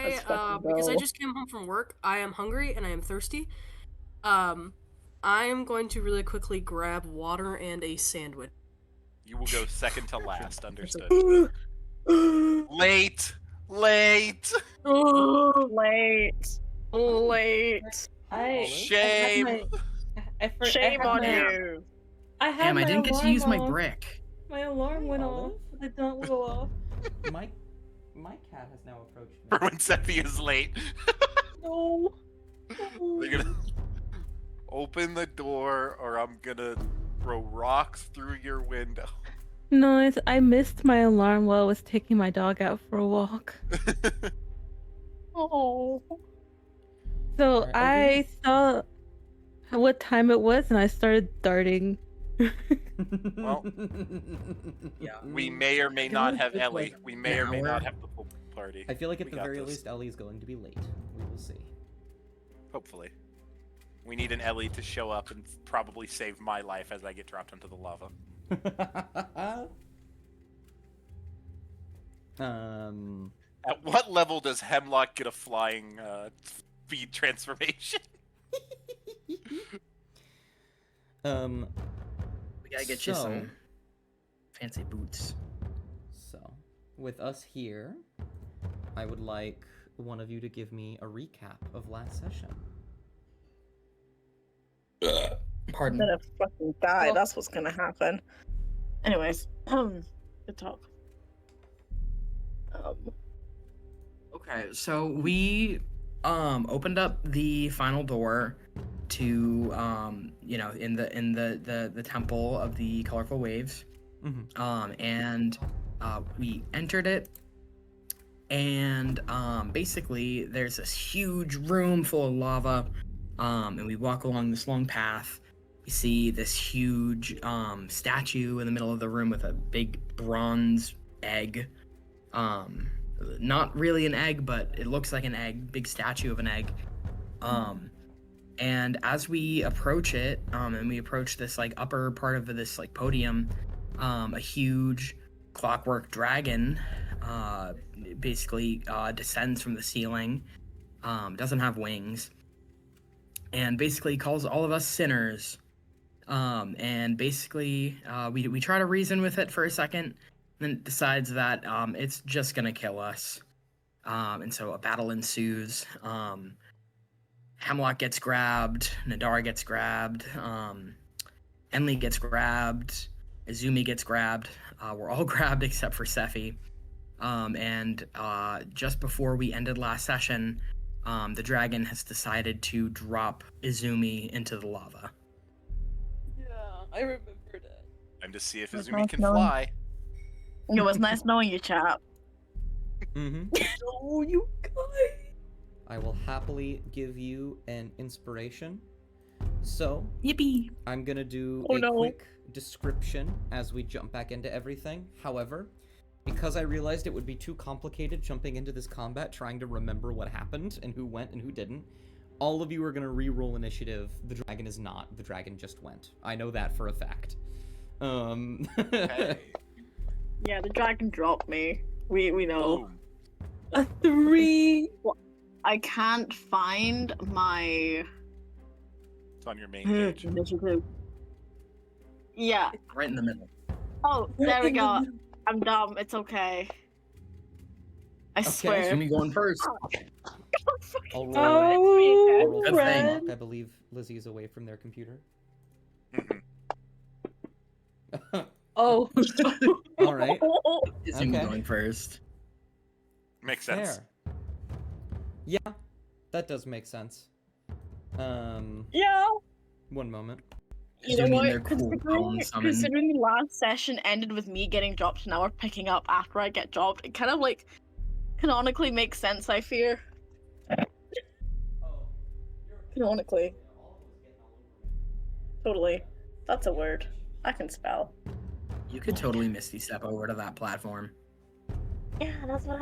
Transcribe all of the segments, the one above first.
Because I just came home from work, I am hungry and I am thirsty. Um, I am going to really quickly grab water and a sandwich. You will go second to last. Understood. Late. Late. Late. Late. Shame. Shame on you. I had Damn, I my didn't get to alarm use my off. brick. My alarm went off. It don't go off. My cat has now approached me. For when Seppi is late. No. They're gonna open the door, or I'm gonna throw rocks through your window. No, I missed my alarm while I was taking my dog out for a walk. Oh. So Alright, I saw what time it was and I started darting. Well, Yeah. we may or may not have it's Ellie. like We may or may an not hour. have the full party. I feel like at We the got very this. least Ellie is going to be late. We will see. Hopefully. We need an Ellie to show up and probably save my life as I get dropped into the lava. At what level does Hemlock get a flying speed transformation? We gotta get you So- some fancy boots. So, with us here, I would like one of you to give me a recap of last session. I'm Pardon. gonna fucking die. Well- That's what's gonna happen. Anyways, good talk. Okay, so we opened up the final door to in the temple of the colorful waves. Mm-hmm. And we entered it, and basically there's this huge room full of lava, and we walk along this long path. We see this huge statue in the middle of the room with a big bronze egg. Not really an egg, but it looks like an egg, big statue of an egg. And as we approach it, and we approach this like upper part of this like podium, a huge clockwork dragon basically descends from the ceiling, doesn't have wings, and basically calls all of us sinners. And basically we try to reason with it for a second, then it decides that it's just gonna kill us. And so a battle ensues. Hemlock gets grabbed, Nadara gets grabbed, Enli gets grabbed, Izumi gets grabbed. We're all grabbed except for Sephi. And just before we ended last session, the dragon has decided to drop Izumi into the lava. Yeah, I remember that. Time to see if That's Izumi nice can knowing. fly. It was nice knowing you, chap. Mm-hmm. Oh, you guys. I will happily give you an inspiration. So, Yippee! I'm gonna do Oh, a no. quick description as we jump back into everything. However, because I realized it would be too complicated jumping into this combat trying to remember what happened and who went and who didn't, all of you are gonna re-roll initiative. The dragon is not. The dragon just went. I know that for a fact. Hey. Yeah, the dragon dropped me. We know. Boom. A 3. I can't find my It's on your main page. initiative. Yeah. Right in the middle. Oh, there we go. I'm dumb. It's okay. I swear. Izumi going first. I'll roll, Oh, I'll roll Good for thing. Hemlock. I believe Lizzie is away from their computer. Mhm. Oh. All right. Izumi Okay. going first. Makes sense. Fair. Yeah, that does make sense. Yeah. One moment. You know Izumi and their what? cool bone summon. Considering the last session ended with me getting dropped and now we're picking up after I get dropped, it kind of like canonically makes sense, I fear. Canonically. Totally. That's a word. I can spell. You could totally Misty Step over to that platform. Yeah, that's what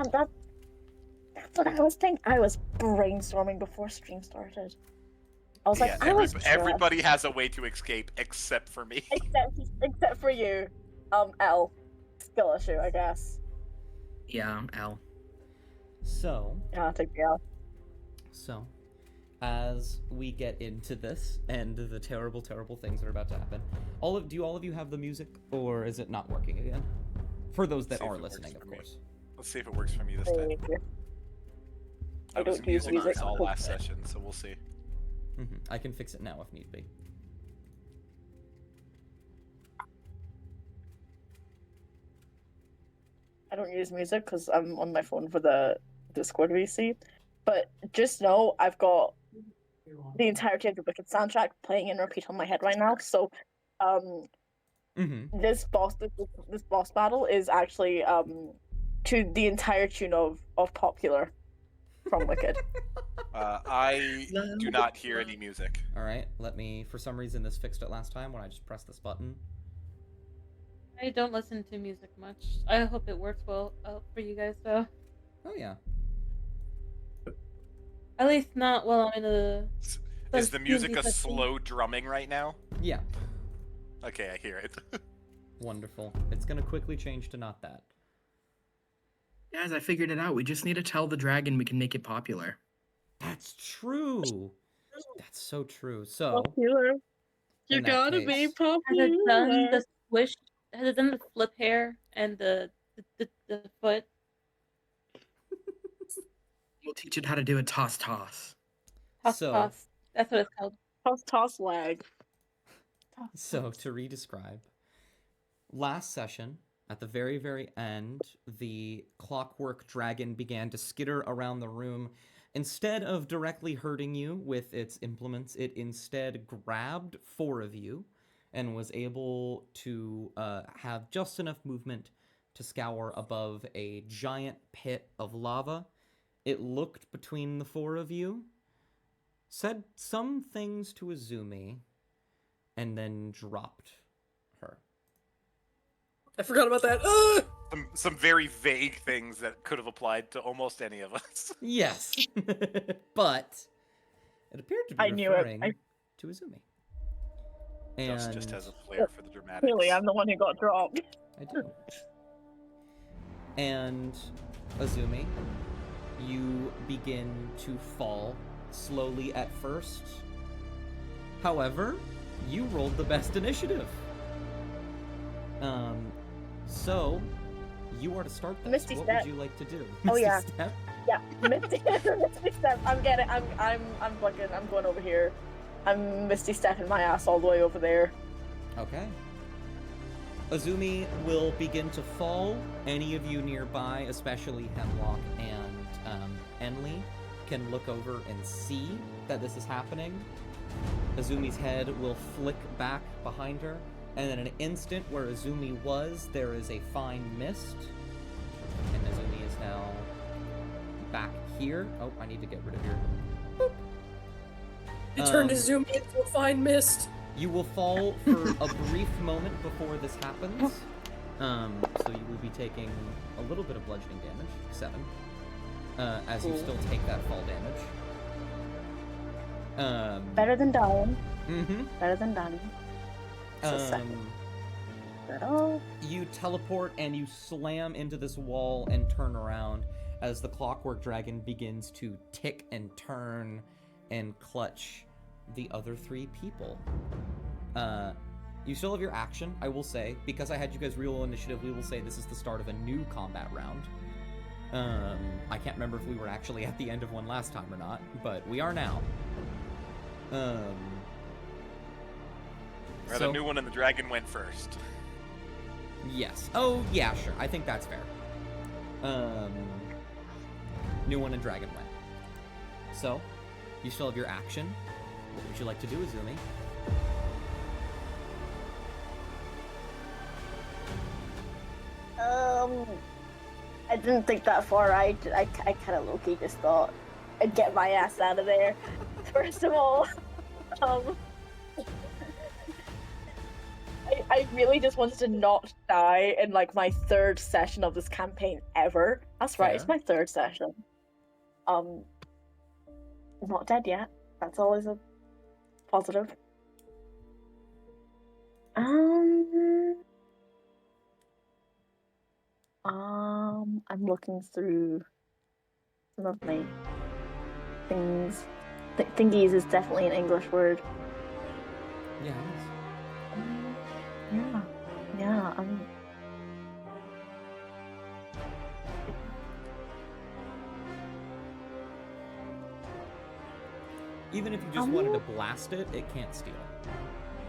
I was thinking. I was brainstorming before stream started. I was like, Yeah, I was everybody has a way to escape except for me. except for you. L. Skill issue, I guess. Yeah, L. So, Yeah, take me out. so, as we get into this and the terrible, terrible things that are about to happen, do all of you have the music, or is it not working again? For those that See if are it works listening, of for me. course. Let's see if it works for me this time. I I was don't use music music. all last session, so we'll see. I can fix it now if need be. I don't use music because I'm on my phone for the Discord VC. But just know I've got the entirety of the Wicked soundtrack playing in repeat on my head right now. So, this boss battle is actually to the entire tune of Popular from Wicked. I do not hear any music. Alright, for some reason this fixed it last time when I just pressed this button. I don't listen to music much. I hope it works well for you guys, though. Oh yeah. At least not while I'm in the. Is the music D&D a session. slow drumming right now? Yeah. Okay, I hear it. Wonderful. It's gonna quickly change to not that. Guys, I figured it out. We just need to tell the dragon we can make it popular. That's true. That's so true. So, Popular. You in that gotta case, be Has popular. it done the swish? Has it done the flip hair and the foot? We'll teach it how to do a toss. Toss So- toss. That's what it's called. Toss lag. So, to re-describe, last session, at the very, very end, the clockwork dragon began to skitter around the room. Instead of directly hurting you with its implements, it instead grabbed 4 of you and was able to have just enough movement to scour above a giant pit of lava. It looked between the 4 of you, said some things to Azumi, and then dropped her. I forgot about that. Some very vague things that could have applied to almost any of us. Yes. But it appeared to be I knew it. referring to Azumi. And Just has a flair for the dramatics. Clearly, I'm the one who got dropped. I do. And Azumi, you begin to fall slowly at first. However, you rolled the best initiative. So you are to start this. Misty what Step. would you like to do? Oh, Misty yeah. Step? Yeah, Misty Step. I'm fucking. I'm going over here. I'm Misty stepping my ass all the way over there. Okay. Azumi will begin to fall. Any of you nearby, especially Hemlock and Enli, can look over and see that this is happening. Azumi's head will flick back behind her, and in an instant where Azumi was, there is a fine mist. And Azumi is now back here. Oh, I need to get rid of your... It turned Azumi into a fine mist. You will fall for a brief moment before this happens. So you will be taking a little bit of bludgeoning damage, 7, as you still take that fall damage. Better than dying. Mm-hmm. Better than dying. You teleport and you slam into this wall and turn around as the clockwork dragon begins to tick and turn and clutch the other 3 people. You still have your action, I will say. Because I had you guys reroll initiative, we will say this is the start of a new combat round. I can't remember if we were actually at the end of one last time or not, but we are now. We're at a new one and the dragon went first. Yes. Oh, yeah, sure. I think that's fair. New one and dragon went. So, you still have your action. What would you like to do, Azumi? I didn't think that far. I kind of low-key just thought I'd get my ass out of there. First of all, I really just wanted to not die in like my 3rd session of this campaign ever. That's right, it's Fair. my 3rd session. Not dead yet. That's always a positive. I'm looking through Lovely. Things. Thingies is definitely an English word. Yeah, Yeah. Yeah. even if you just wanted to blast it, it can't steal.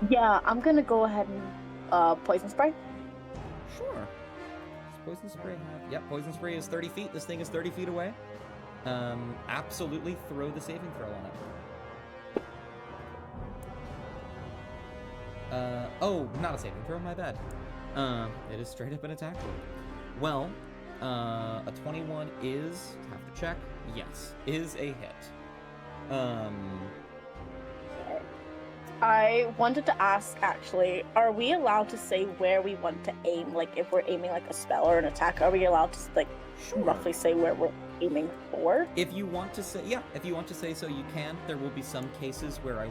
Yeah, I'm gonna go ahead and poison spray. Sure. Does poison spray have? Yep, poison spray is 30 feet. This thing is 30 feet away. Absolutely throw the saving throw on it. Oh, not a saving throw, my bad. It is straight up an attack roll. Well, a 21 is, have to check, yes, is a hit. I wanted to ask, actually, are we allowed to say where we want to aim? Like, if we're aiming like a spell or an attack, are we allowed to like Sure. roughly say where we're aiming for? If you want to say, yeah, if you want to say so, you can. There will be some cases where I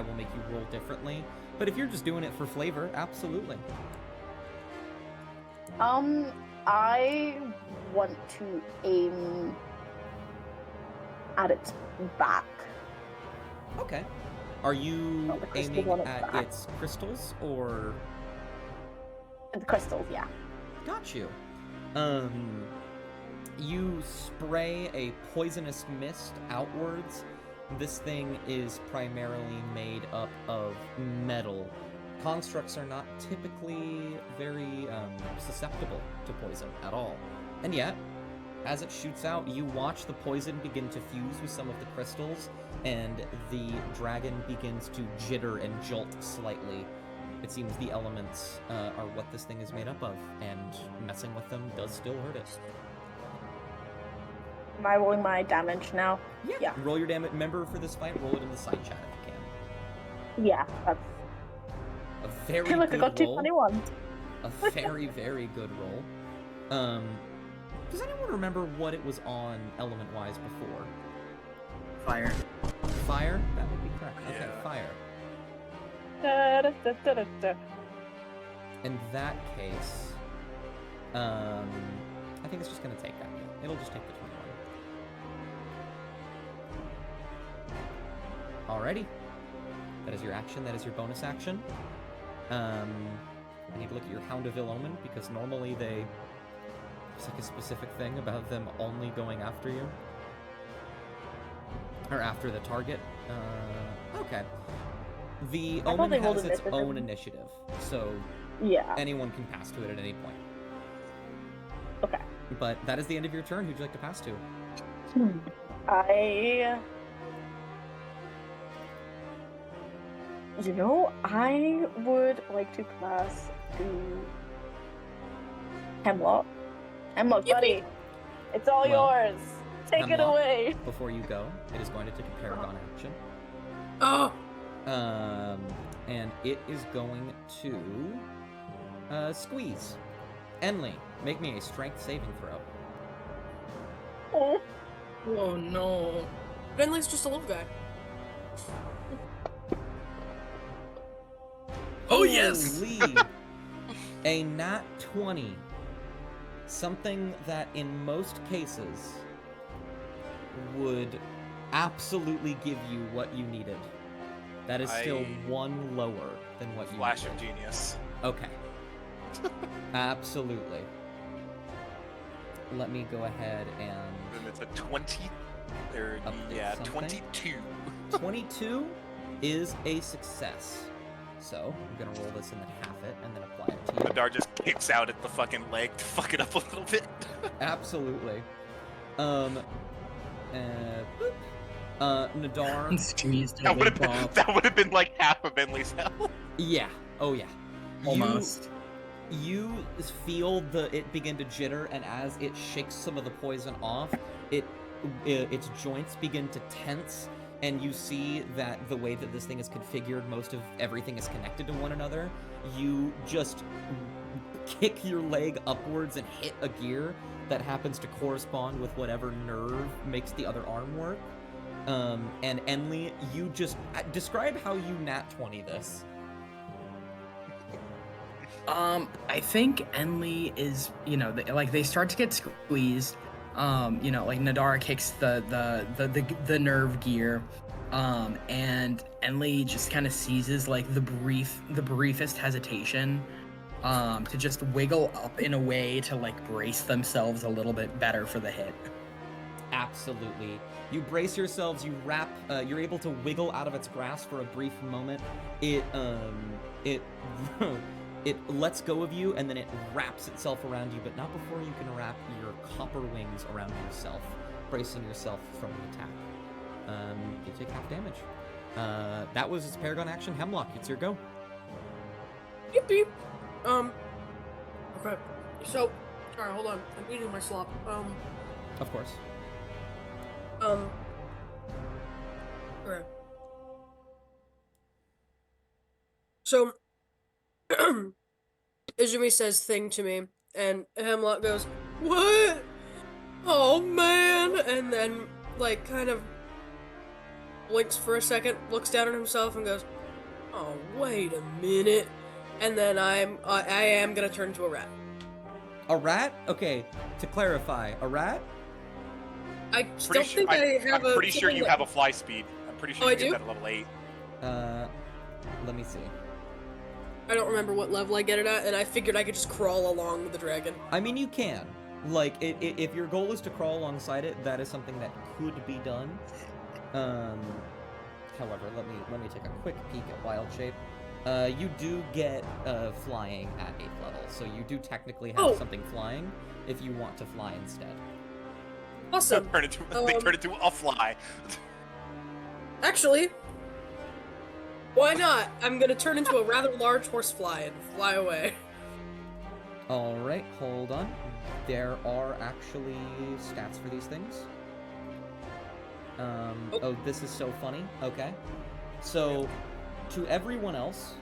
will make you roll differently. But if you're just doing it for flavor, absolutely. I want to aim at its back. Okay. Are you Oh, the crystal aiming one at at the back. its crystals or? The crystals, yeah. Got you. You spray a poisonous mist outwards. This thing is primarily made up of metal. Constructs are not typically very susceptible to poison at all. And yet, as it shoots out, you watch the poison begin to fuse with some of the crystals, and the dragon begins to jitter and jolt slightly. It seems the elements are what this thing is made up of, and messing with them does still hurt it. Am I rolling my damage now? Yeah. Roll your damage. Remember, for this fight, roll it in the side chat if you can. Yeah, that's... A very Hey, look, I good got roll. 221. A very, very good roll. Does anyone remember what it was on element-wise before? Fire. Fire? That would be correct. Okay, Yeah. fire. Da, da, da, da, da, da. In that case, I think it's just gonna take that. It'll just take the 21. Alrighty. That is your action. That is your bonus action. I need to look at your Hound of Ill Omen, because normally there's like a specific thing about them only going after you. Or after the target. Okay. The I thought Omen they rolled has its initiative. own initiative, so Yeah. anyone can pass to it at any point. Okay. But that is the end of your turn. Who'd you like to pass to? I would like to pass to Hemlock. Hemlock, buddy. It's all Well, yours. Take it Hemlock, away. Before you go, it is going to take a Paragon action. Oh, And it is going to squeeze. Enley, make me a strength saving throw. Oh. oh no. Bentley's just a little guy. Oh yes! Holy. A nat 20. Something that in most cases would absolutely give you what you needed. That is still one lower than what you Flash needed. of genius. Okay. Absolutely. Let me go ahead and... And it's a 20. Or, Update yeah, something. 22. 22 is a success. So, I'm gonna roll this and then half it, and then apply it to you. Madar just kicks out at the fucking leg to fuck it up a little bit. Absolutely. Boop. Nadar. Squeezed That a would lip have off. that would have been like half of Bentley's health. Yeah. Oh yeah. Almost. You feel it begin to jitter, and as it shakes some of the poison off, its joints begin to tense, and you see that the way that this thing is configured, most of everything is connected to one another. You just kick your leg upwards and hit a gear that happens to correspond with whatever nerve makes the other arm work. And Enley, you just describe how you nat 20 this. I think Enley is, they start to get squeezed. Like Nadara kicks the nerve gear, and Enli just kind of seizes like the briefest hesitation, to just wiggle up in a way to like brace themselves a little bit better for the hit. Absolutely. You brace yourselves, you wrap, you're able to wiggle out of its grasp for a brief moment. It lets go of you, and then it wraps itself around you, but not before you can wrap your copper wings around yourself, bracing yourself from the attack. You take half damage. That was its Paragon action. Hemlock, it's your go. Beep beep. Okay. So, alright, hold on. I'm eating my slop. Of course. Okay. So, Izumi says thing to me, and Hemlock goes, "What? Oh man!" And then, like, kind of blinks for a second, looks down at himself, and goes, "Oh, wait a minute." And then I am gonna turn into a rat. A rat? Okay, to clarify, a rat? I don't think I have I'm pretty sure you have a fly speed. I'm pretty sure Oh, you I get do? that at level 8. Let me see. I don't remember what level I get it at, and I figured I could just crawl along with the dragon. I mean, you can. Like, if your goal is to crawl alongside it, that is something that could be done. However, let me take a quick peek at Wild Shape. You do get flying at 8th level, so you do technically have something flying if you want to fly instead. Awesome. They turn into a fly. Actually, why not? I'm gonna turn into a rather large horsefly and fly away. Alright, hold on. There are actually stats for these things. Oh, this is so funny. Okay. So, to everyone else,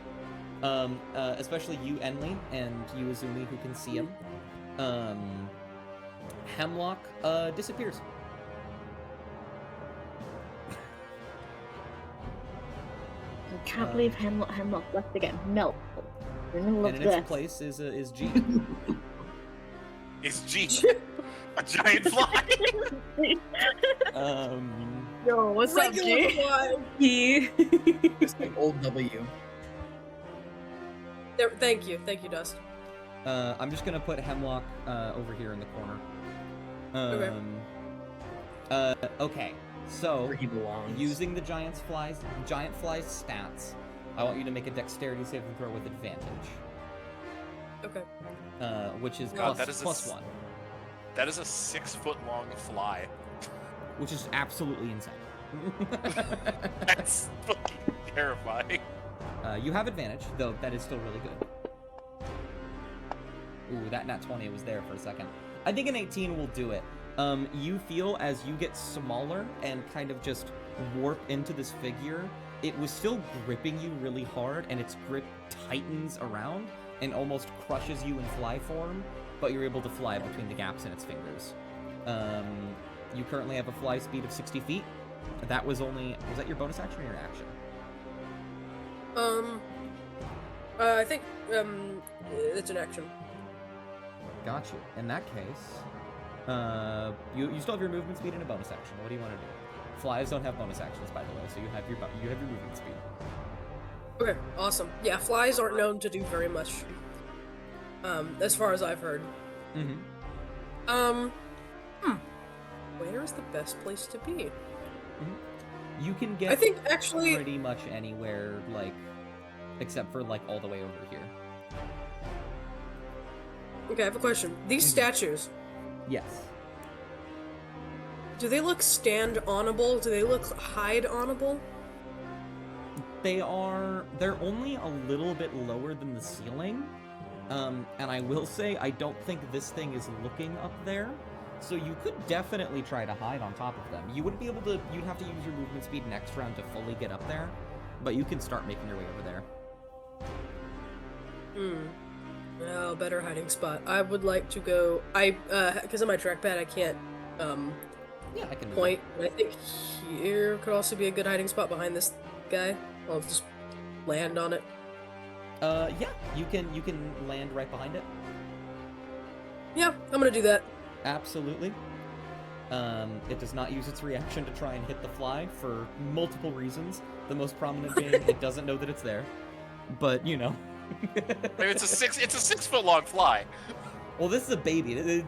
especially you, Enli, and you, Izumi, who can see him, Hemlock disappears. I can't believe Hemlock left again. No. In the middle And of in its this. place is G. Is G a giant fly? Yo, what's up, Regular G? fly. Just like old W. There, thank you, Dust. I'm just gonna put Hemlock over here in the corner. Okay. So, Where he belongs. using the giant fly's stats, I want you to make a dexterity saving throw with advantage. Okay. Which is God, plus, that is plus 1. That is a 6-foot-long fly. Which is absolutely insane. That's fucking terrifying. You have advantage, though that is still really good. Ooh, that nat 20 was there for a second. I think an 18 will do it. You feel as you get smaller and kind of just warp into this figure, it was still gripping you really hard, and its grip tightens around and almost crushes you in fly form, but you're able to fly between the gaps in its fingers. You currently have a fly speed of 60 feet. That was that your bonus action or your action? I think, it's an action. Got you. In that case, you still have your movement speed and a bonus action. What do you want to do? Flies don't have bonus actions, by the way, so you have your movement speed. Okay, awesome. Yeah, flies aren't known to do very much. As far as I've heard. Where's the best place to be? You can get I think actually pretty much anywhere, like, except for, like, all the way over here. Okay, I have a question. These statues, Yes. do they look stand-onable? Do they look hide-onable? They're only a little bit lower than the ceiling. And I will say, I don't think this thing is looking up there. So you could definitely try to hide on top of them. You wouldn't be able to, you'd have to use your movement speed next round to fully get up there. But you can start making your way over there. Oh, better hiding spot. I would like to go, because of my trackpad I can't, Yeah, I can point. And I think here could also be a good hiding spot behind this guy. I'll just land on it. Yeah, you can land right behind it. Yeah, I'm gonna do that. Absolutely. It does not use its reaction to try and hit the fly for multiple reasons. The most prominent being it doesn't know that it's there. But you know. I mean, it's a 6 foot long fly. Well, this is a baby.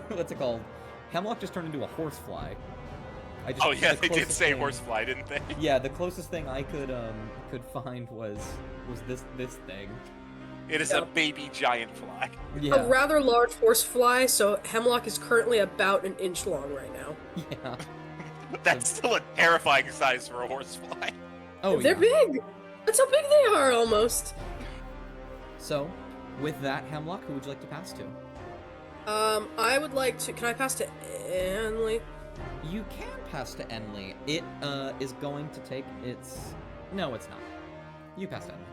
What's it called? Hemlock just turned into a horsefly. Oh yeah, the they did closest say thing- horsefly, didn't they? Yeah, the closest thing I could find was this thing. It is a baby giant fly. Yeah. A rather large horsefly, so Hemlock is currently about an inch long right now. Yeah. That's still a terrifying size for a horsefly. Oh, They're yeah. big! That's how big they are, almost! So, with that, Hemlock, who would you like to pass to? I would like to... Can I pass to Anley? You can pass to Enley. It is going to take its... No, it's not. You pass to Enley.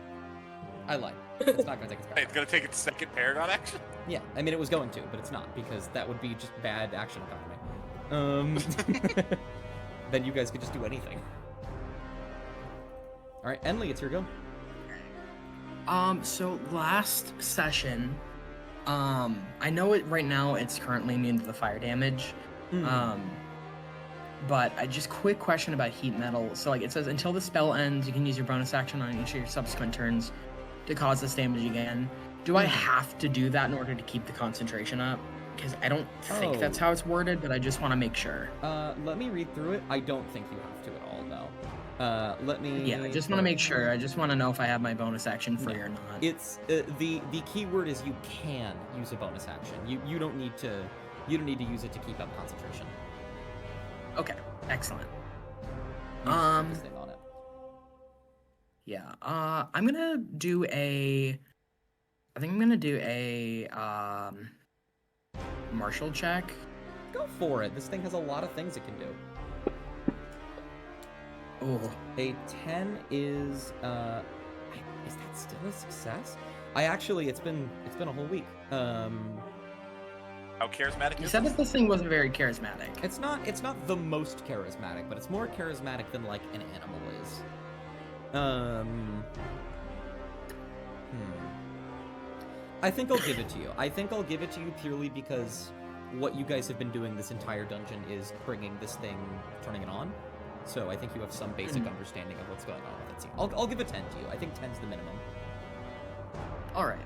I lied. It's not going to take its paragon. It's gonna take its second paragon action. Yeah, I mean, it was going to, but it's not, because that would be just bad action economy. Then you guys could just do anything. Alright, Enley, it's your go. So last session, I know it right now it's currently immune to the fire damage. But I just quick question about heat metal. So like it says until the spell ends, you can use your bonus action on each of your subsequent turns to cause this damage again. Do I have to do that in order to keep the concentration up? Because I don't think that's how it's worded, but I just want to make sure. Let me read through it. I don't think you have to at all, though. Let me... Yeah, I just want to make sure. I just want to know if I have my bonus action free or not. It's the key word is you can use a bonus action. You don't need to use it to keep up concentration. Okay, excellent. You just put this thing on it. Yeah, I'm gonna do a... I think I'm gonna do a, martial check. Go for it. This thing has a lot of things it can do. Oh, A 10 is that still a success? It's been a whole week. How charismatic you is said this? that this thing wasn't very charismatic. It's not the most charismatic, but it's more charismatic than like an animal is. I think I'll give it to you. I think I'll give it to you purely because what you guys have been doing this entire dungeon is bringing this thing, turning it on. So I think you have some basic understanding of what's going on with it. I'll give a 10 to you. I think 10's the minimum. All right.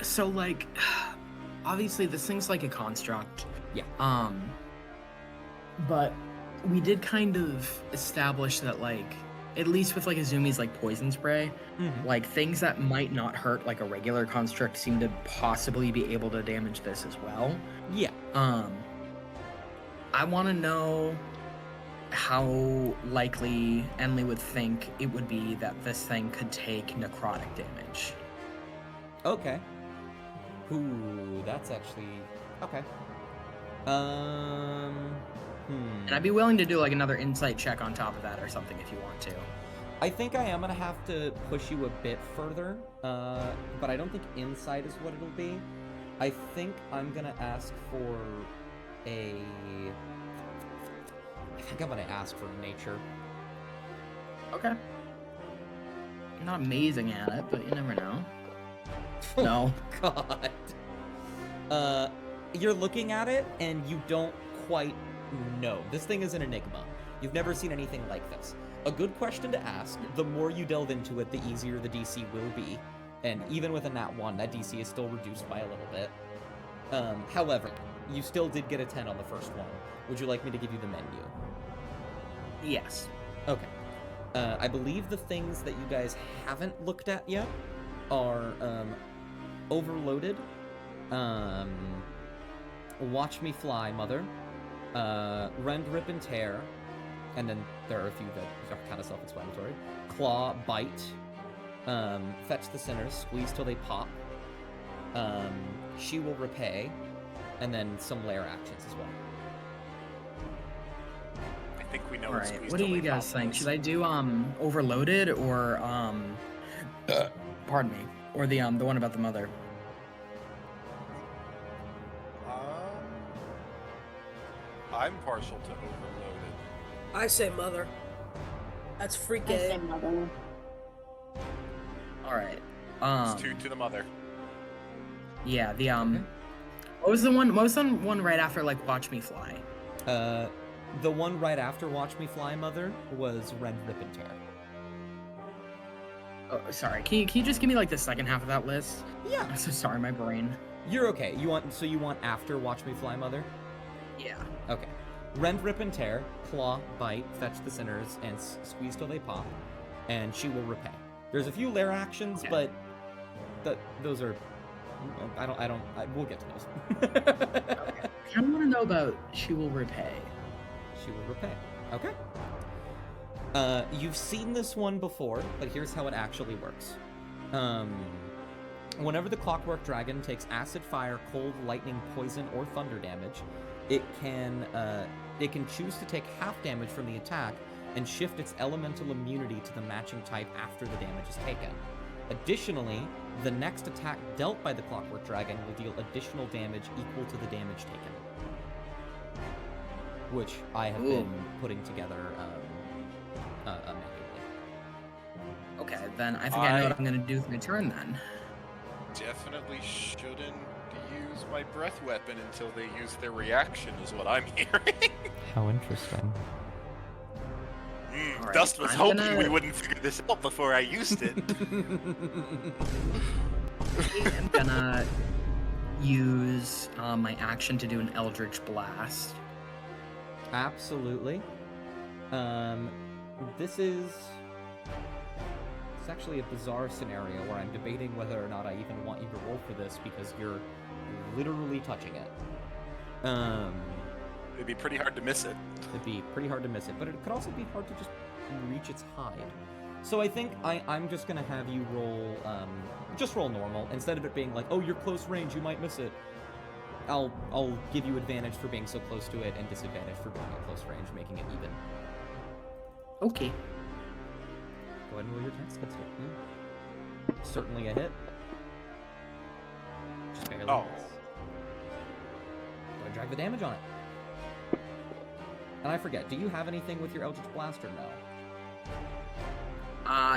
So like, obviously this thing's like a construct. Yeah. But we did kind of establish that like, at least with like Azumi's like poison spray, like things that might not hurt like a regular construct seem to possibly be able to damage this as well. Yeah. I want to know how likely Enley would think it would be that this thing could take necrotic damage. Okay. Ooh, that's actually okay. And I'd be willing to do like another insight check on top of that or something if you want to. I think I am gonna have to push you a bit further, but I don't think insight is what it'll be. I think I'm gonna ask for a... I think I'm gonna ask for nature. Okay. You're not amazing at it, but you never know. No. God. You're looking at it and you don't quite know. This thing is an enigma. You've never seen anything like this. A good question to ask, the more you delve into it, the easier the DC will be. And even with a nat 1, that DC is still reduced by a little bit. However, you still did get a 10 on the first one. Would you like me to give you the menu? Yes. Okay. I believe the things that you guys haven't looked at yet are Overloaded, Watch Me Fly, Mother, Rend, Rip, and Tear, and then there are a few that are kind of self-explanatory. Claw, Bite, Fetch the Sinners, Squeeze Till They Pop, She Will Repay, and then some lair actions as well. I think we know All what right. squeeze What do till you they guys pop think? is. Should I do Overloaded or pardon me, or the one about the mother? I'm partial to Overloaded. I say mother. That's free I say gay. mother. All right. It's 2 to the mother. Yeah, the What was the one right after like Watch Me Fly? The one right after Watch Me Fly, Mother, was Rend, Rip, and Tear. Oh, sorry. Can you just give me like the second half of that list? Yeah. I'm so sorry, my brain. You're okay. You want after Watch Me Fly, Mother? Yeah. Okay. Rend, Rip, and Tear, Claw, Bite, Fetch the Sinners, and Squeeze Till They Pop, and She Will Repay. There's a few lair actions, Okay. but those are... we'll get to those. Okay. I want to know about She Will Repay. She Will Repay. Okay. You've seen this one before, but here's how it actually works. Whenever the Clockwork Dragon takes acid, fire, cold, lightning, poison, or thunder damage, it can choose to take half damage from the attack and shift its elemental immunity to the matching type after the damage is taken. Additionally, the next attack dealt by the Clockwork Dragon will deal additional damage equal to the damage taken. Which I have been putting together manually. Okay, then I think I know what I'm gonna do with my turn then. Definitely shouldn't use my breath weapon until they use their reaction, is what I'm hearing. How interesting. Alright, Dust was I'm hoping gonna- we wouldn't figure this out before I used it. I'm gonna use my action to do an Eldritch Blast. Absolutely. This is... It's actually a bizarre scenario where I'm debating whether or not I even want you to roll for this because you're literally touching it. It'd be pretty hard to miss it. It'd be pretty hard to miss it, but it could also be hard to just reach its hide. So I think I'm just gonna have you roll, just roll normal. Instead of it being like, oh, you're close range, you might miss it. I'll give you advantage for being so close to it and disadvantage for being at close range, making it even. Okay. Go ahead and roll your attacks against it. Yeah. Certainly a hit. Just barely. Oh. Miss. Go ahead and drag the damage on it. And I forget, do you have anything with your Eldritch Blast or no?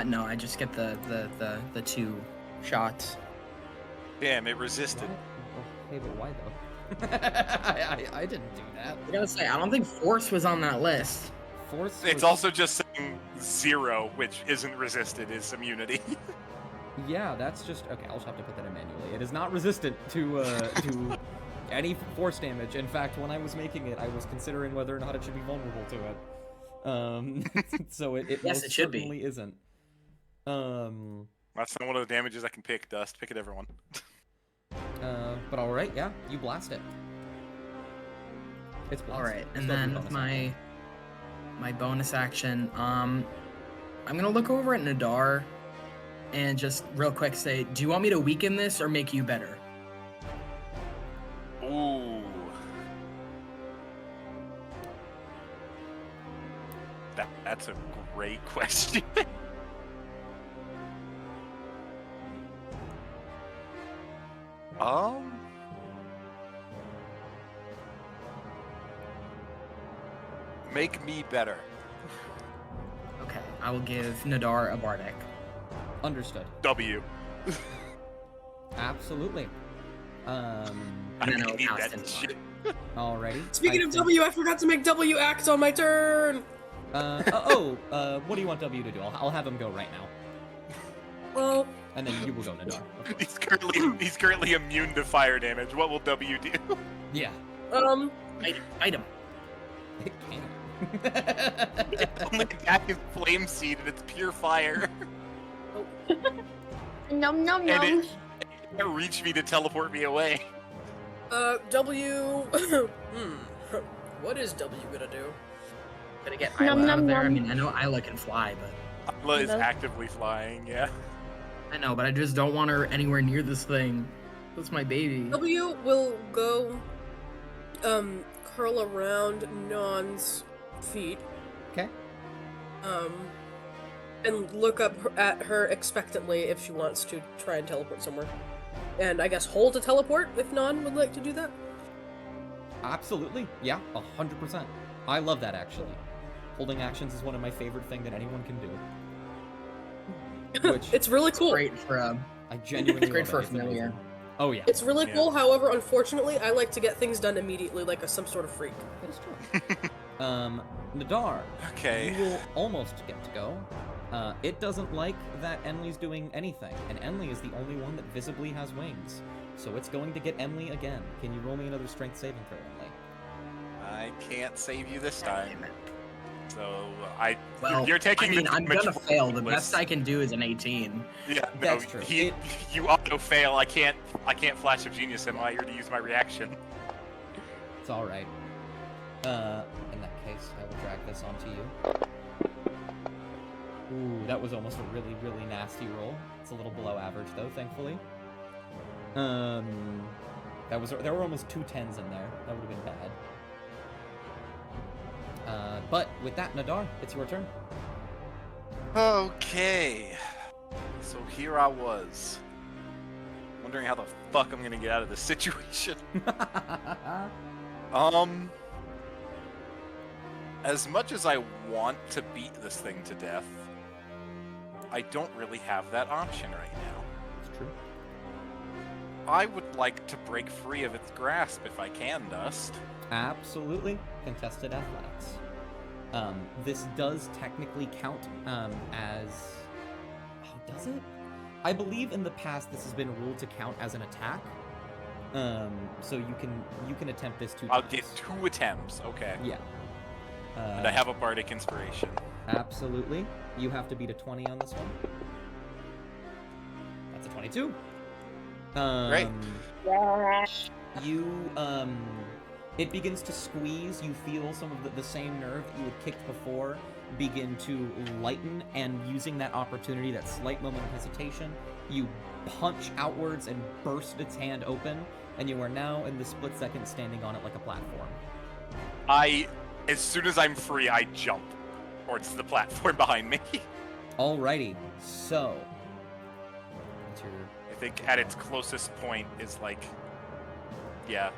No, I just get the 2 shots. Damn, it resisted. Hey, but why though? I didn't do that. I gotta say, I don't think Force was on that list. Force. It's was- also just saying 0, which isn't resisted, is immunity. Yeah, that's just okay. I'll just have to put that in manually. It is not resistant to any force damage. In fact, when I was making it, I was considering whether or not it should be vulnerable to it. So it Yes, most it should be. certainly isn't. That's not one of the damages I can pick, Dust. Pick it, everyone. But all right, yeah, you blast it. It's blast. All right, and Still then bonus with action. my bonus action, I'm gonna look over at Nadar and just real quick say, do you want me to weaken this or make you better? Ooh. That's a great question. Make me better. Okay, I will give Nadar a Bardic. Understood. W. Absolutely. I then I'll need cast that it. shit. Alrighty. Speaking I of think- W, I forgot to make W act on my turn. What do you want W to do? I'll have him go right now, Well, and then you will go, Nadar. He's currently immune to fire damage. What will W do? Yeah. Fight him. It can. Only attack is flame seed and it's pure fire. Nom nom And nom. it can't reach me to teleport me away. W. What is W gonna do? Gonna get Nom, Isla out of nom, there. I nom. mean, I know Isla can fly, but Atla is Hello? actively flying, yeah. I know, but I just don't want her anywhere near this thing. That's my baby. W will go, curl around Non's feet, Okay. and look up at her expectantly if she wants to try and teleport somewhere. And I guess hold a teleport if Non would like to do that. Absolutely. Yeah, 100%. I love that actually. Holding actions is one of my favorite things that anyone can do. Which It's really cool. Great for I genuinely great love for it. a It's familiar. amazing. Oh yeah. It's really Yeah. cool. However, unfortunately, I like to get things done immediately, like some sort of freak. That's true. Nadar. Okay. You will almost get to go. It doesn't like that Enly's doing anything, and Enly is the only one that visibly has wings. So it's going to get Enly again. Can you roll me another strength saving throw, Enly? I can't save you this time. So Well, you're taking I mean, the I'm damage gonna from fail. The list. best I can do is an 18. Yeah, no, That's true. You auto fail. I can't flash of genius him while you're to use my reaction. It's all right. In that case, I will drag this onto you. Ooh, that was almost a really, really nasty roll. It's a little below average, though, thankfully. There were almost 2 10s in there. That would have been bad. But with that, Nadar, it's your turn. Okay. So here I was, wondering how the fuck I'm gonna get out of this situation. As much as I want to beat this thing to death, I don't really have that option right now. It's true. I would like to break free of its grasp if I can, Dust. Absolutely. Contested athletics. This does technically count as... Oh, does it? I believe in the past this has been ruled to count as an attack. So you can attempt this 2 times. I'll get 2 attempts, okay. Yeah. And I have a bardic inspiration. Absolutely. You have to beat a 20 on this one. That's a 22. Great. You, it begins to squeeze. You feel some of the same nerve that you had kicked before begin to lighten, and using that opportunity, that slight moment of hesitation, you punch outwards and burst its hand open, and you are now, in the split second, standing on it like a platform. As soon as I'm free, I jump towards the platform behind me. Alrighty, so... What's your... I think at its closest point is like... Yeah.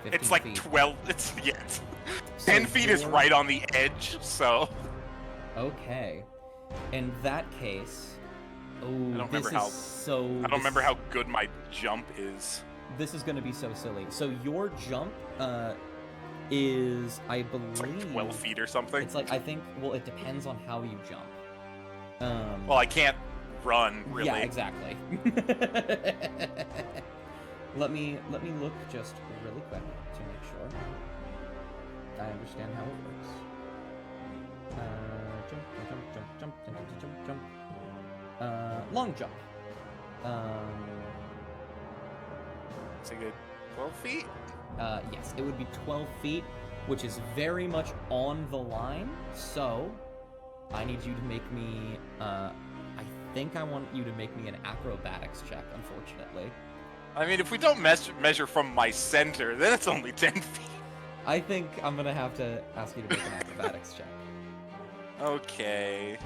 15 It's like feet. 12... It's... Yeah. So 10 feet is you're- right on the edge, so... Okay. In that case... Oh, don't remember this how- is so... I don't remember how good my jump is. This is going to be so silly. So your jump is, I believe... It's like 12 feet or something. It's like, I think, well, it depends on how you jump. Well, I can't run, really. Yeah, exactly. Let me look just really quick to make sure I understand how it works. Jump. Long jump. It's like 12 feet? Yes, it would be 12 feet, which is very much on the line. So, I need you to make me, I think I want you to make me an acrobatics check, unfortunately. I mean, if we don't measure from my center, then it's only 10 feet. I think I'm gonna have to ask you to make an acrobatics check. Okay.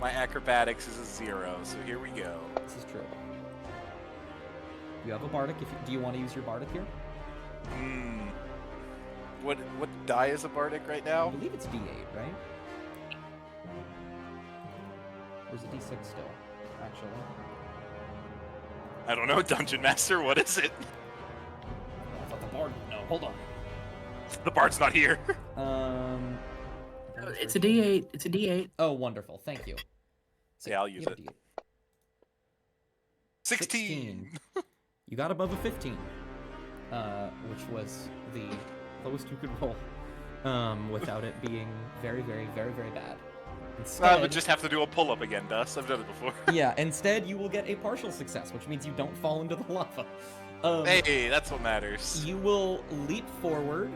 My acrobatics is a 0, so here we go. This is true. You have a bardic. Do you want to use your bardic here? What die is a bardic right I now? believe it's D8, right? Or is it D6 still? Actually. I don't know, Dungeon Master, what is it? I thought the bard would know. Hold on. The bard's not here. It's a D8. It's a D8. Oh, wonderful. Thank you. So Yeah, I'll use you have it. a D8. 16. You got above a 15, which was the lowest you could roll, without it being very, very, very, very bad. Instead, I would just have to do a pull-up again, Dust. I've done it before. yeah. Instead, you will get a partial success, which means you don't fall into the lava. Hey, that's what matters. You will leap forward,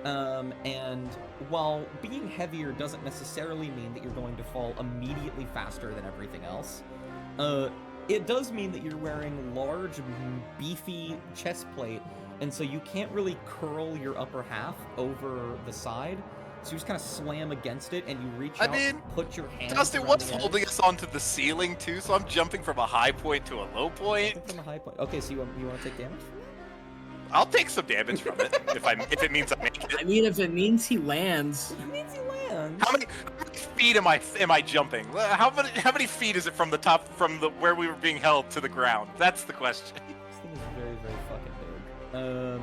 and while being heavier doesn't necessarily mean that you're going to fall immediately faster than everything else, it does mean that you're wearing large, beefy chest plate, and so you can't really curl your upper half over the side. So you just kind of slam against it, and you reach out, put your hand. Dustin, what's holding us onto the ceiling too? So I'm jumping from a high point to a low point. From a high point. Okay, so you want to take damage from that? I'll take some damage from it if it means I make it. I mean, if it means he lands. It means you land. How many feet am I jumping? How many feet is it from the top, where we were being held, to the ground? That's the question. This thing is very, Okay.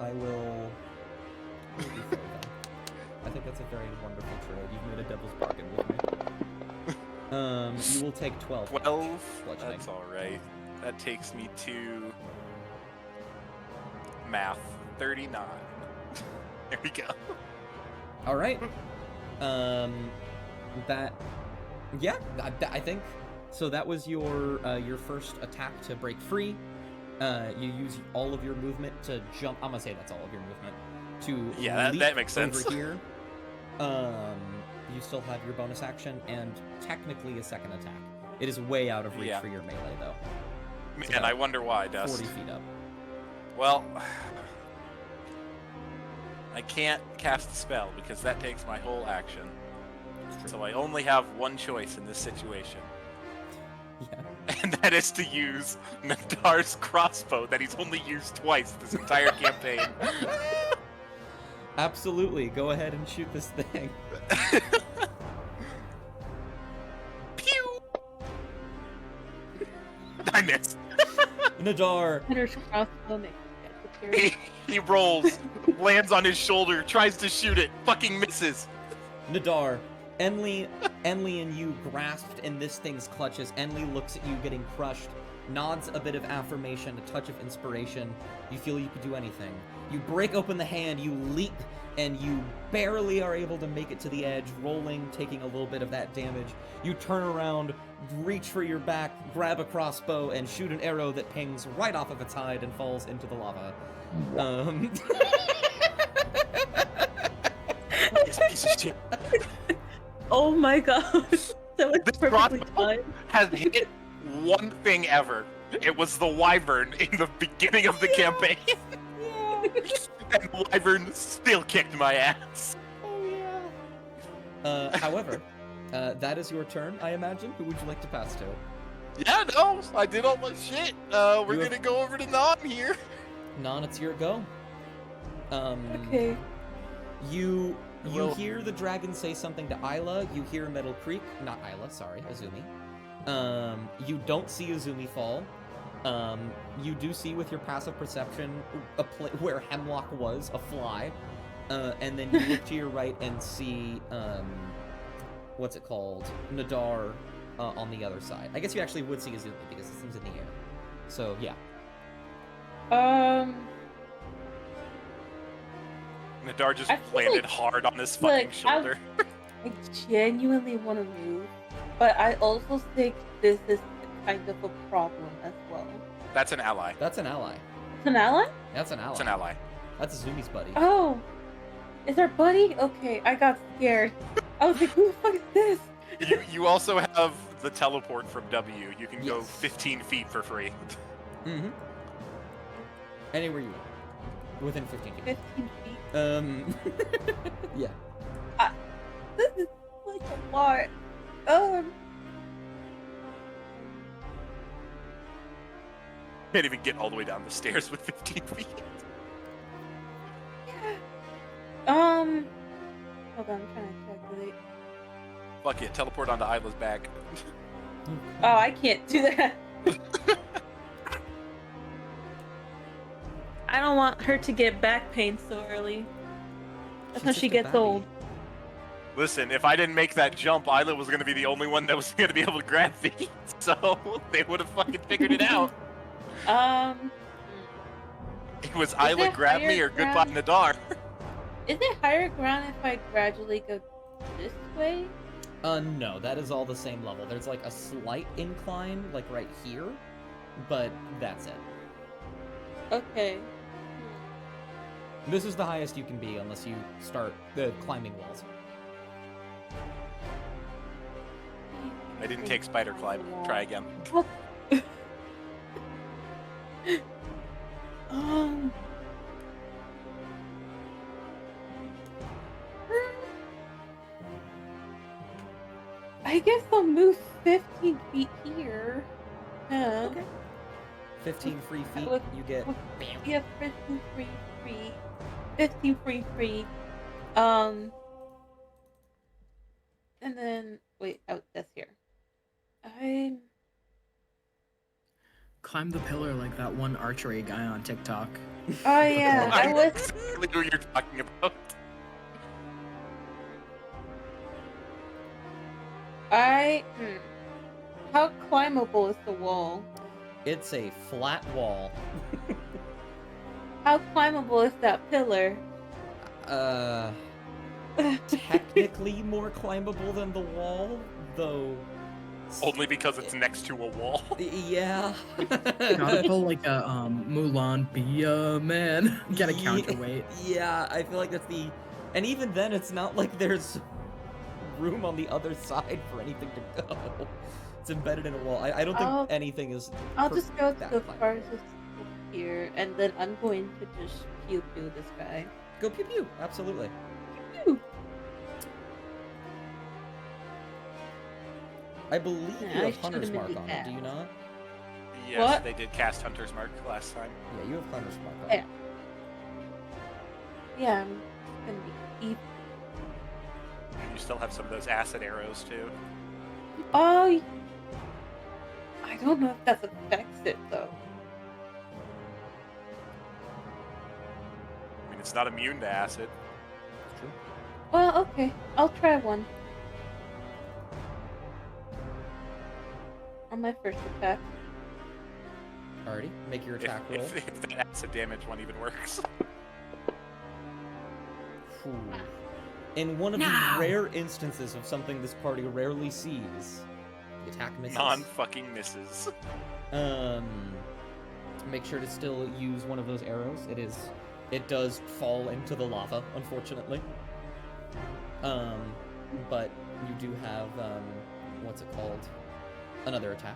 I will be fair then. I think that's a very wonderful trade. You've made a devil's bargain with me. You will take 12. 12? bludgeoning. That's alright. That takes me to... math. 39. There we go. All right. That. Yeah, I think. So that was your first attack to break free. You use all of your movement to jump. I'm gonna say that's all of your movement to leap that makes sense. over here. You still have your bonus action and technically a second attack. It is way out of reach for your melee though. Man, I wonder why, Dust. 40 feet up. Well, I can't cast a spell because that takes my whole action. So I only have one choice in this situation. Yeah. And that is to use Nadar's crossbow that he's only used twice this entire campaign. Absolutely. Go ahead and shoot this thing. Pew! I missed. Nadar. Hunter's crossbow makes He rolls, lands on his shoulder, tries to shoot it, fucking misses. Nadar, Enli and you grasped in this thing's clutches. Enli looks at you getting crushed, nods a bit of affirmation, a touch of inspiration. You feel you could do anything. You break open the hand, you leap, and you barely are able to make it to the edge, rolling, taking a little bit of that damage. You turn around, reach for your back, grab a crossbow, and shoot an arrow that pings right off of its hide and falls into the lava. Piece of shit. Oh my god. That was This perfectly crossbow fine. has hit one thing ever. It was the wyvern in the beginning of the campaign. And the wyvern still kicked my ass. However, that is your turn, I imagine. Who would you like to pass to? Yeah, no, I did all my shit. We're You have- gonna go over to Nan here. Non, it's your go. Okay. You Well- hear the dragon say something to Isla. You hear Metal Creek. Not Isla, sorry, Azumi. You don't see Azumi fall. You do see with your passive perception where Hemlock was, a fly. And then you look to your right and see, what's it called? Nadar on the other side. I guess you actually would see Azumi because this thing's in the air. So, yeah. Nadar just I feel landed like- hard on his fucking shoulder. I genuinely want to move, but I also think this is kind of a problem as well. That's an ally. That's an ally. It's an ally? That's an ally. That's an ally. That's Azumi's buddy. Oh, is our buddy? Okay, I got scared. I was like, who the fuck is this? You also have the teleport from W. You can go Yes. 15 feet for free. Mm-hmm. Anywhere you want. Within 15 feet. 15 feet. Yeah. This is like a lot. Can't even get all the way down the stairs with 15 feet. Hold on, I'm trying to calculate. Fuck it, teleport onto Isla's back. Oh, I can't do that. I don't want her to get back pain so early. That's She's when just she a gets baby. old. Listen, if I didn't make that jump, Isla was gonna be the only one that was gonna be able to grab me. So they would have fucking figured it out. It was Isla it grab me higher or goodbye ground? Nadar. Is it higher ground if I gradually go this way? No, that is all the same level. There's like a slight incline, like right here, but that's it. Okay. This is the highest you can be unless you start climbing walls. I didn't take spider climb. Try again. I guess I'll move 15 feet here. Okay. 15 free feet, Look- you get... Yeah, 15 free. 15 free. And then wait, oh, that's here. Climb the pillar like that one archery guy on TikTok. Oh yeah, I I know was. exactly who you're talking about. How climbable is the wall? It's a flat wall. How climbable is that pillar? Technically more climbable than the wall, though. Only because it's next to a wall. Yeah. Gotta pull like a Mulan, be a man. Get a counterweight. Yeah, I feel like that's the. And even then, it's not like there's room on the other side for anything to go. It's embedded in a wall. I don't think I'll- anything is. I'll just go to that the climbable. farthest here, and then I'm going to just pew pew this guy. Go pew pew. Absolutely. Pew. I believe Yeah, you I have shoot Hunter's him in Mark the on it, do you ass. not? Yes, What? they did cast Hunter's Mark last time. Yeah, you have Hunter's Mark on Yeah. it. Yeah, I'm gonna be evil. And you still have some of those acid arrows too. Oh, I don't know if that affects it though. I mean, it's not immune to acid. It's true. Well, okay, I'll try one. On my first attack. Alrighty, make your attack roll. If that acid damage one even works. Ooh. In one of No. the rare instances of something this party rarely sees, the attack misses. Non-fucking misses. Make sure to still use one of those arrows. It does fall into the lava, unfortunately. But you do have, what's it called? Another attack.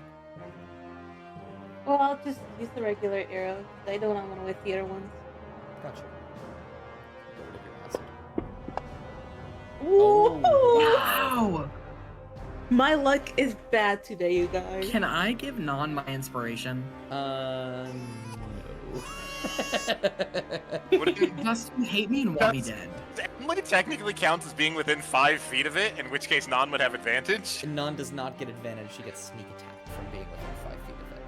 Well, I'll just use the regular arrow. 'Cause I don't want to waste the other ones. Gotcha. Get rid of your acid. Ooh! Oh, Wow! My luck is bad today, you guys. Can I give Non my inspiration? No. Wouldn't Plus, you hate me and want me dead. Emily technically counts as being within 5 feet of it, in which case Non would have advantage. Non does not get advantage. She gets sneak attack from being within 5 feet of it.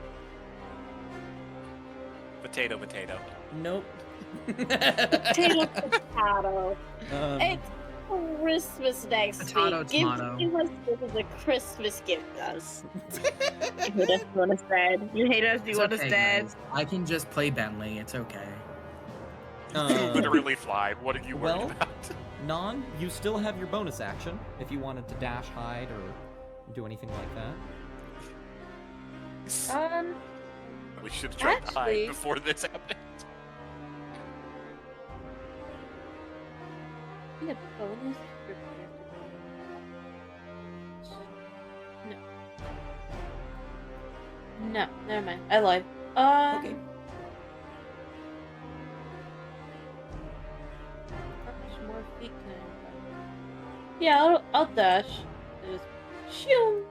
Potato, potato. Nope. Potato, potato. Um, It's Christmas next Potato, week. Give tomato. us this as a Christmas gift, us. You hate us, you want us dead. You hate us, you It's want us okay, dead. guys. I can just play Bentley. It's okay. You um, literally fly. What are you worried well- about? Non, you still have your bonus action if you wanted to dash, hide, or do anything like that. We should have tried to hide actually- before this happened. Yeah, bonus for character. No, never mind. I lied. Okay. How much more feet can I run? Yeah, I'll dash. Just shoo.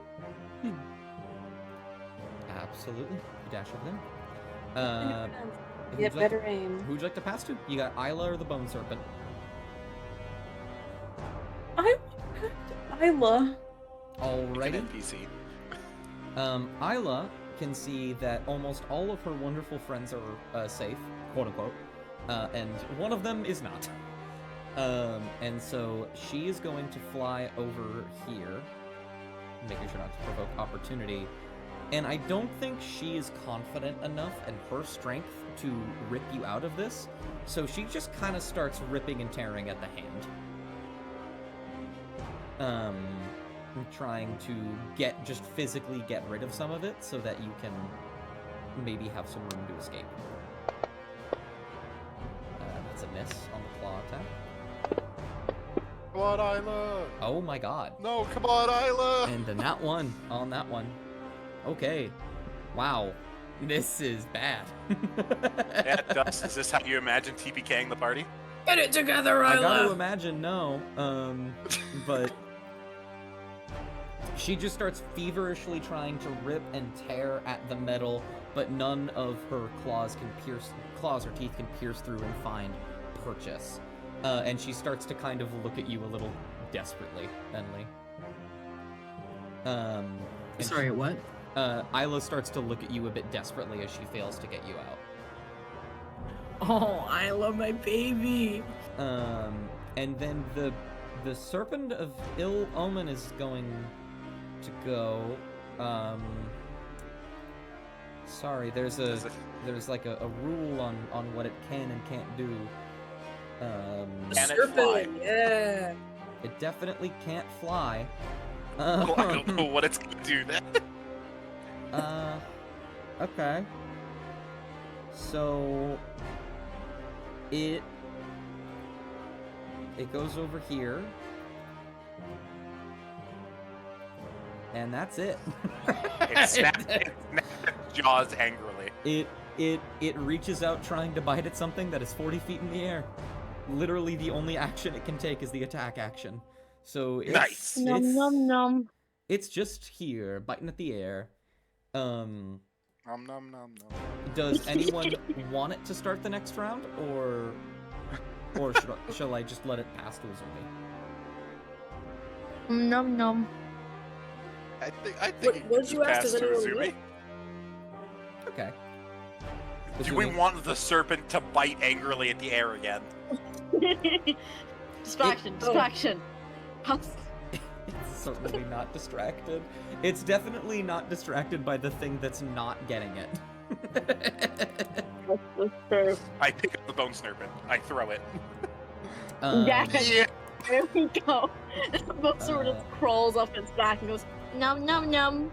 Absolutely. You dash over there. Get who'd you like better aim. Who'd you like to pass to? You got Isla or the Bone Serpent? I Isla. Like Alrighty. an NPC. Isla can see that almost all of her wonderful friends are safe, quote unquote, and one of them is not. And so she is going to fly over here, making sure not to provoke opportunity. And I don't think she is confident enough in her strength to rip you out of this, so she just kind of starts ripping and tearing at the hand. Trying to just physically get rid of some of it so that you can maybe have some room to escape. That's a miss on the claw attack. Come on, Isla! Oh my god. No, come on, Isla! And a nat 1 on that one. Okay. Wow. This is bad. Yeah, Dust, is this how you imagine TPKing the party? Get it together, I gotta Isla! imagine no. But she just starts feverishly trying to rip and tear at the metal, but none of her claws or teeth can pierce through and find purchase. And she starts to kind of look at you a little desperately, Bentley. And Sorry, what? Isla starts to look at you a bit desperately as she fails to get you out. Oh, I love my baby. And then the Serpent of Ill Omen is going to go. Sorry, there's like a rule on what it can and can't do. The Can it fly? serpent, yeah. It definitely can't fly. Well, I don't know what it's gonna do then. Okay. So it goes over here. And that's it. It snapped its jaws angrily. It reaches out trying to bite at something that is 40 feet in the air. Literally the only action it can take is the attack action. So it's, Nice. Nom nom nom. It's just here, biting at the air. Nom nom nom nom. Does anyone want it to start the next round, or shall I just let it pass to Azumi? Nom nom. I think What did you ask? pass Does to anyone Azumi. want? Okay. Do we Azumi, want the serpent to bite angrily at the air again? Distraction, distraction. It's certainly not distracted. It's definitely not distracted by the thing that's not getting it. I pick up the bone serpent. I throw it. Yeah. Yeah. There we go. The sort of crawls up its back and goes num num num,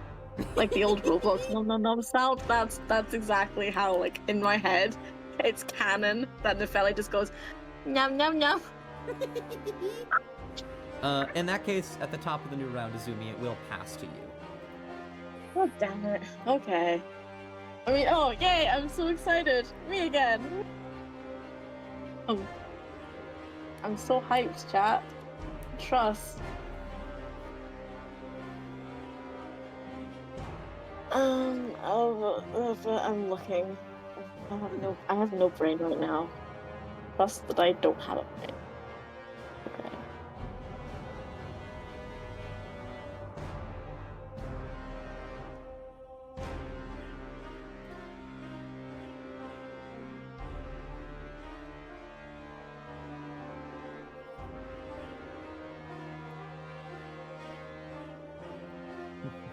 like the old Roblox num num num sound. That's exactly how, like, in my head, it's canon that Nefeli just goes num num num. In that case, at the top of the new round, Azumi, it will pass to you. Oh damn it. Okay. I mean, oh yay! I'm so excited. Me again. Oh. I'm so hyped, chat. Trust. I'm looking. I have no brain right now. Trust that I don't have a brain. Okay.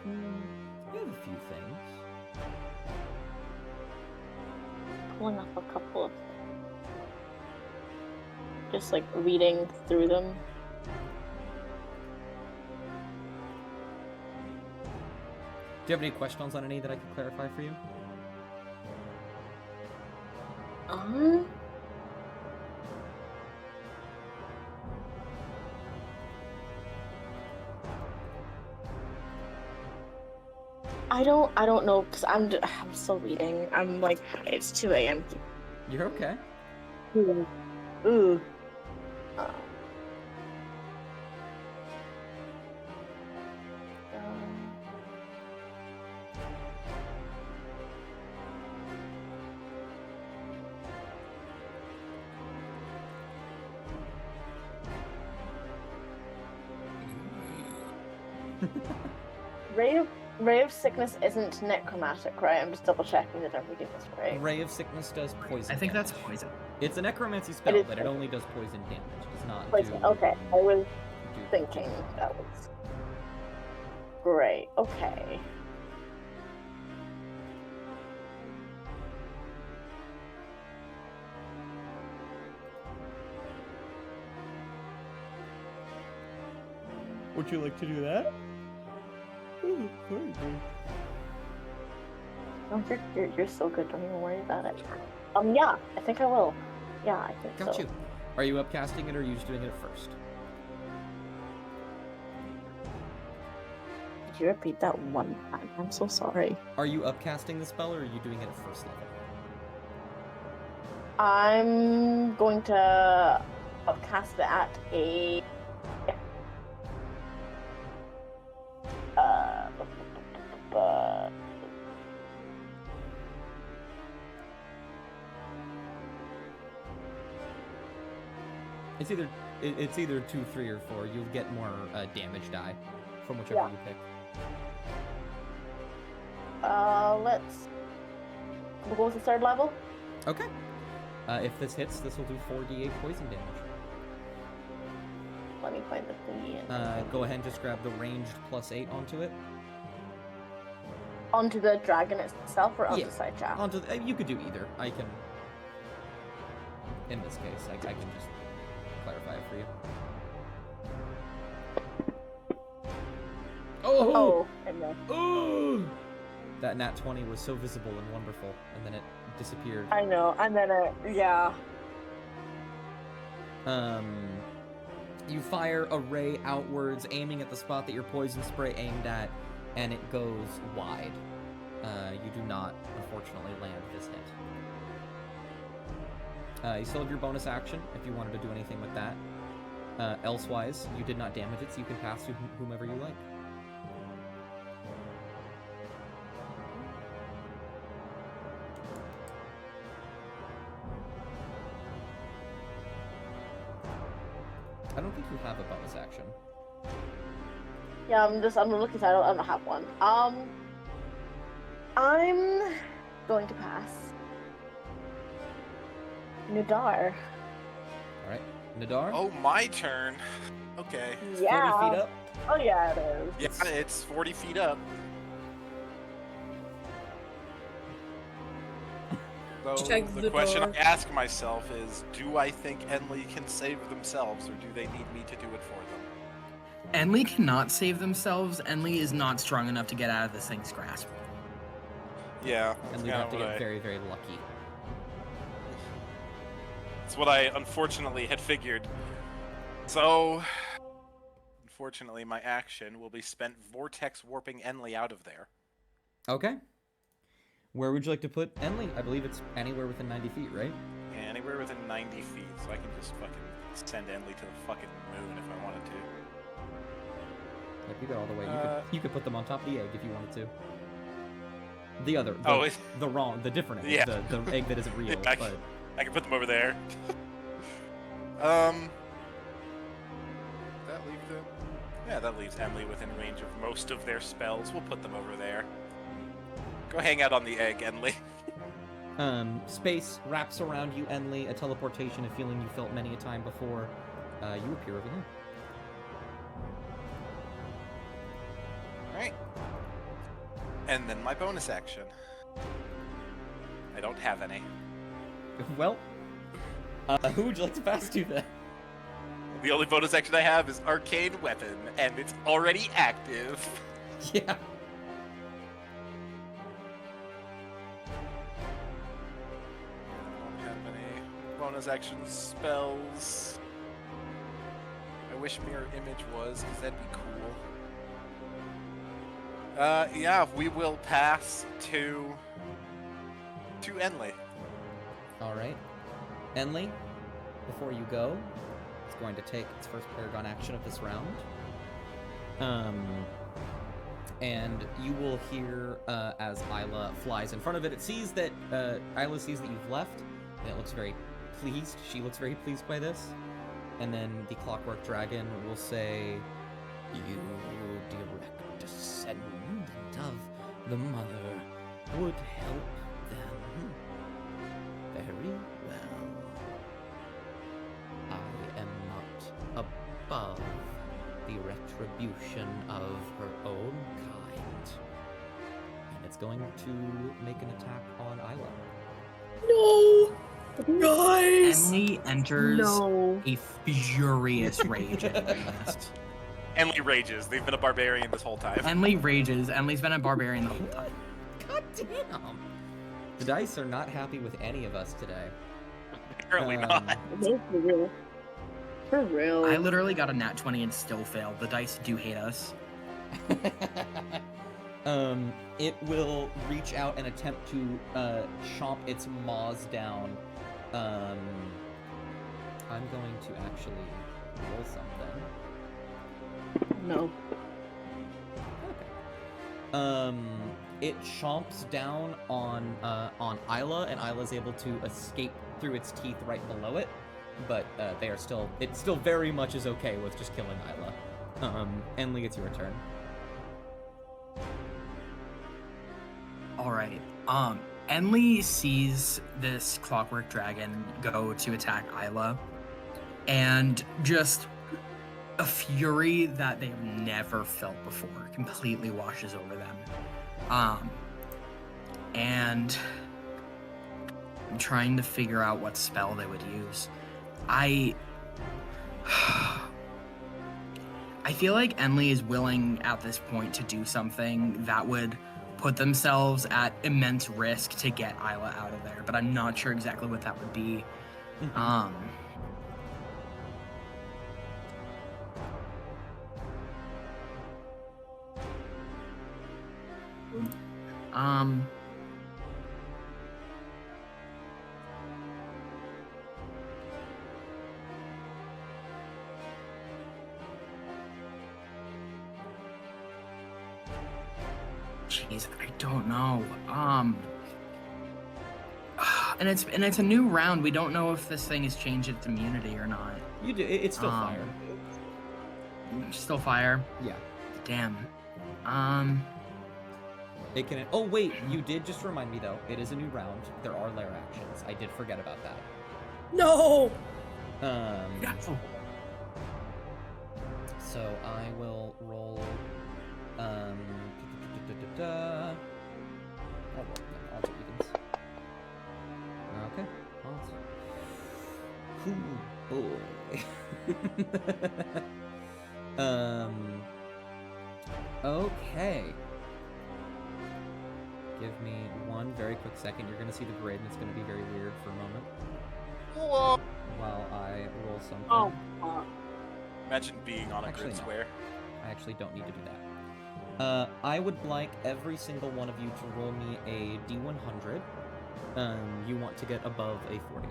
You have a few things. Pulling up a couple of just like reading through them. Do you have any questions on any that I can clarify for you? I don't know, because I'm still reading. I'm like, it's 2 a.m. You're okay. Ooh. Ray of Sickness isn't necromantic, right? I'm just double checking that I'm reading this right. Ray of Sickness does poison. I think damage. that's poison. It's a necromancy spell, is but it only does poison damage. It does not Poison. do. Okay, I was do- thinking that was great. Okay. Would you like to do that? Oh, you're so good. Don't even worry about it. Yeah, I think I will. Yeah, I think Got so. you. Are you upcasting it, or are you just doing it at first? Could you repeat that one time? I'm so sorry. Are you upcasting the spell, or are you doing it at first level? I'm going to upcast it at a It's either 2, 3, or 4. You'll get more damage die from whichever Yeah. you pick. We'll go with the third level. Okay. If this hits, this will do 4d8 poison damage. Let me find the thingy. Go ahead and just grab the ranged +8 onto it. Onto the dragon itself or onto Yeah, the side shaft? Onto the, you could do either. I can. In this case, I can just clarify it for you. Oh, and then Oh! That nat 20 was so visible and wonderful, and then it disappeared. I know, and then yeah. You fire a ray outwards, aiming at the spot that your poison spray aimed at, and it goes wide. You do not, unfortunately, land this hit. You still have your bonus action if you wanted to do anything with that. Elsewise, you did not damage it, so you can pass to whomever you like. I don't think you have a bonus action. Yeah, I'm looking at it. I don't have one. I'm going to pass. Nadar. Alright. Nadar? Oh, my turn. Okay. Yeah. 40 feet up? Oh yeah, it is. Yeah, it's 40 feet up. So Check the the question door. I ask myself is, do I think Enly can save themselves, or do they need me to do it for them? Enly cannot save themselves. Enly is not strong enough to get out of this thing's grasp. Yeah, And we'd kinda have to what get I- very, very lucky. It's what I unfortunately had figured. So, unfortunately, my action will be spent vortex warping Enly out of there. Okay. Where would you like to put Enly? I believe it's anywhere within 90 feet, right? Yeah, anywhere within 90 feet, so I can just fucking send Enly to the fucking moon if I wanted to. Yep, you go all the way. You could put them on top of the egg if you wanted to. The different egg, Yeah. the egg that isn't real, I but can put them over there. That leave them? Yeah, that leaves Enly within range of most of their spells. We'll put them over there. Go hang out on the egg, Enly. Space wraps around you, Enly, a teleportation, a feeling you felt many a time before. You appear over here. Alright. And then my bonus action. I don't have any. Well, who would you like to pass to then? The only bonus action I have is Arcane Weapon, and it's already active. Yeah. I don't have any bonus action spells. I wish Mirror Image was, because that'd be cool. Yeah, we will pass to Enly. Alright. Enly, before you go, it's going to take its first Paragon action of this round. And you will hear as Isla flies in front of it. It sees that Isla sees that you've left, and it looks very pleased. She looks very pleased by this. And then the Clockwork Dragon will say, "You direct descendant of the Mother would help them. Very well. I am not above the retribution of her own kind." And it's going to make an attack on Isla. No! Guys! Enly enters No. a furious rage at doing this. Enly rages. They've been a barbarian this whole time. Enly rages. Enly's been a barbarian the whole time. God damn! The dice are not happy with any of us today. Apparently not. For real. For real. I literally got a nat 20 and still failed. The dice do hate us. It will reach out and attempt to chomp its maws down. I'm going to actually roll something. No. Okay. It chomps down on Isla, and Isla's able to escape through its teeth right below it. But it still very much is okay with just killing Isla. Enly, it's your turn. All right. Enli sees this clockwork dragon go to attack Isla, and just a fury that they've never felt before completely washes over them. And I'm trying to figure out what spell they would use. I feel like Enli is willing at this point to do something that would put themselves at immense risk to get Isla out of there, but I'm not sure exactly what that would be. Jeez, I don't know. And it's a new round. We don't know if this thing has changed its immunity or not. You do. It's still fire. Still fire. Yeah. Damn. It can. Oh wait, you did just remind me though. It is a new round. There are lair actions. I did forget about that. No. Yeah. So I will roll. I'll roll them. Odds or evens. Okay. Odds. Cool boy. Okay. Give me one very quick second. You're gonna see the grid, and it's gonna be very weird for a moment. Whoa. While I roll something. Oh. Imagine being on a Actually, grid no. square. I actually don't need to do that. I would like every single one of you to roll me a D100. You want to get above a 40.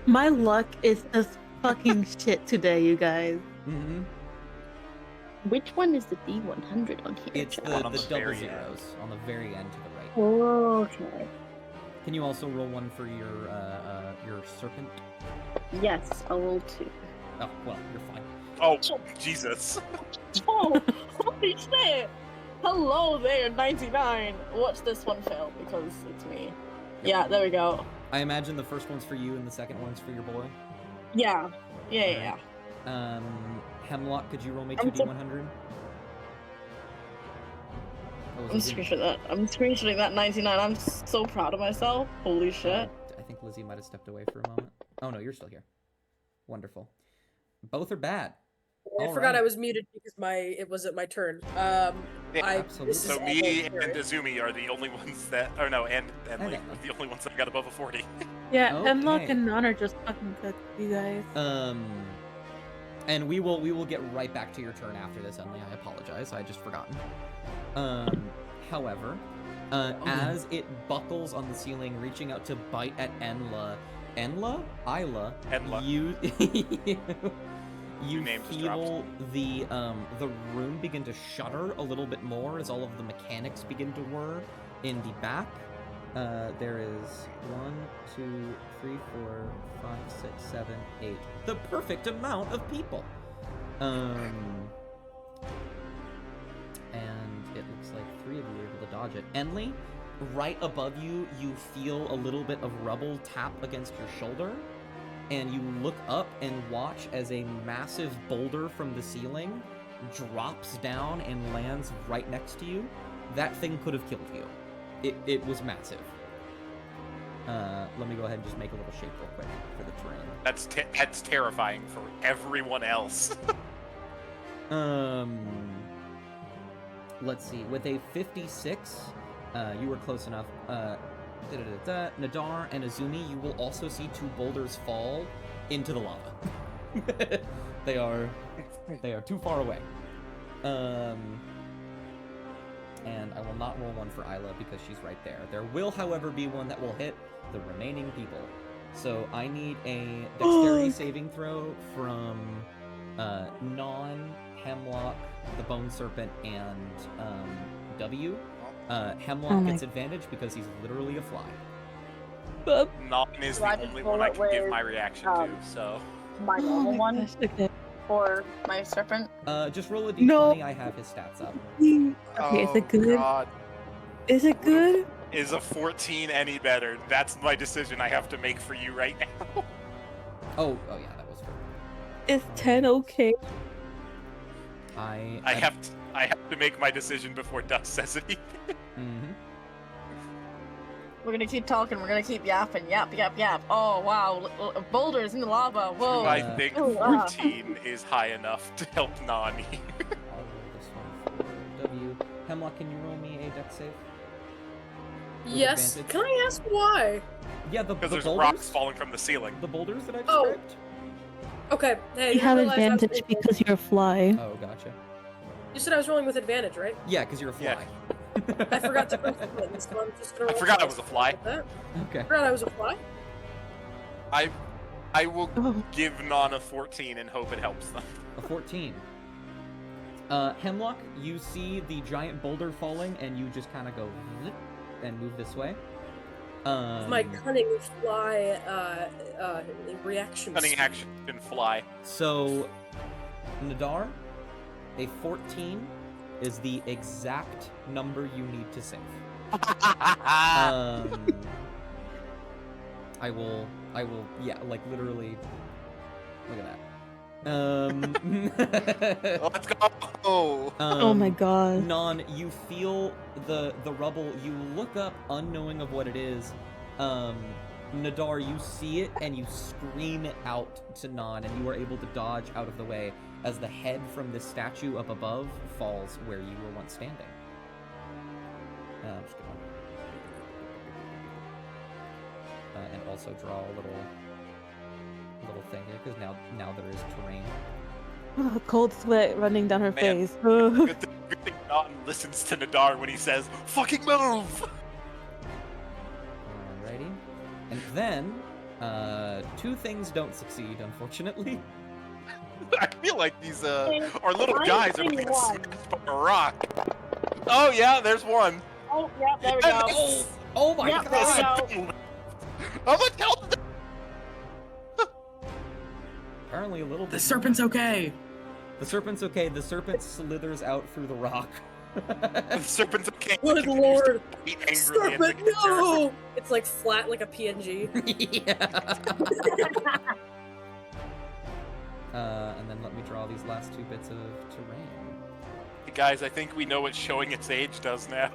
My luck is just fucking shit today, you guys. Mm-hmm. Which one is the D100 on here? It's chat? the On the double very zeros on the very end to the right. Okay. Can you also roll one for your serpent? Yes, I will too. Oh, well, you're fine. Oh, Jesus. Oh, holy shit! Hello there, 99. Watch this one fail because it's me. Yeah, there we go. I imagine the first one's for you and the second one's for your boy. Yeah. Yeah. Hemlock, could you roll me I'm 2D100? I'm screenshotting that 99. I'm so proud of myself. Holy shit. I think Lizzie might have stepped away for a moment. Oh no, you're still here. Wonderful. Both are bad. I All forgot right. I was muted because it wasn't my turn. Yeah, absolutely. This is So me awful. and Azumi are the only ones that, or no, and And Lee Emily. are the only ones that got above a 40. Yeah, Hemlock Okay. and Non are just fucking good, you guys. And we will get right back to your turn after this, Emily. I apologize. I had just forgotten. However, as it buckles on the ceiling, reaching out to bite at Isla, Enla. you Your name just feel the room begin to shudder a little bit more as all of the mechanics begin to whir in the back. There is 1, 2, 3, 4, 5, 6, 7, 8. The perfect amount of people. And it looks like 3 of you were able to dodge it. Enli, right above you, you feel a little bit of rubble tap against your shoulder, and you look up and watch as a massive boulder from the ceiling drops down and lands right next to you. That thing could have killed you. It was massive. Let me go ahead and just make a little shape real quick for the terrain. That's terrifying for everyone else. Let's see. With a 56, you were close enough. Nadar and Azumi, you will also see 2 boulders fall into the lava. They are too far away. And I will not roll one for Isla because she's right there. There will, however, be one that will hit the remaining people. So I need a dexterity saving throw from Non, the Bone Serpent, and W. Hemlock gets advantage because he's literally a fly. Noggin is the only one I can give my reaction to, so... My normal one. Gosh, okay. for my serpent? Just roll a d20. No. I have his stats up. Okay, is it good? God. Is it good? Is a 14 any better? That's my decision I have to make for you right now. Oh yeah, that was fair. Is 10 okay? I have to make my decision before Dust says anything. Mm-hmm. We're gonna keep talking. We're gonna keep yapping. Yap, yap, yap. Oh wow, boulders in the lava. Whoa. I think Oh, wow. 14 is high enough to help Nani. I'll roll this one for W. Hemlock, can you roll me a dex save? With Yes. advantage? Can I ask why? Yeah, the Because there's boulders. rocks falling from the ceiling. The boulders that I Oh. described. Okay. Hey, You I have realize I was advantage rolling- because you're a fly. Oh, gotcha. You said I was rolling with advantage, right? Yeah, because you're a fly. I forgot to press the button, so I'm just gonna I roll forgot I twice. was a fly. I Okay. forgot I was a fly. I will Oh. give Non a 14 and hope it helps them. A 14. Hemlock, you see the giant boulder falling, and you just kind of go zip and move this way. My cunning fly reaction. Cunning speed. action fly. So, Nadar, a 14 is the exact number you need to save. I will, yeah, like literally. Look at that. Let's go. Oh my god. Non, you feel the rubble. You look up, unknowing of what it is. Nadar, you see it and you scream it out to Non, and you are able to dodge out of the way as the head from this statue up above falls where you were once standing. I'm just gonna and also draw a little thing here because now there is terrain. Cold sweat running down her Man. face. Good thing Non listens to Nadar when he says, "Fucking move!" Alrighty. And then, two things don't succeed, unfortunately. I feel like these our little I'm guys are seeing being one. smashed by a rock. Oh yeah, there's one. Oh, yeah, there we go. Oh my Yep, there we god! go. How much health? Apparently a little bit. The serpent's okay. The serpent's okay. The serpent slithers out through the rock. The serpent's okay. Good He continues lord. to bite angrily at the Serpent, no! It's like flat, like a PNG. Yeah. And then let me draw these last two bits of terrain. Hey guys, I think we know what showing its age does now.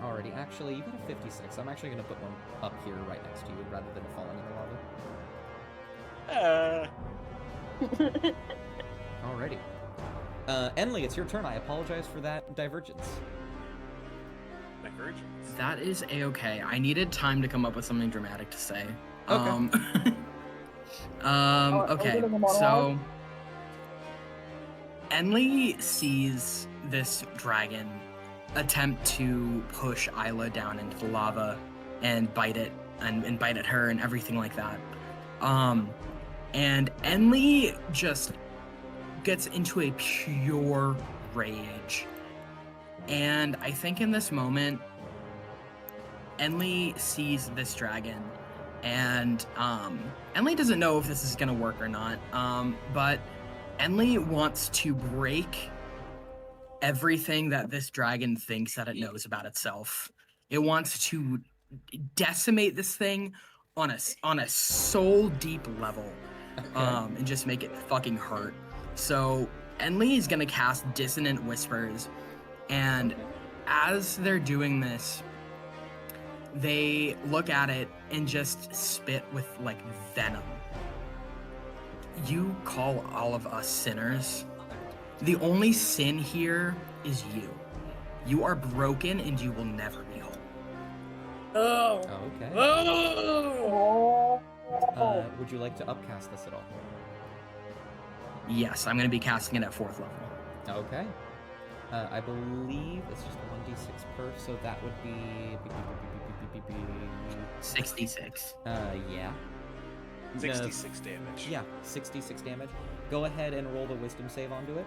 Alrighty, actually, you got a 56. I'm actually gonna put one up here right next to you rather than falling in the lava. Alrighty. Enley, it's your turn. I apologize for that divergence. Divergence. That is a-okay. I needed time to come up with something dramatic to say. Okay. Okay, so Enley sees this dragon attempt to push Isla down into the lava and bite it and bite at her and everything like that. And Enley just gets into a pure rage. And I think in this moment, Enley sees this dragon, and Enley doesn't know if this is gonna work or not, but Enley wants to break everything that this dragon thinks that it knows about itself. It wants to decimate this thing on a soul deep level, and just make it fucking hurt. So Enley is gonna cast Dissonant Whispers, and as they're doing this, they look at it and just spit with like venom. You call all of us sinners. The only sin here is you. You are broken and you will never be whole. Oh. Okay. Oh. Would you like to upcast this at all? Yes, I'm going to be casting it at 4th level. Okay. I believe it's just 1d6 per, so that would be 66. Yeah. 66 damage. Yeah, 66 damage. Go ahead and roll the wisdom save onto it.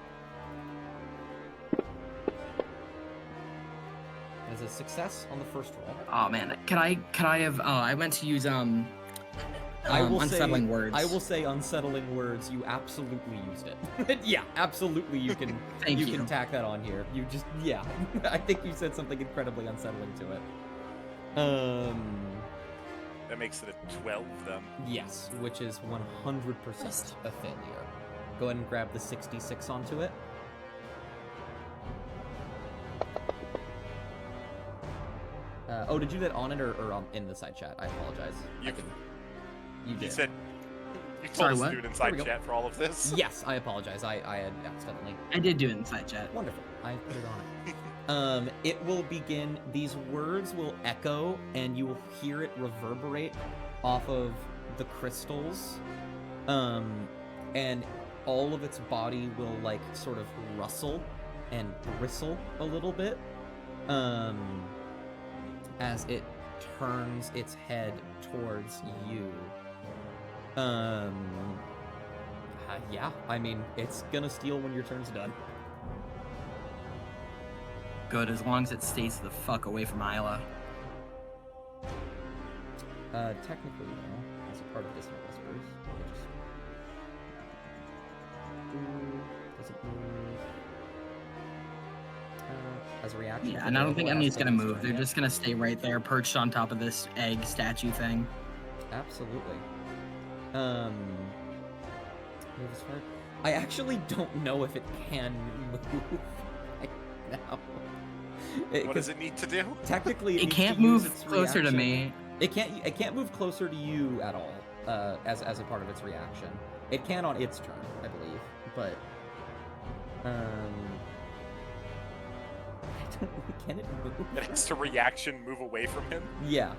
That is a success on the first roll. Oh man, could I have? I went to use unsettling words. I will say unsettling words. You absolutely used it. Yeah, absolutely. You can. Thank you. Can tack that on here. You just yeah. I think you said something incredibly unsettling to it. That makes it a 12 then. Yes, which is 100% a failure. Go ahead and grab the 66 onto it. Oh, did you do that on it or in the side chat? I apologize. You did. You said you told Sorry, us what? to do it inside chat for all of this. Yes, I apologize. I had accidentally. I did do it inside chat. Wonderful. I put it on it. It will begin. These words will echo, and you will hear it reverberate off of the crystals, and all of its body will like sort of rustle and bristle a little bit, as it turns its head towards you. Yeah, I mean, it's gonna steal when your turn's done. Good, as long as it stays the fuck away from Isla. Technically, though, as a part of Dissonant Whispers, does it move? As a reaction? Yeah, and I don't think any's gonna move. They're just gonna stay right there, perched on top of this egg statue thing. Absolutely. Move as far. I actually don't know if it can move right now. What does it need to do? Technically, it can't move closer to me. It can't move closer to you at all. As a part of its reaction, it can on its turn, I believe. But can it move? It has to reaction move away from him. Yeah.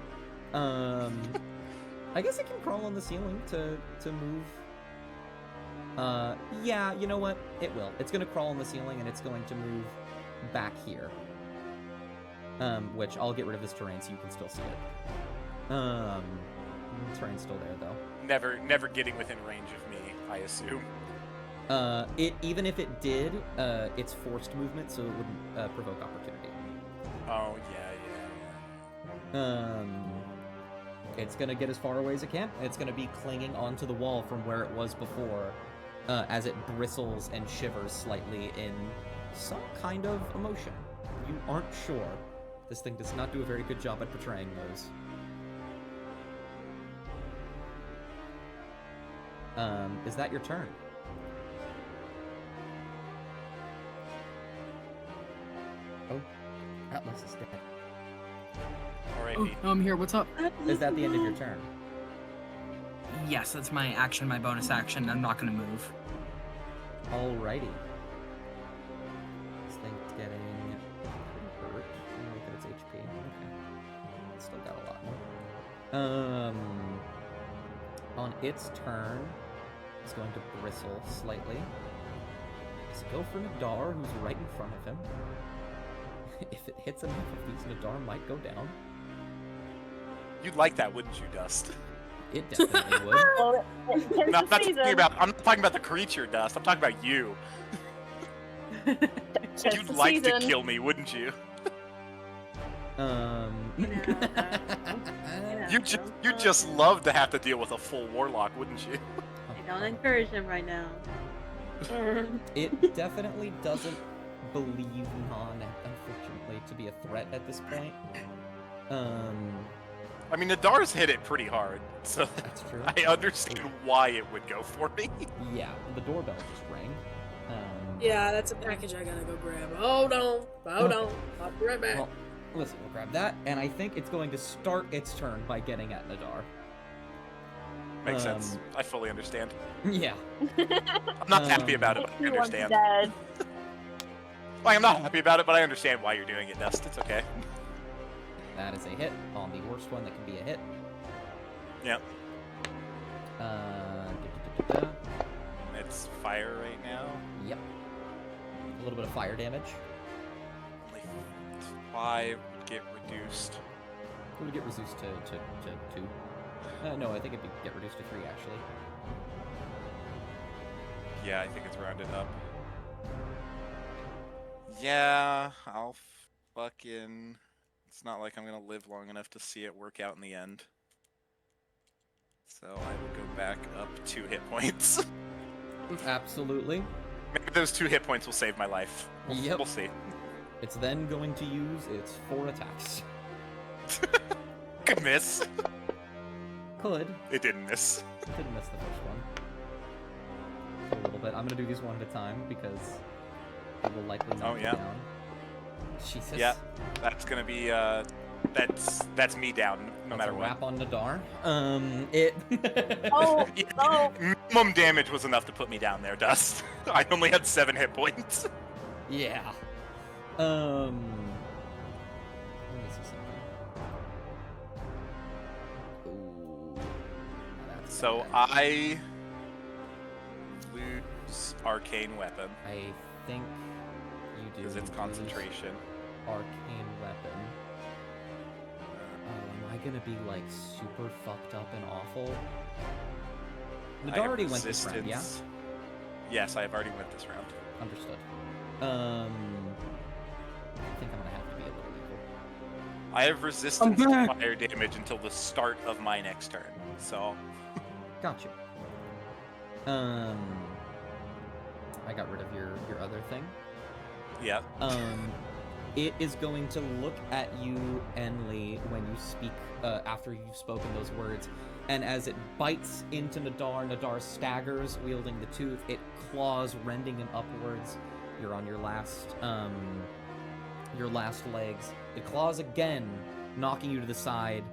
I guess it can crawl on the ceiling to move. Yeah, you know what? It will. It's gonna crawl on the ceiling and it's going to move back here. Which I'll get rid of this terrain so you can still see it. Terrain's still there though. Never getting within range of me, I assume. Even if it did, it's forced movement, so it wouldn't provoke opportunity. Oh yeah. It's gonna get as far away as it can. It's gonna be clinging onto the wall from where it was before, as it bristles and shivers slightly in some kind of emotion. You aren't sure. This thing does not do a very good job at portraying those. Is that your turn? Oh, Atlas is dead. Alright, Oh, no, I'm here. What's up? Is that the end of your turn? Yes, that's my action, my bonus action. I'm not gonna move. Alrighty. This thing's getting pretty hurt. Look at its HP. Okay. It's still got a lot more. On its turn, it's going to bristle slightly. Does it go for Nadar, who's right in front of him? If it hits enough of these, Nadar might go down. You'd like that, wouldn't you, Dust? It definitely would. Well, No, I'm not talking about the creature, Dust. I'm talking about you. You'd like to kill me, wouldn't you? You'd just love to have to deal with a full warlock, wouldn't you? I don't encourage him right now. It definitely doesn't believe Nan, unfortunately, to be a threat at this point. I mean, Nadar's hit it pretty hard, so That's true. I understand why it would go for me. Yeah, the doorbell just rang. Yeah, that's a package I gotta go grab. Hold on. I'll be right back. Well, listen, we'll grab that, and I think it's going to start its turn by getting at Nadar. Makes sense. I fully understand. Yeah. I'm not happy about it, but I Everyone's understand. dead. Like, I'm not happy about it, but I understand why you're doing it, Dust. It's okay. That is a hit on the worst one that can be a hit. Yep. Uh, It's fire right now. Yep. A little bit of fire damage. Only 5 would get reduced. It would get reduced to 2. No, I think it'd get reduced to 3, actually. Yeah, I think it's rounded up. Yeah, I'll fucking... It's not like I'm gonna live long enough to see it work out in the end. So I will go back up 2 hit points. Absolutely. Maybe those 2 hit points will save my life. Yep. We'll see. It's then going to use its 4 attacks. Could miss. Could. It didn't miss. Didn't miss the first one. A little bit. I'm gonna do these one at a time because it will likely knock me down. Jesus. Yeah, that's gonna be that's me down no matter what. Wrap on Nadar. It. Oh, no. Minimum damage was enough to put me down there, Dust. I only had 7 hit points. Yeah. Let me see something. Ooh. That's So bad. I lose arcane weapon I think you do. because it's lose concentration. Arcane weapon. Am I gonna be like super fucked up and awful? I Nadar have already went this round, yeah? resistance. Yes, I have already went this round. Understood. I think I'm gonna have to be a little evil. I have resistance to fire damage until the start of my next turn. So Gotcha. I got rid of your other thing. yeah. It is going to look at you, Enli, when you speak, after you've spoken those words, and as it bites into Nadar, Nadar staggers, wielding the tooth, it claws, rending him upwards. You're on your last legs. It claws again, knocking you to the side,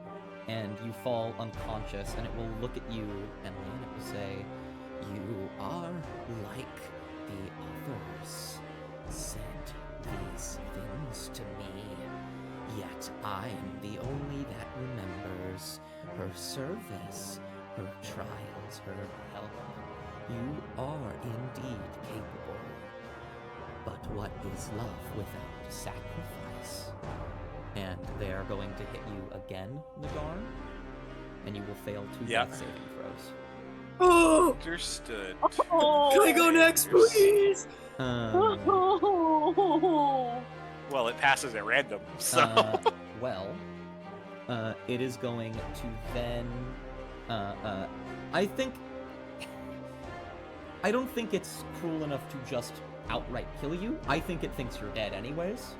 and you fall unconscious, and it will look at you, Enli, and it will say, "You are like the others. Said these things to me, yet I'm the only that remembers her service, her trials, her help. You are indeed capable. But what is love without sacrifice?" And they are going to hit you again, Nadar, and you will fail 2 death saving throws. Oh! Understood. Oh. Can I go next, please? Well, it passes at random, so It is going to then, I don't think it's cruel enough to just outright kill you. I think it thinks you're dead anyways.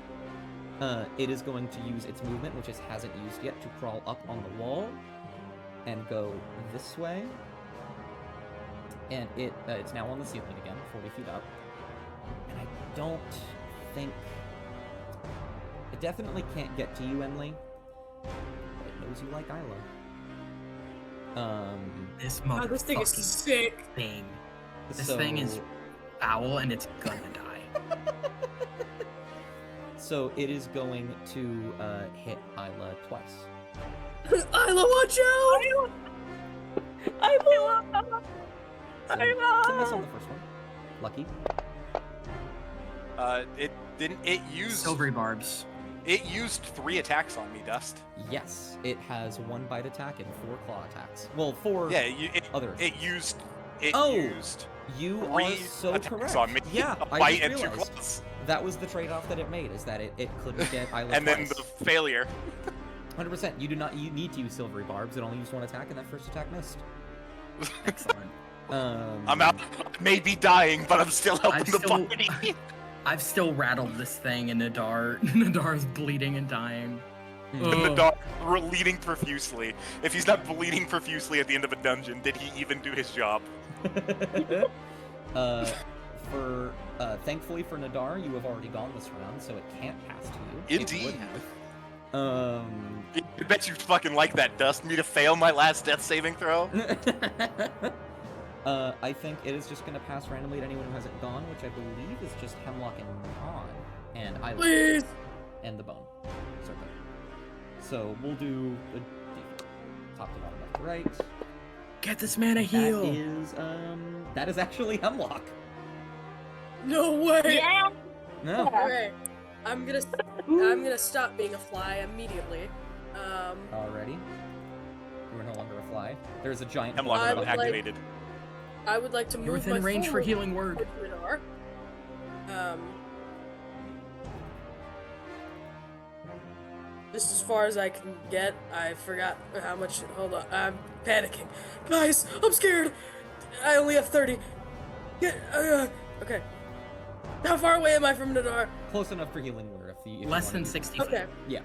It is going to use its movement, which it hasn't used yet, to crawl up on the wall and go this way. And it's now on the ceiling again, 40 feet up. And I don't think... It definitely can't get to you, Enli. But it knows you like Isla. This God, this thing is motherfucking sick. thing. This thing is foul and it's gonna die. So it is going to hit Isla twice. Isla, watch out! So, it's a miss on the first one. Lucky. it didn't. It used Silvery barbs. It used 3 attacks on me, Dust. Yes, it has 1 bite attack and 4 claw attacks. Well, 4 Yeah, others. it used. You 3 are so attacks correct. on me. Yeah, A I bite just and 2 realized. claws. That was the trade-off that it made, is that it couldn't get Isla And then twice. the failure. 100%. You need to use Silvery Barbs. It only used 1 attack, and that first attack missed. Excellent. I'm out. I may be dying, but I'm still helping the party. I've still rattled this thing, and Nadar's bleeding and dying. And the dog bleeding profusely. If he's not bleeding profusely at the end of a dungeon, did he even do his job? Thankfully for Nadar, you have already gone this round, so it can't pass to you. Indeed. It would have. I bet you fucking like that, Dust. Me to fail my last death saving throw? I think it is just going to pass randomly to anyone who hasn't gone, which I believe is just Hemlock and Mon, and Isla. Please! And the Bone. Serpent. So we'll do the top to bottom, left to right. Get this man a heal. That is actually Hemlock. No way! Yeah. No. Okay. I'm gonna stop being a fly immediately. Already. You are no longer a fly. There's a giant Hemlock I not would like- activated. I would like to You're move within my range for forward healing word. towards Nadar. just as far as I can get. I forgot how much. Hold on, I'm panicking. Guys, I'm scared. I only have 30. Okay. How far away am I from Nadar? Close enough for healing word if you Less want than to. 60 Okay. feet. Yeah.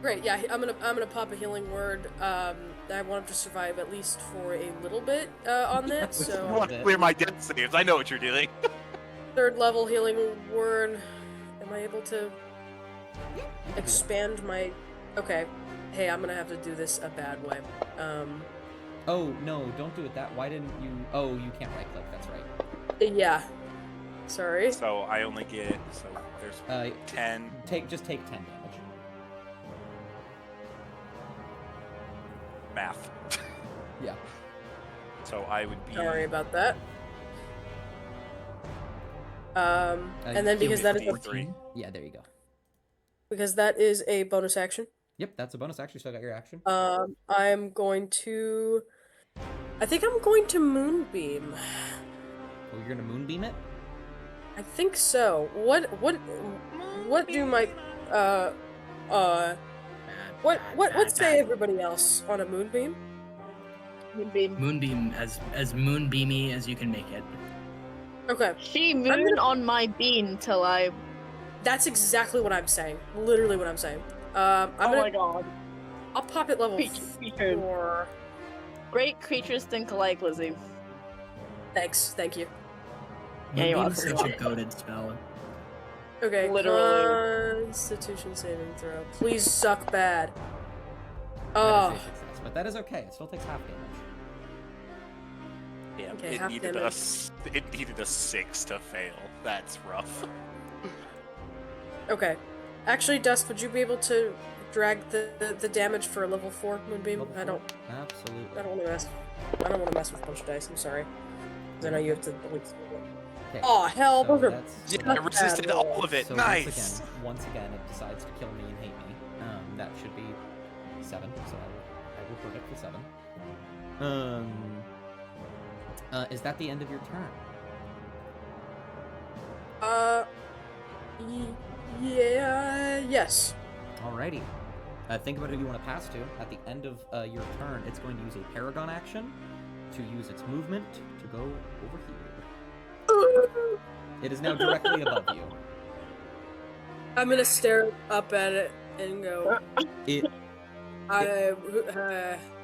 Great. Yeah, I'm gonna pop a healing word. I want him to survive at least for a little bit on that. Which I So want to clear my death saves. I know what you're doing. 3rd level healing word. Am I able to You can do that. expand my? Okay. Hey, I'm gonna have to do this a bad way. Oh no! Don't do it that. Why didn't you? Oh, you can't right click. That's right. Yeah. Sorry. So I only get there's 10. Just take 10 damage. Math. Yeah. So I would be. Sorry about that. And then heal because me that for is a, 43. Yeah, there you go. because that is a bonus action. Yep, that's a bonus. Actually, still got your action. I'm going to. I think I'm going to moonbeam. Oh, you're gonna moonbeam it? I think so. What do my what say everybody else on a moonbeam? Moonbeam. Moonbeam as moonbeamy as you can make it. Okay, She moon on my bean till I. that's exactly what I'm saying. Literally what I'm saying. I'm Oh gonna. my god. I'll pop it level Creature. 4. Great creatures think alike, Lizzie. Thanks. Thank you. Yeah, you're Moonbeam's welcome. such a goated spell. Okay. Literally. Constitution saving throw. Please suck bad. That Oh. is a success, but that is okay. It still takes half damage. Yeah, Okay, it half needed damage. it needed a 6 to fail. That's rough. Okay. Actually, Dust, would you be able to drag the damage for a level 4 moonbeam? Level I don't. four? Absolutely. I don't want to mess. I don't want to mess with a bunch of dice. I'm sorry. 'Cause I know you have to. Okay. Oh hell, so those are. that's- Yeah, Not I resisted bad all of it. So Nice. once again, it decides to kill me and hate me. That should be 7. So I will predict for 7. Is that the end of your turn? Yeah. Yes. Alrighty. Think about who you want to pass to. At the end of your turn, it's going to use a Paragon action to use its movement to go over here. It is now directly above you. I'm gonna stare up at it and go. It I.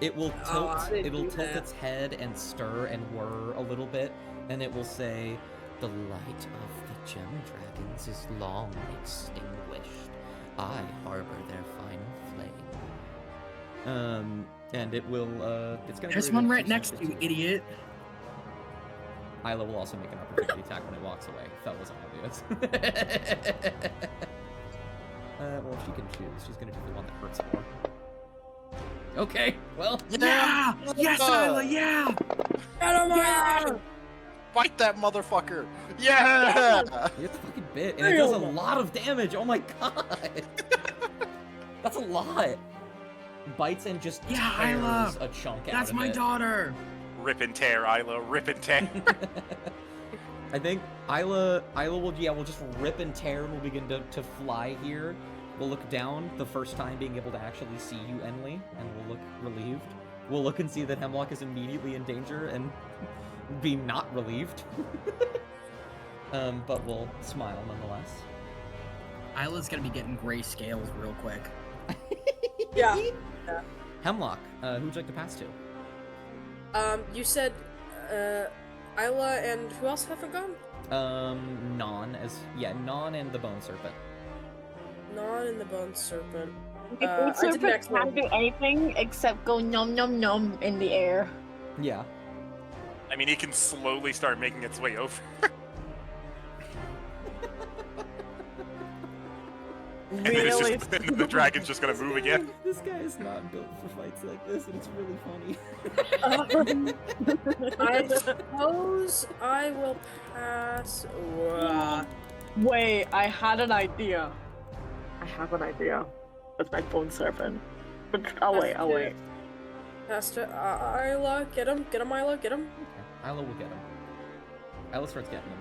It will Oh, tilt. I didn't It will do tilt that. its head and stir and whir a little bit, and it will say, "The light of the gem dragons is long extinguished. I harbor their final flame." And it will. It's gonna. There's get rid one of right 2 next to you, snippets. idiot. Isla will also make an opportunity attack when it walks away. If that wasn't obvious. Well, if she can choose, she's gonna do the one that hurts more. Okay, well. Yeah! Yes, Isla, yeah! Fight that motherfucker! Yeah! It's a fucking bit, and it does a lot of damage. Oh my god, that's a lot. Bites and just Yeah, tears Isla, a chunk out That's of my it. daughter! Rip and tear, Isla. Rip and tear. I think Isla will just rip and tear and will begin to fly here. We'll look down the first time being able to actually see you, Enley, and we'll look relieved. We'll look and see that Hemlock is immediately in danger and be not relieved. But we'll smile nonetheless. Isla's gonna be getting gray scales real quick. Yeah. Hemlock, who would you like to pass to? You said, Isla and who else haven't gone? Non and the Bone Serpent. Non and the Bone Serpent. The I Bone did Serpent next can't one. do anything except go num num num in the air. Yeah. I mean, he can slowly start making its way over. And then it's Really? just, then the dragon's just gonna move again. This guy is not built for fights like this, and it's really funny. I suppose I will pass. Wait, I had an idea. I have an idea. With my Bone Serpent. But I'll wait. Pass to Isla. Get him, Isla. Get him. Isla will get him. Isla starts getting him.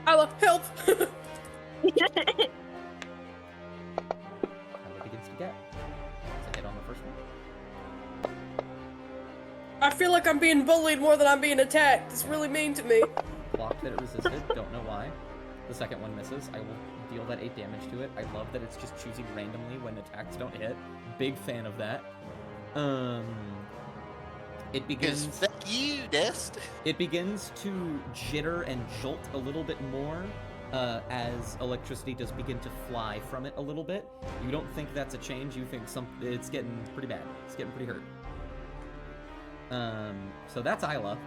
Isla, help! Isla begins to get? It's a hit on the first one. I feel like I'm being bullied more than I'm being attacked. It's really mean to me. Blocked that it resisted, don't know why. The second one misses. I will deal that 8 damage to it. I love that it's just choosing randomly when attacks don't hit. Big fan of that. It begins. Is that you, Dest? It begins to jitter and jolt a little bit more as electricity does begin to fly from it a little bit. You don't think that's a change. You think it's getting pretty bad. It's getting pretty hurt. So that's Isla.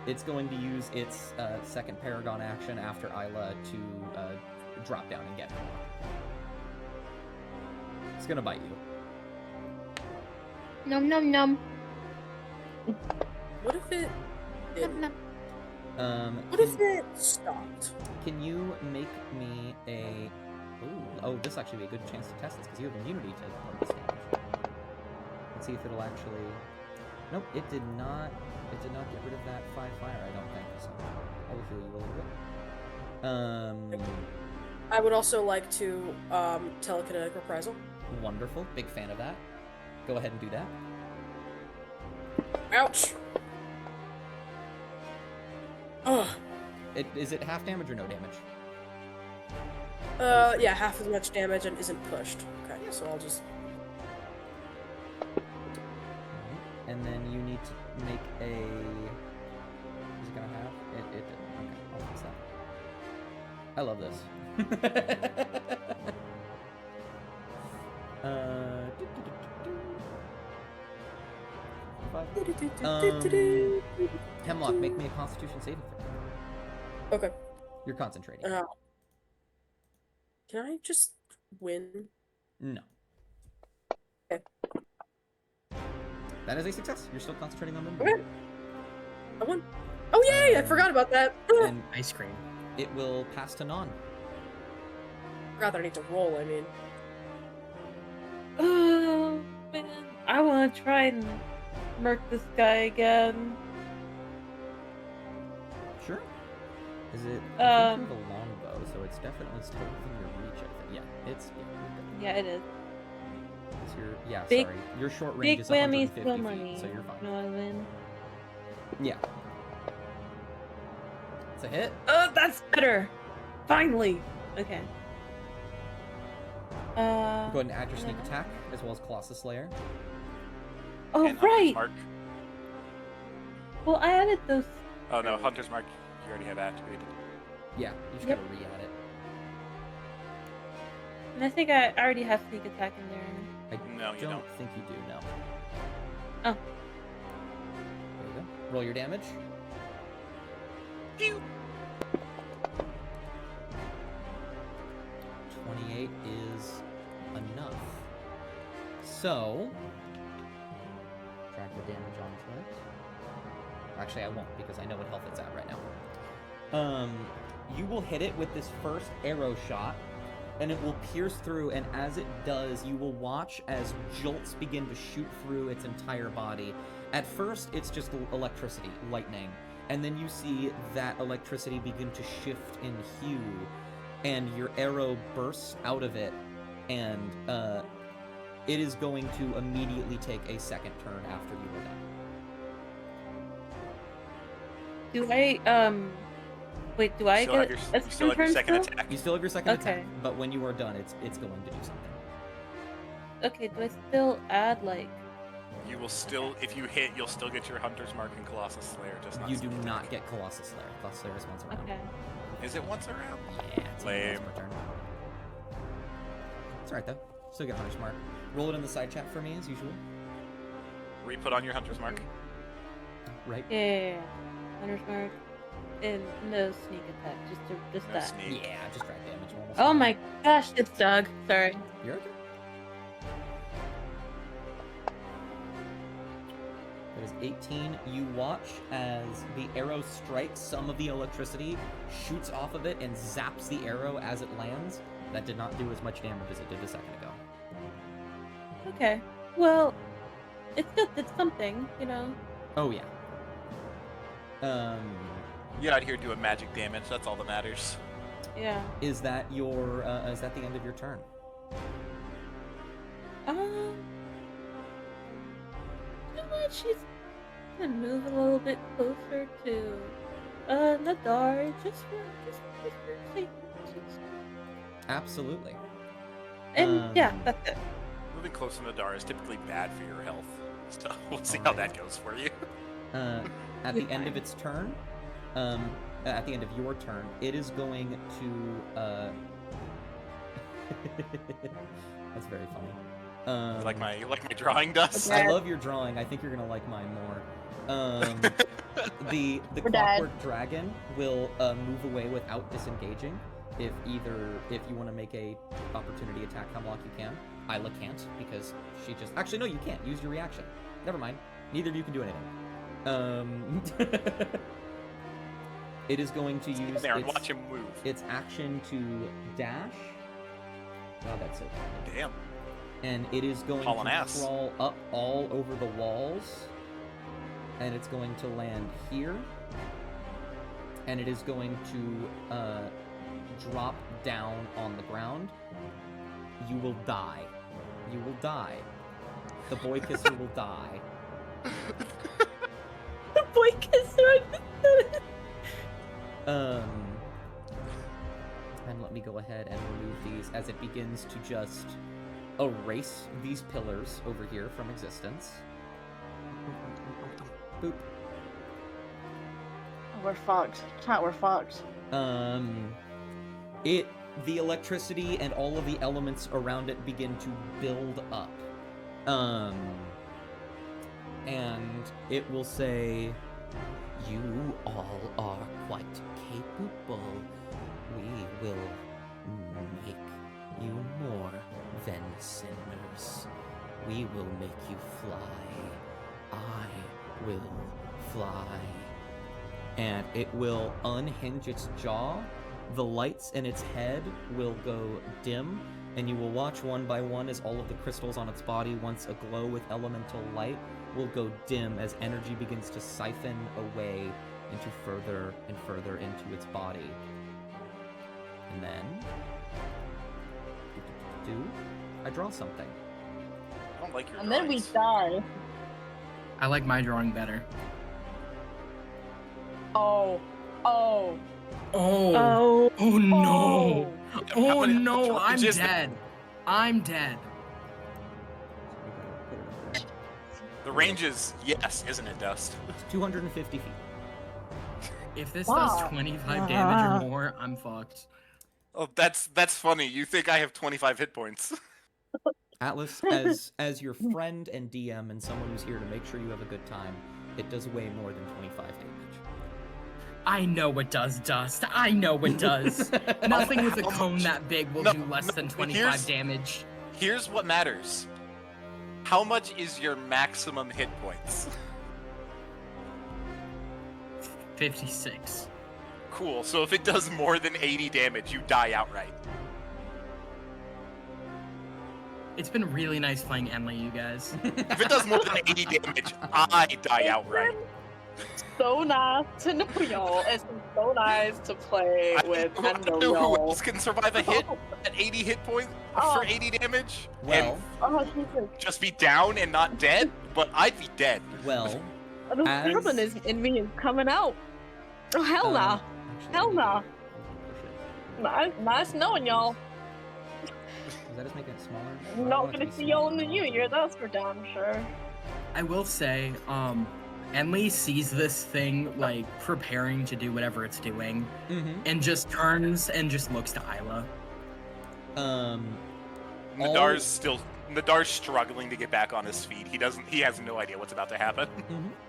It's going to use its second Paragon action after Isla to drop down and get her. It's gonna bite you. Num num num. What if it didn't? Num, What if it stopped? Can you make me a... Oh, this actually be a good chance to test this, because you have immunity to bonus damage. Let's see if it'll actually... Nope, it did not get rid of that 5 fire, I don't think, so I will heal you a little bit. I would also like to telekinetic reprisal. Wonderful, big fan of that. Go ahead and do that. Ouch! Ugh. Is it half damage or no damage? Yeah, half as much damage and isn't pushed. Okay, so I'll just... And then you need to make a... Is it gonna have? It didn't. Okay, I'll fix that. I love this. Hemlock, make me a Constitution saving throw. Okay. You're concentrating. Can I just win? No. Okay. That is a success. You're still concentrating on them. Okay. I won. Oh yay! I forgot about that. And ice cream. It will pass to Non. Forgot that I need to roll. I mean, Oh man, I want to try and murk this guy again. Sure. Is it? I think you have a longbow, so it's definitely still within your reach. I think. Yeah, it's. Yeah, it is. It's your. Yeah, Big- sorry. Your short Big range is whammy, 150 still feet, money. so you're fine. You know what I mean? Yeah. It's a hit. Oh, that's better. Finally. Okay. Go ahead and add your sneak attack as well as Colossus Slayer. Oh, And right. Hunter's Mark. Well, I added those. Oh no, Hunter's Mark. You already have activated. Yeah, you just Yep. gotta re-add it. And I think I already have sneak attack in there. I No, you don't. think you do. No. Oh. There you go. Roll your damage. Pew. 28 is enough. So, drag the damage onto it. Actually, I won't because I know what health it's at right now. You will hit it with this first arrow shot, and it will pierce through, and as it does, you will watch as jolts begin to shoot through its entire body. At first, it's just electricity, lightning, and then you see that electricity begin to shift in hue, and your arrow bursts out of it, and it is going to immediately take a second turn after you are done. Do I wait? Do I You still have get your- a you still have your turn second still? attack. You still have your second Okay. attack, but when you are done, it's going to do something. Okay. Do I still add like? You will still, if you hit, you'll still get your Hunter's Mark and Colossus Slayer. Just not You do sneak not attack. get Colossus Slayer. Colossus Slayer is once around. Okay. Is it once around? Yeah, it's only Lame. once per turn. It's alright though. Still get Hunter's Mark. Roll it in the side chat for me as usual. Re-put on your Hunter's Mark. Right? Yeah. Hunter's mark. And no sneak attack. Just No that. sneak. Yeah, just drag damage. Normal Oh stuff. my gosh! It's Doug. Sorry. You're okay. That is 18. You watch as the arrow strikes, some of the electricity shoots off of it and zaps the arrow as it lands. That did not do as much damage as it did a second ago. Okay. Well, it's good. It's something, you know. Oh yeah. You're out here doing magic damage. That's all that matters. Yeah. Is that is that the end of your turn? You know what? She's gonna move a little bit closer to Nadar just for safety reasons. Absolutely. And yeah, that's it. Moving close to Nadar is typically bad for your health. So we'll see how that goes for you. At the end of its turn, at the end of your turn, it is going to. That's very funny. You like my drawing dust? I love your drawing. I think you're gonna like mine more. The We're dead. clockwork dragon will move away without disengaging. If you want to make a opportunity attack Hemlock, you can. Isla can't because she just actually no, you can't use your reaction. Never mind. Neither of you can do anything. It is going to use There and watch him move. its action to dash. Oh, that's it. Damn. And it is going Hauling to ass. crawl up all over the walls. And it's going to land here. And it is going to drop down on the ground. You will die. You will die. The boy kisser will die. The boy kisser. And let me go ahead and remove these as it begins to just erase these pillars over here from existence. Boop. Oh, we're fucked. Chat, we're fucked. The electricity and all of the elements around it begin to build up. And it will say, "You all are quite capable. We will make you more than sinners. We will make you fly. I will fly." And it will unhinge its jaw. The lights in its head will go dim, and you will watch one by one as all of the crystals on its body, once aglow with elemental light, will go dim as energy begins to siphon away into further and further into its body. And then I draw something. I don't like your And then we drawings. die. I like my drawing better. Oh. Oh. Oh. Oh. Oh no. How Oh many- no, how I'm much is that? dead. I'm dead. The range is yes, isn't it, Dust? It's 250 feet. If this Wow. does 25 damage or more, I'm fucked. Oh, that's funny. You think I have 25 hit points? Atlas, as your friend and DM and someone who's here to make sure you have a good time, it does way more than 25 damage. I know it does, Dust. I know it does. Nothing with a How cone much? that big will No, do less no, than 25 here's- damage. Here's what matters. How much is your maximum hit points? 56. Cool. So if it does more than 80 damage, you die outright. It's been really nice playing Emily, you guys. If it does more than 80 damage, I die outright. So nice to know y'all. It's been so nice to play with I and don't know know who y'all. else can survive a hit at 80 hit points Oh. for 80 damage Well, and Oh, Jesus. just be down and not dead, but I'd be dead. well, The As- urban is in me is coming out. Oh, hell nah. actually, Hell I need nah. to- Nice knowing y'all. Does that just make it smaller? I I'm don't not want it to gonna be see y'all in smaller. the new year, that's for damn sure. I will say, Enli sees this thing, like, preparing to do whatever it's doing, Mhm. and just turns and just looks to Isla. Nadar's struggling to get back on his feet. He has no idea what's about to happen.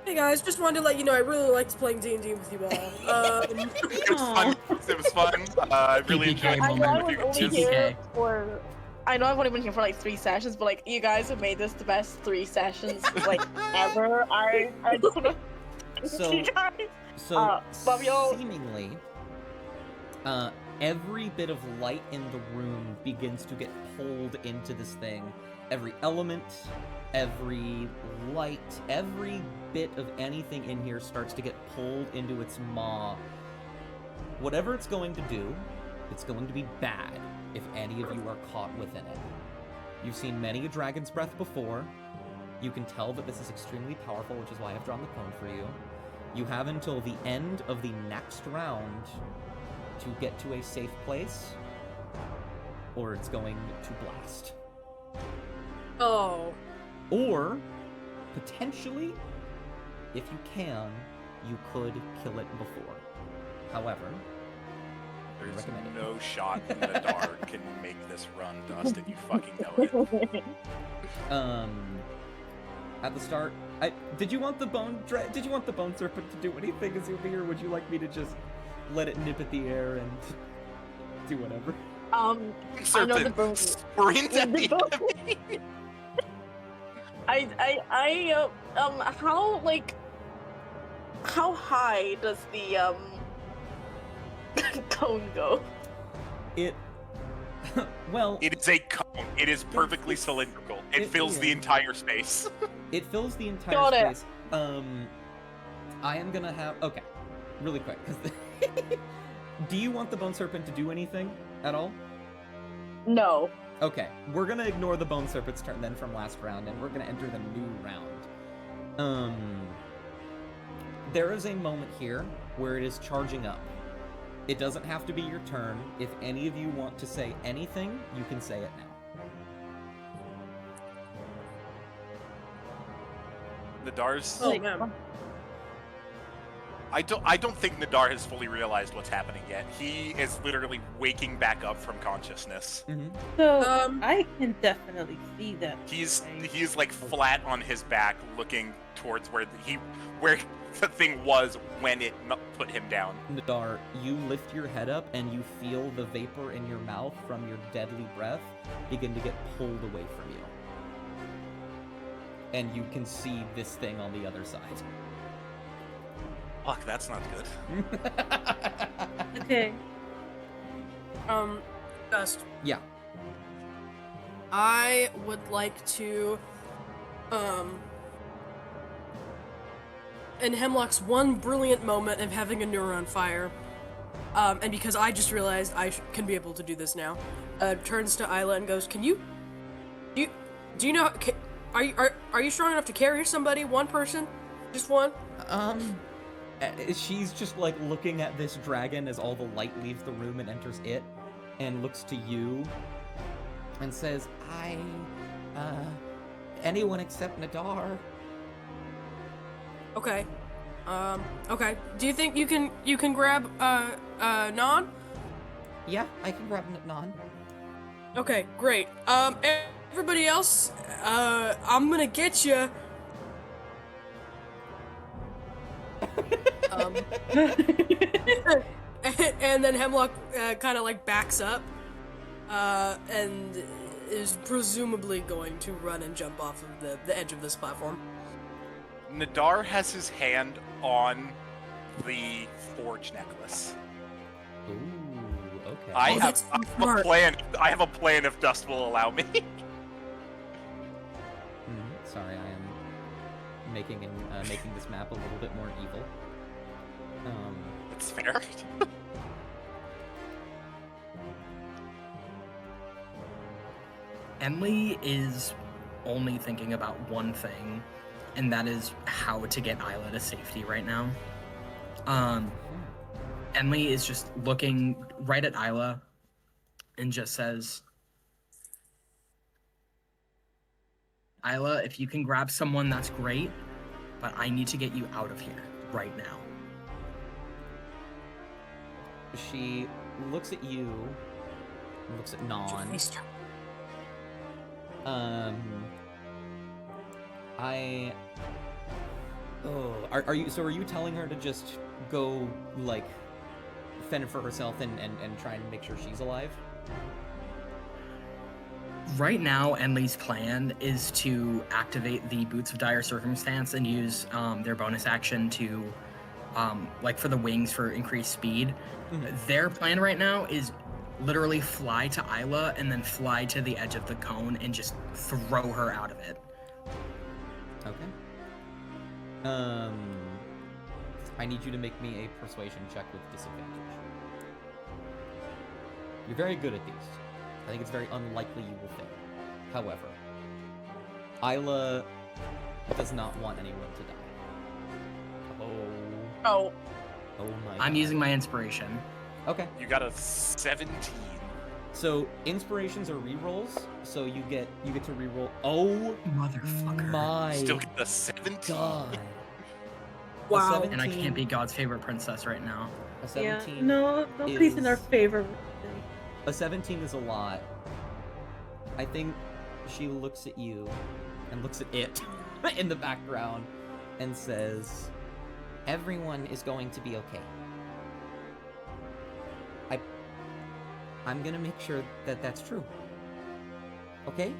Hey guys, just wanted to let you know I really liked playing D&D with you all. It was fun. It was fun. I really TPK enjoyed I know I playing was with you. only TPK. here for. I know I've only been here for like 3 sessions, but like you guys have made this the best 3 sessions like ever. I just wanna thank So- you guys. So, love y'all. seemingly, every bit of light in the room begins to get pulled into this thing. Every element, every light, every bit of anything in here starts to get pulled into its maw. Whatever it's going to do, It's going to be bad if any of you are caught within it. You've seen many a dragon's breath before. You can tell that this is extremely powerful, which is why I've drawn the cone for you. You have until the end of the next round to get to a safe place, or it's going to blast. Oh. Or, potentially, if you can, you could kill it before. However, There's recommend it. no shot Nadar can make this run, Dust, and you fucking know it. At the start, did you want the bone serpent to do anything, Azumi, or would you like me to just let it nip at the air and do whatever? I know the bone. Sprint at the enemy. How high does the cone go? Well, It is a cone. It is perfectly cylindrical. It fills the entire space. it fills the entire Got it. space. I am gonna have really quick, because do you want the bone serpent to do anything at all? No. Okay, we're gonna ignore the bone serpent's turn then from last round, and we're gonna enter the new round. There is a moment here where it is charging up. It doesn't have to be your turn. If any of you want to say anything, you can say it now. Nadar's. Oh, man. I don't think Nadar has fully realized what's happening yet. He is literally waking back up from consciousness. So I can definitely see that. He's like flat on his back, looking towards where the thing was when it put him down. Nadar, you lift your head up and you feel the vapor in your mouth from your deadly breath begin to get pulled away from you. And you can see this thing on the other side. Fuck, that's not good. Okay. Dust. Yeah. I would like to, in Hemlock's one brilliant moment of having a neuron fire, and because I just realized I can be able to do this now, turns to Isla and goes, "Can you? Do you know? Are you strong enough to carry somebody? One person, just one?" She's just like looking at this dragon as all the light leaves the room and enters it, and looks to you and says, anyone except Nadar. Okay. Okay. Do you think you can grab Non? Yeah, I can grab Non. Okay, great. Everybody else, I'm gonna get you. And then Hemlock kind of like backs up, and is presumably going to run and jump off of the edge of this platform. Nadar has his hand on the forge necklace. Ooh, okay. I have that's a plan. I have a plan if Dust will allow me. Sorry, I am making this map a little bit more evil. It's fair. Emily is only thinking about one thing, and that is how to get Isla to safety right now. Emily is just looking right at Isla and just says, Isla, if you can grab someone, that's great, but I need to get you out of here right now. She looks at you, looks at Non. Are you telling her to just go, like, fend for herself and try and make sure she's alive? Right now, Enley's plan is to activate the Boots of Dire Circumstance and use their bonus action to, like, for the wings for increased speed. Mm-hmm. Their plan right now is literally fly to Isla and then fly to the edge of the cone and just throw her out of it. Okay. I need you to make me a persuasion check with disadvantage. You're very good at these. I think it's very unlikely you will fail. However, Isla does not want anyone to die. Oh. Oh my I'm God. using my inspiration. Okay. You got a 17. So inspirations are rerolls, so you get to reroll. Oh Motherfucker. my Still get the 17. God. A Wow. 17 And I can't be God's favorite princess right now. A Yeah. 17. No, nobody's in our is- favor. A 17 is a lot. I think she looks at you and looks at it in the background and says, "Everyone is going to be okay. I'm gonna make sure that that's true. Okay?"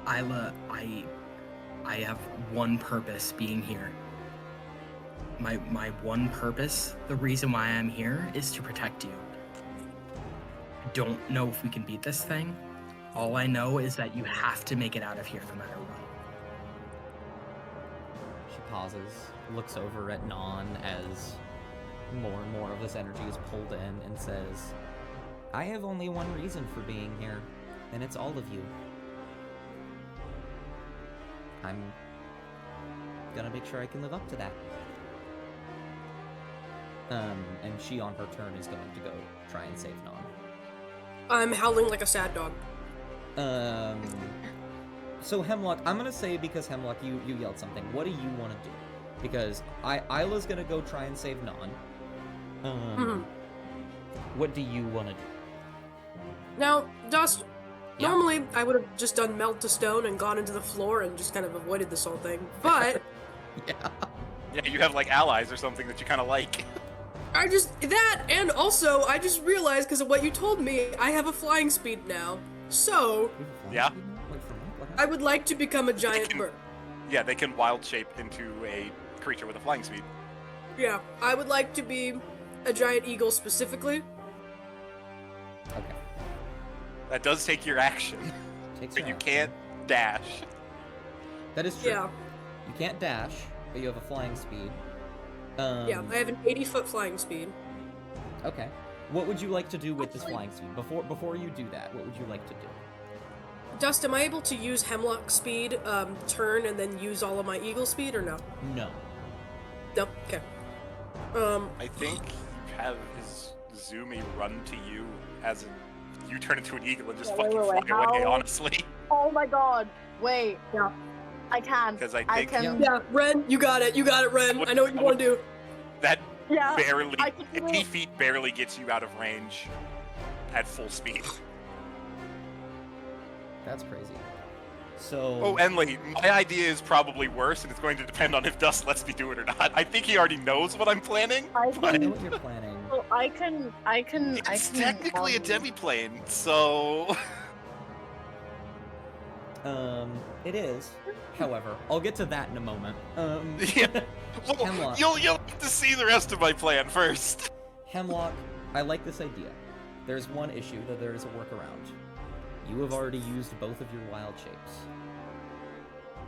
Isla, I have one purpose being here. My one purpose, the reason why I'm here, is to protect you. I don't know if we can beat this thing. All I know is that you have to make it out of here no matter what. She pauses, looks over at Non as more and more of this energy is pulled in, and says, "I have only one reason for being here, and it's all of you. I'm gonna make sure I can live up to that." And she on her turn is going to go try and save Non. I'm howling like a sad dog. So Hemlock, I'm gonna say, because Hemlock, you yelled something. What do you want to do? Because Isla's gonna go try and save Non. What do you want to do? Now, Dust, Yeah. normally I would have just done melt to stone and gone into the floor and just kind of avoided this whole thing. But Yeah. Yeah, you have like allies or something that you kind of like. and also I just realized because of what you told me, I have a flying speed now. So Yeah. Wait, for what? What I would like to become a giant can- bird. Yeah, they can wild shape into a creature with a flying speed. Yeah, I would like to be a giant eagle specifically. Okay. That does take your action, Takes but your you action. can't dash. That is true. Yeah, You can't dash, but you have a flying speed. yeah, I have an 80-foot flying speed. Okay. What would you like to do with this flying speed? Before you do that, what would you like to do? Dust, am I able to use Hemlock speed, turn, and then use all of my eagle speed, or no? No. No. Okay. I think you have his Zumi run to you as you turn into an eagle and just Wait, fucking wait, fly away, how? honestly. Oh my God. Wait. Yeah. I can. Because I I think can. Yeah, Ren, you got it, Ren. I know what you want to do. that Yeah. barely, I can do 80 it. feet barely gets you out of range at full speed. That's crazy. So. Oh, Enley, my idea is probably worse, and it's going to depend on if Dust lets me do it or not. I think he already knows what I'm planning. I I know can. what you're planning. So I can. It's technically a demiplane, so... It is. However, I'll get to that in a moment. Yeah. Well, Hemlock. you'll have to see the rest of my plan first. Hemlock, I like this idea. There's one issue, though there is a workaround. You have already used both of your wild shapes.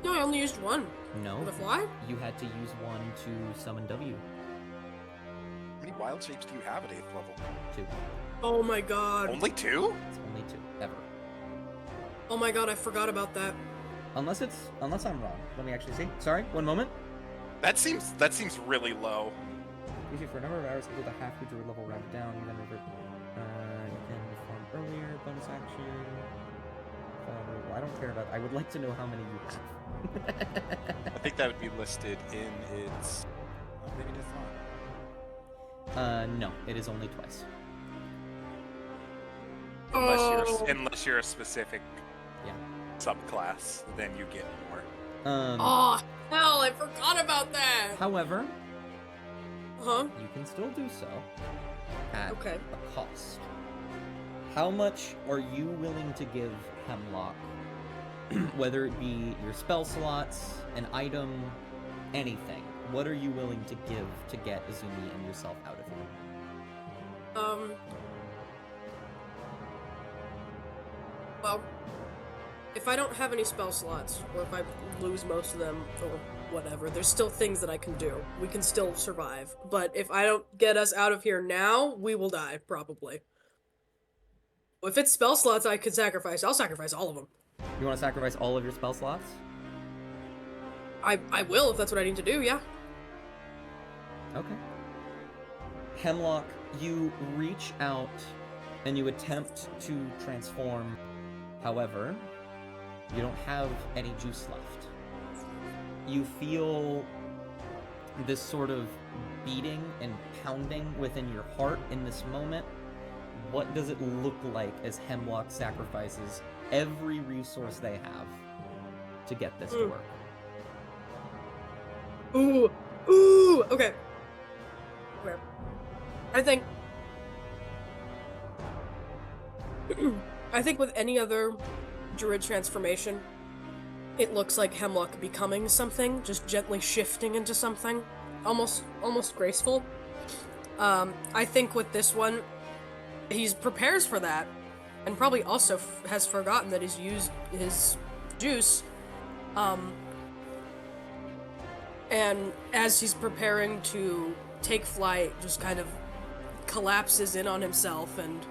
No, I only used one. No, For the fly? you had to use one to summon W. How many wild shapes do you have at 8th level? 2. Oh my god. Only 2? It's only 2, ever. Oh my god, I forgot about that. Unless I'm wrong. Let me actually see. Sorry, one moment. That seems really low. Usually for a number of hours equal to half creature level rounded down, you then revert. You can perform earlier, bonus action. Well, I don't care about. I would like to know how many you have. I think that would be listed in its... Oh, maybe it's not. No, it is only twice. Unless you're a specific Yeah. subclass, then you get more. Oh, hell, I forgot about that. However, Huh? you can still do so at Okay. a cost. How much are you willing to give Hemlock? Whether it be your spell slots, an item, anything. What are you willing to give to get Izumi and yourself out of here? Well, if I don't have any spell slots, or if I lose most of them, or whatever. There's still things that I can do. We can still survive. But if I don't get us out of here now, we will die, probably. If it's spell slots I could sacrifice, I'll sacrifice all of them. You want to sacrifice all of your spell slots? I will, if that's what I need to do, yeah. Okay. Hemlock, you reach out and you attempt to transform. However, you don't have any juice left. You feel this sort of beating and pounding within your heart in this moment. What does it look like as Hemlock sacrifices every resource they have to get this to work? Ooh, okay. I think with any other druid transformation, it looks like Hemlock becoming something, just gently shifting into something, almost graceful. I think with this one, he prepares for that, and probably also has forgotten that he's used his juice. And as he's preparing to take flight, just kind of collapses in on himself, and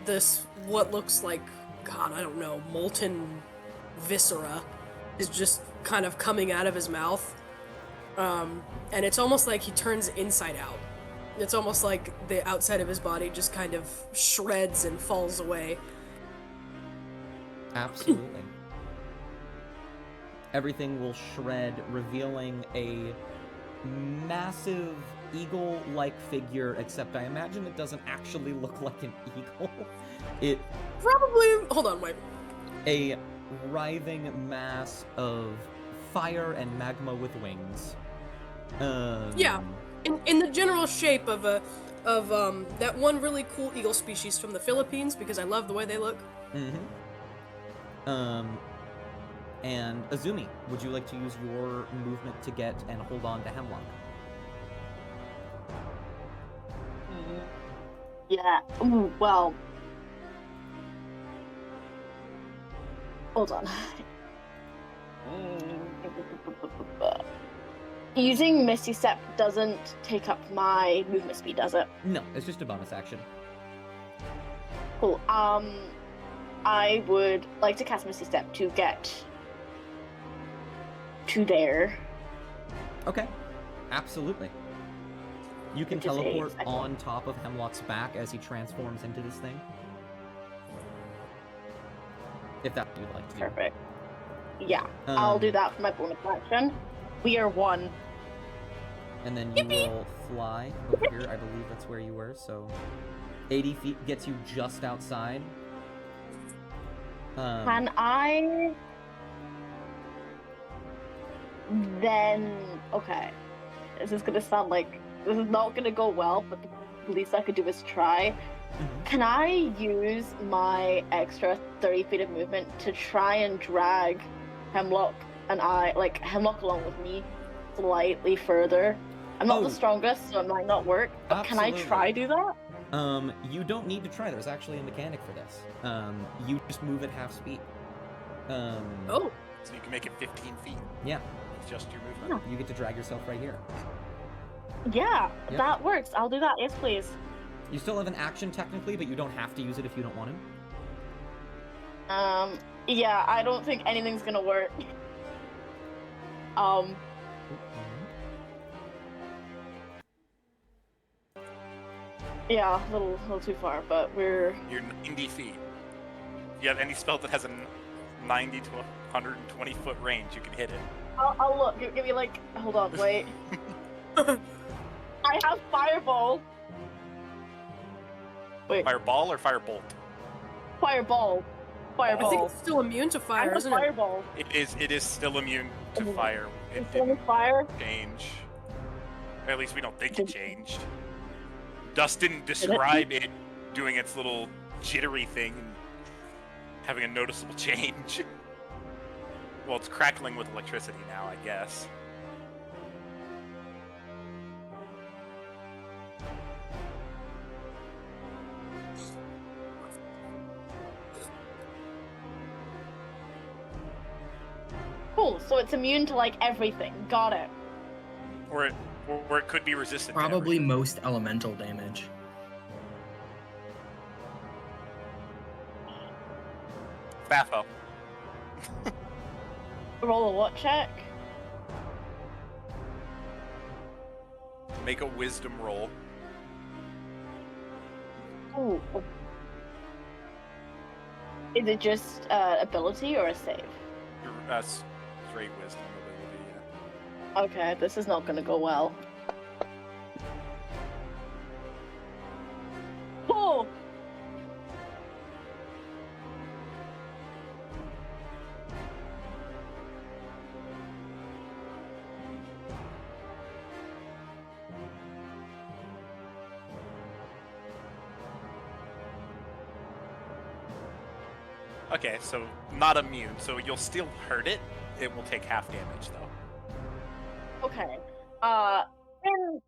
this, what looks like, God, I don't know, molten viscera is just kind of coming out of his mouth. And it's almost like he turns inside out. It's almost like the outside of his body just kind of shreds and falls away. Absolutely. Everything will shred, revealing a massive eagle-like figure, except I imagine it doesn't actually look like an eagle. It... Probably... Hold on, wait. A writhing mass of fire and magma with wings. Yeah. In the general shape of that one really cool eagle species from the Philippines, because I love the way they look. And Azumi, would you like to use your movement to get and hold on to Hemlock? Yeah. Ooh, well. Hold on. Using Misty Step doesn't take up my movement speed, does it? No, it's just a bonus action. Cool. I would like to cast Misty Step to get to there. Okay, absolutely. You can teleport on top of Hemlock's back as he transforms into this thing. If that's what you'd like to do. Perfect. Yeah, I'll do that for my bonus action. We are one. And then you will fly over here. I believe that's where you were, so 80 feet gets you just outside. Can I... Then... Okay. This is gonna sound like... This is not gonna go well, but the least I could do is try. Can I use my extra 30 feet of movement to try and drag Hemlock and Hemlock along with me slightly further? I'm not the strongest, so it might not work, but Absolutely. Can I try do that? You don't need to try. There's actually a mechanic for this. You just move at half speed. Oh. So you can make it 15 feet. Yeah. It's just your movement. You get to drag yourself right here. Yeah, Yep. that works. I'll do that. Yes, please. You still have an action technically, but you don't have to use it if you don't want to. Yeah, I don't think anything's gonna work. Yeah, a little too far, but You're 90 feet. If you have any spell that has a 90 to 120 foot range, you can hit it. I'll look. Give me hold on, wait. I have Fireball. Wait. Fireball or Firebolt? Fireball. Fireball. I think it's still immune to fire, isn't it? Fireball. It is still immune to fire. It It's only didn't fire? change. Or at least we don't think it changed. Dust didn't describe it doing its little jittery thing and having a noticeable change. Well, it's crackling with electricity now, I guess. Cool. Oh, so it's immune to like everything. Got it. Or it could be resistant. to Probably everything. most elemental damage. Fafo. Roll a what check? Make a wisdom roll. Ooh. Is it just ability or a save? Your straight wisdom ability. Yeah. Okay, this is not gonna go well. Oh! Okay, so not immune, so you'll still hurt it. It will take half damage though. Okay. And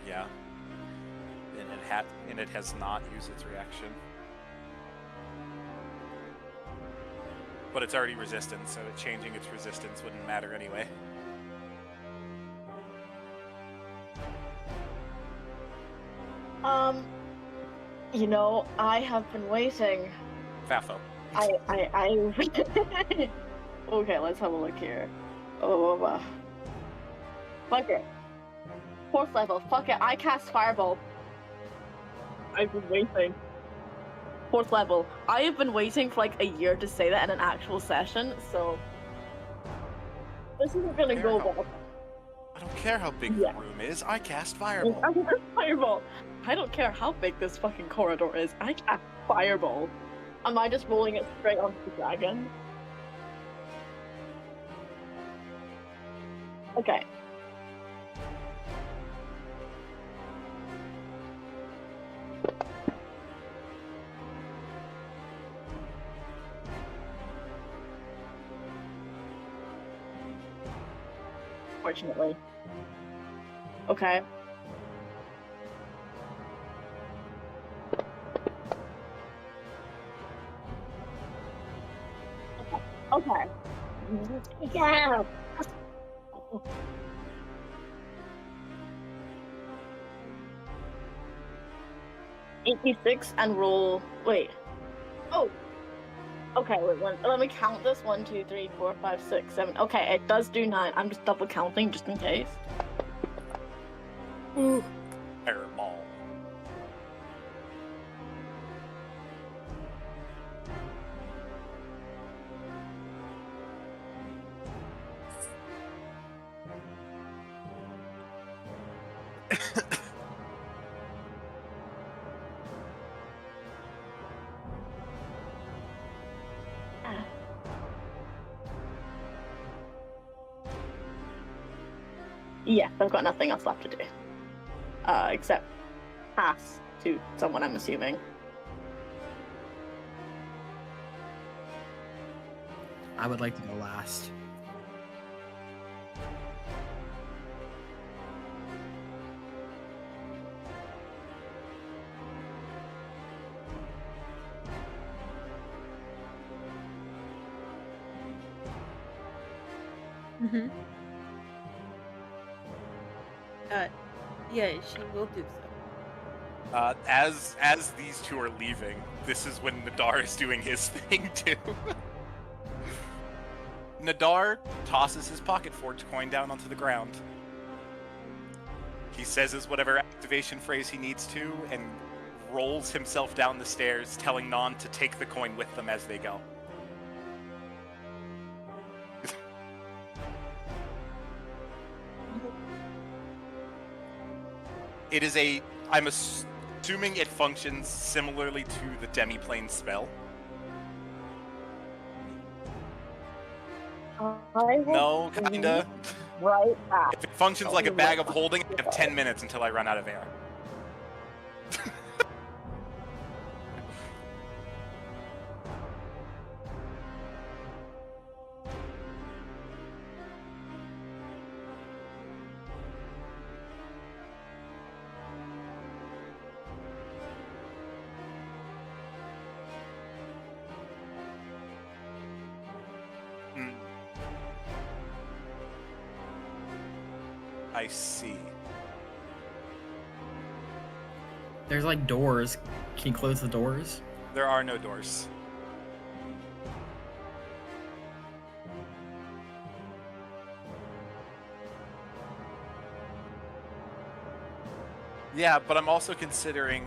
Yeah. And it has not used its reaction. But it's already resistant, so changing its resistance wouldn't matter anyway. you know, I have been waiting. Fafo. Okay, let's have a look here. Oh, fuck it. 4th level, fuck it, I cast Fireball. I've been waiting. 4th level. I have been waiting for like a year to say that in an actual session, so... This isn't gonna go well. I don't care how big Yeah. the room is, I cast Fireball. I cast Fireball! I don't care how big this fucking corridor is, I cast Fireball. Am I just rolling it straight onto the dragon? Okay. Fortunately. Okay. Okay. Yeah. 86 and roll. Wait. Oh. Okay, wait, let me count this. 1, 2, 3, 4, 5, 6, 7. Okay, it does do 9. I'm just double counting just in case. Ooh. Fireball. Yeah, I've got nothing else left to do. Except pass to someone, I'm assuming. I would like to go last. Mm-hmm. Yeah, she will do so. As these two are leaving, this is when Nadar is doing his thing too. Nadar tosses his pocket forge coin down onto the ground. He says his whatever activation phrase he needs to, and rolls himself down the stairs, telling Non to take the coin with them as they go. It is I'm assuming it functions similarly to the demiplane spell. No, kinda. Right back. If it functions like a bag of holding, I have 10 minutes until I run out of air. I see. There's like doors. Can you close the doors? There are no doors. Yeah, but I'm also considering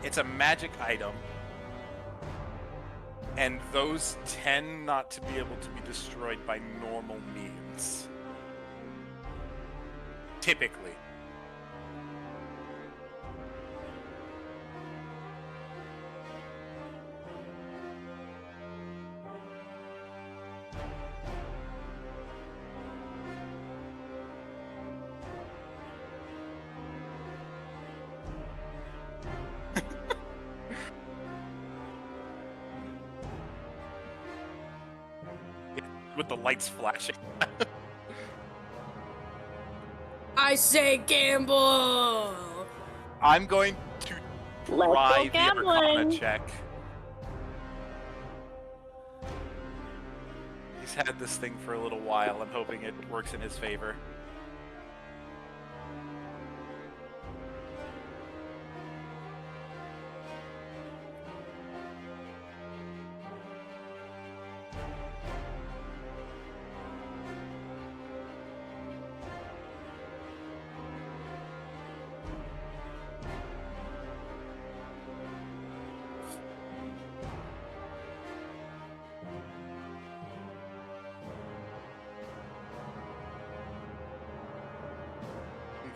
it's a magic item, and those tend not to be able to be destroyed by normal means. Typically. With the lights flashing. I say gamble! I'm going to Let's try go the Arcana gambling. check. He's had this thing for a little while. I'm hoping it works in his favor.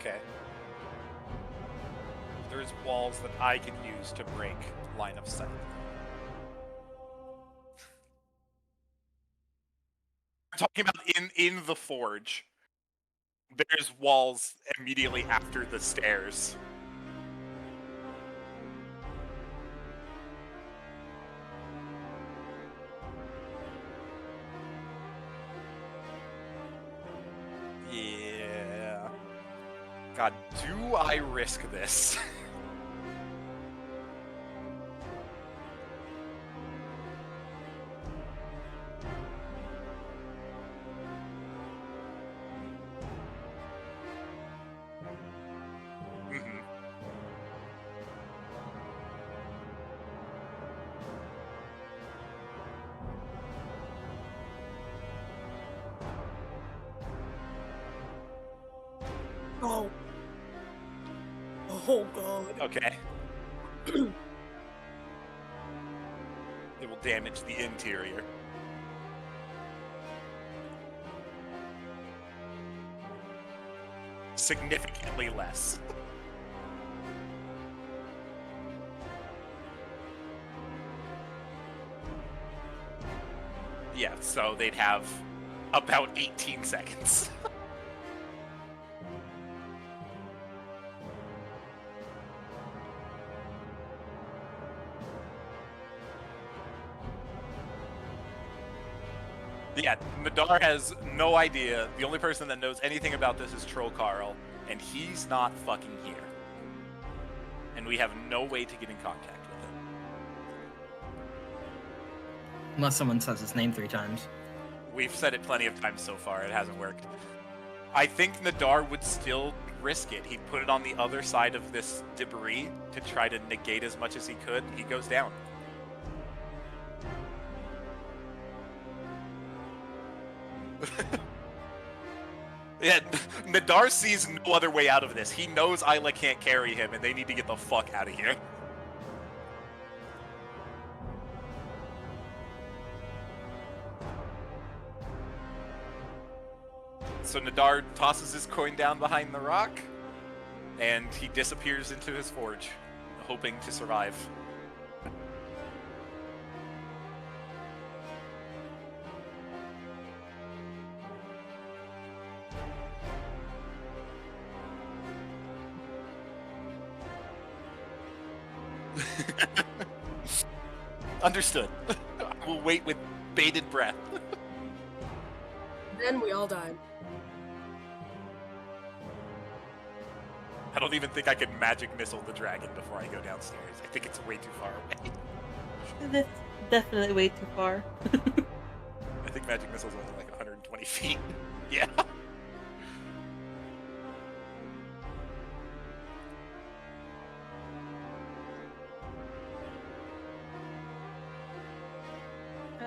Okay. There's walls that I can use to break line of sight. We're talking about in the forge. There's walls immediately after the stairs. Yeah. God, do I risk this? Mhm. Oh. Oh god. Okay. It will damage the interior. Significantly less. Yeah, so they'd have about 18 seconds. Yeah, Nadar has no idea. The only person that knows anything about this is Troll Carl, and he's not fucking here. And we have no way to get in contact with him. Unless someone says his name 3 times. We've said it plenty of times so far, it hasn't worked. I think Nadar would still risk it. He'd put it on the other side of this debris to try to negate as much as he could, and he goes down. Yeah, Nadar sees no other way out of this. He knows Isla can't carry him, and they need to get the fuck out of here. So Nadar tosses his coin down behind the rock, and he disappears into his forge, hoping to survive. Understood. We'll wait with bated breath. Then we all died. I don't even think I can magic missile the dragon before I go downstairs. I think it's way too far away. That's definitely way too far. I think magic missile's only like 120 feet. Yeah.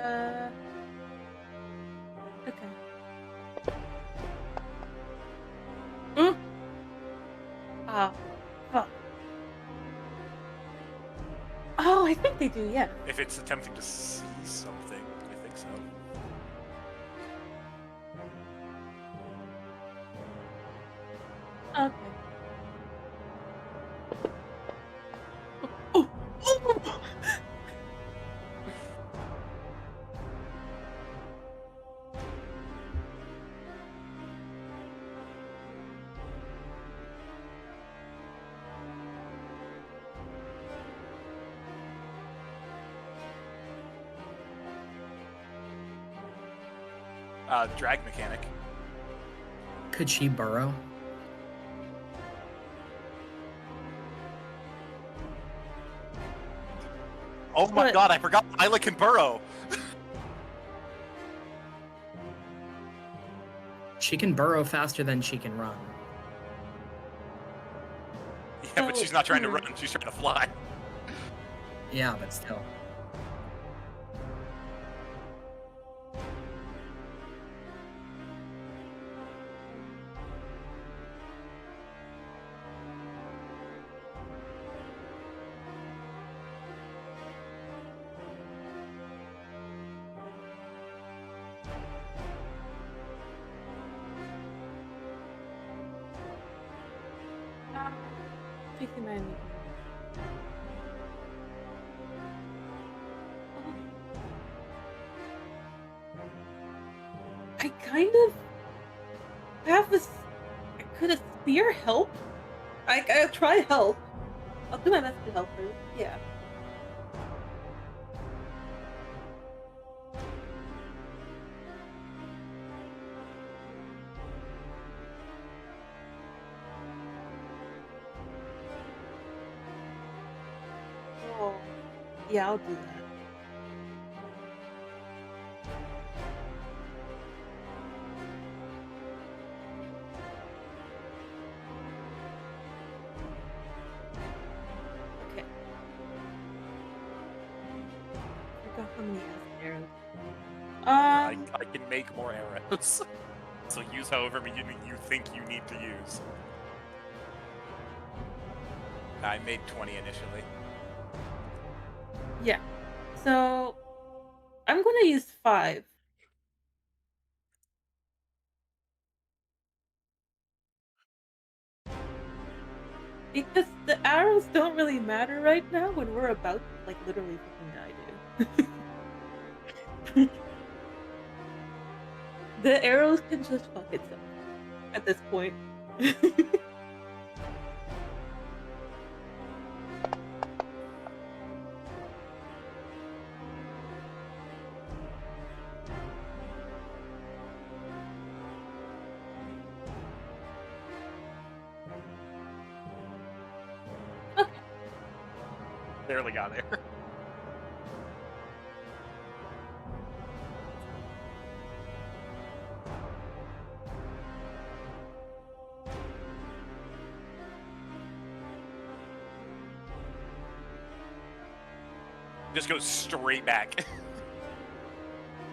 Okay. Mm. Ah, fuck. Oh, I think they do, yeah. If it's attempting to see something, I think so. Okay. Oh! Oh! Drag mechanic. Could she burrow? Oh my What? god, I forgot Isla can burrow! She can burrow faster than she can run. Yeah, but So, she's not trying to run, she's trying to fly. Yeah, but still. Fifty man. I kind of have this. Could a spear help? I'll try help. I'll do my best to help her. Yeah. Oh, yeah, I'll do that. Okay. I forgot how many acid arrows. I can make more arrows. So use however many you think you need to use. I made 20 initially. Yeah. So I'm gonna use 5. Because the arrows don't really matter right now when we're about to, like, literally fucking die, dude. The arrows can just fuck itself at this point. Okay. Barely got there. Just goes straight back.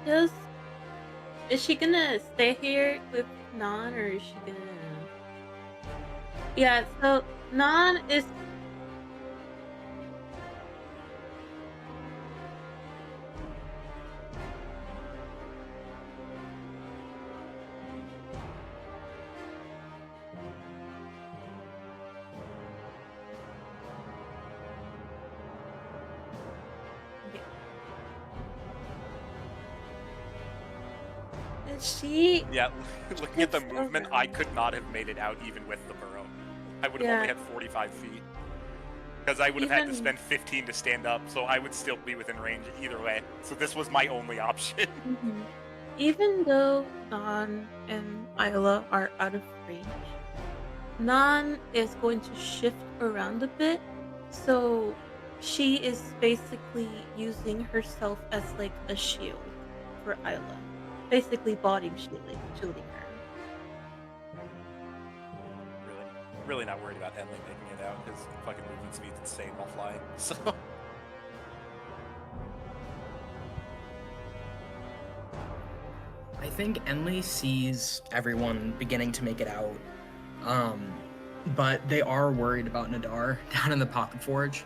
Is she gonna stay here with Nan, or is she gonna? Yeah. So Nan is. Is she? Yeah, looking at the movement, I could not have made it out even with the burrow. I would have only Yeah. had 45 feet. Because I would have had to Even- spend 15 to stand up, so I would still be within range either way. So this was my only option. Mhm. Even though Nan and Isla are out of range, Nan is going to shift around a bit, so she is basically using herself as like a shield for Isla. Basically body shielding her. Really not worried about Henley making it out. His fucking movement speed's insane while flying. So I think Enlil sees everyone beginning to make it out, but they are worried about Nadar down in the Pocket Forge,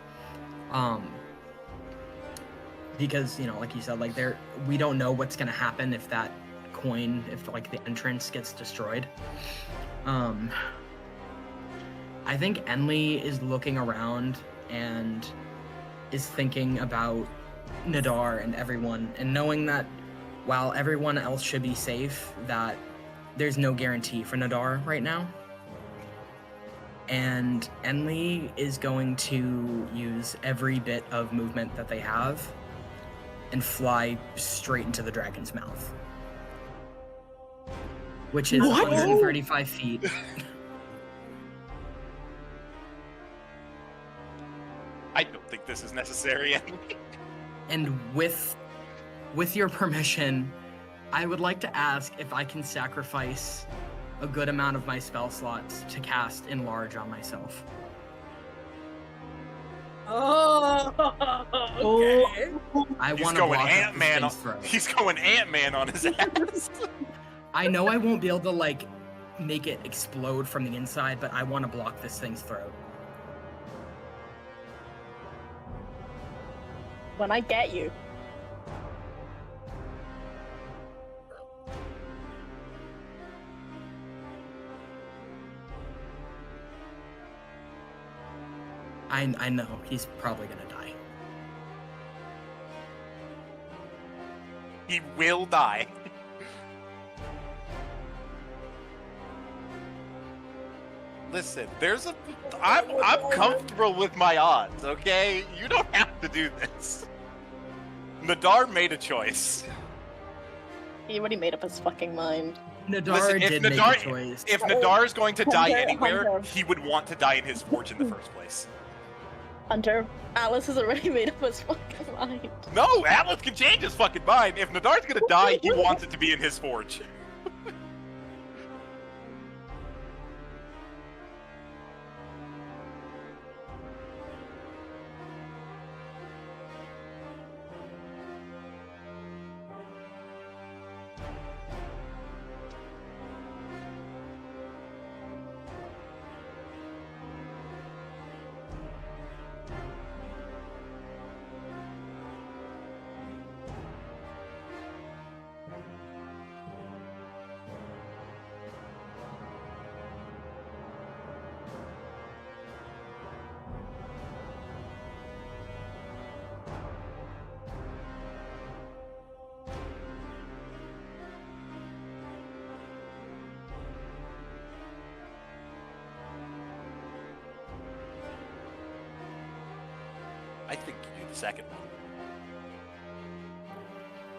because like you said, like we don't know what's gonna happen if that coin, if like the entrance gets destroyed. I think Enlil is looking around and is thinking about Nadar and everyone, and knowing that while everyone else should be safe, that there's no guarantee for Nadar right now. And Enlil is going to use every bit of movement that they have and fly straight into the dragon's mouth, which is 135 feet. I don't think this is necessary. And with your permission, I would like to ask if I can sacrifice a good amount of my spell slots to cast Enlarge on myself. Oh, okay. I He's want to going block Ant-Man. He's He's going Ant-Man on his ass. I know I won't be able to like make it explode from the inside, but I want to block this thing's throat. When I get you. I know he's probably gonna die. He will die. Listen, I'm comfortable with my odds, okay? You don't have to do this. Nadar made a choice. He already made up his fucking mind. Nadar Listen, did make a choice. If Nadar is going to die Hunter, anywhere, Hunter. he would want to die in his forge in the first place. Hunter, Alice has already made up his fucking mind. No, Atlas can change his fucking mind. If Nadar's gonna die, he wants it to be in his forge. I think you do the second one.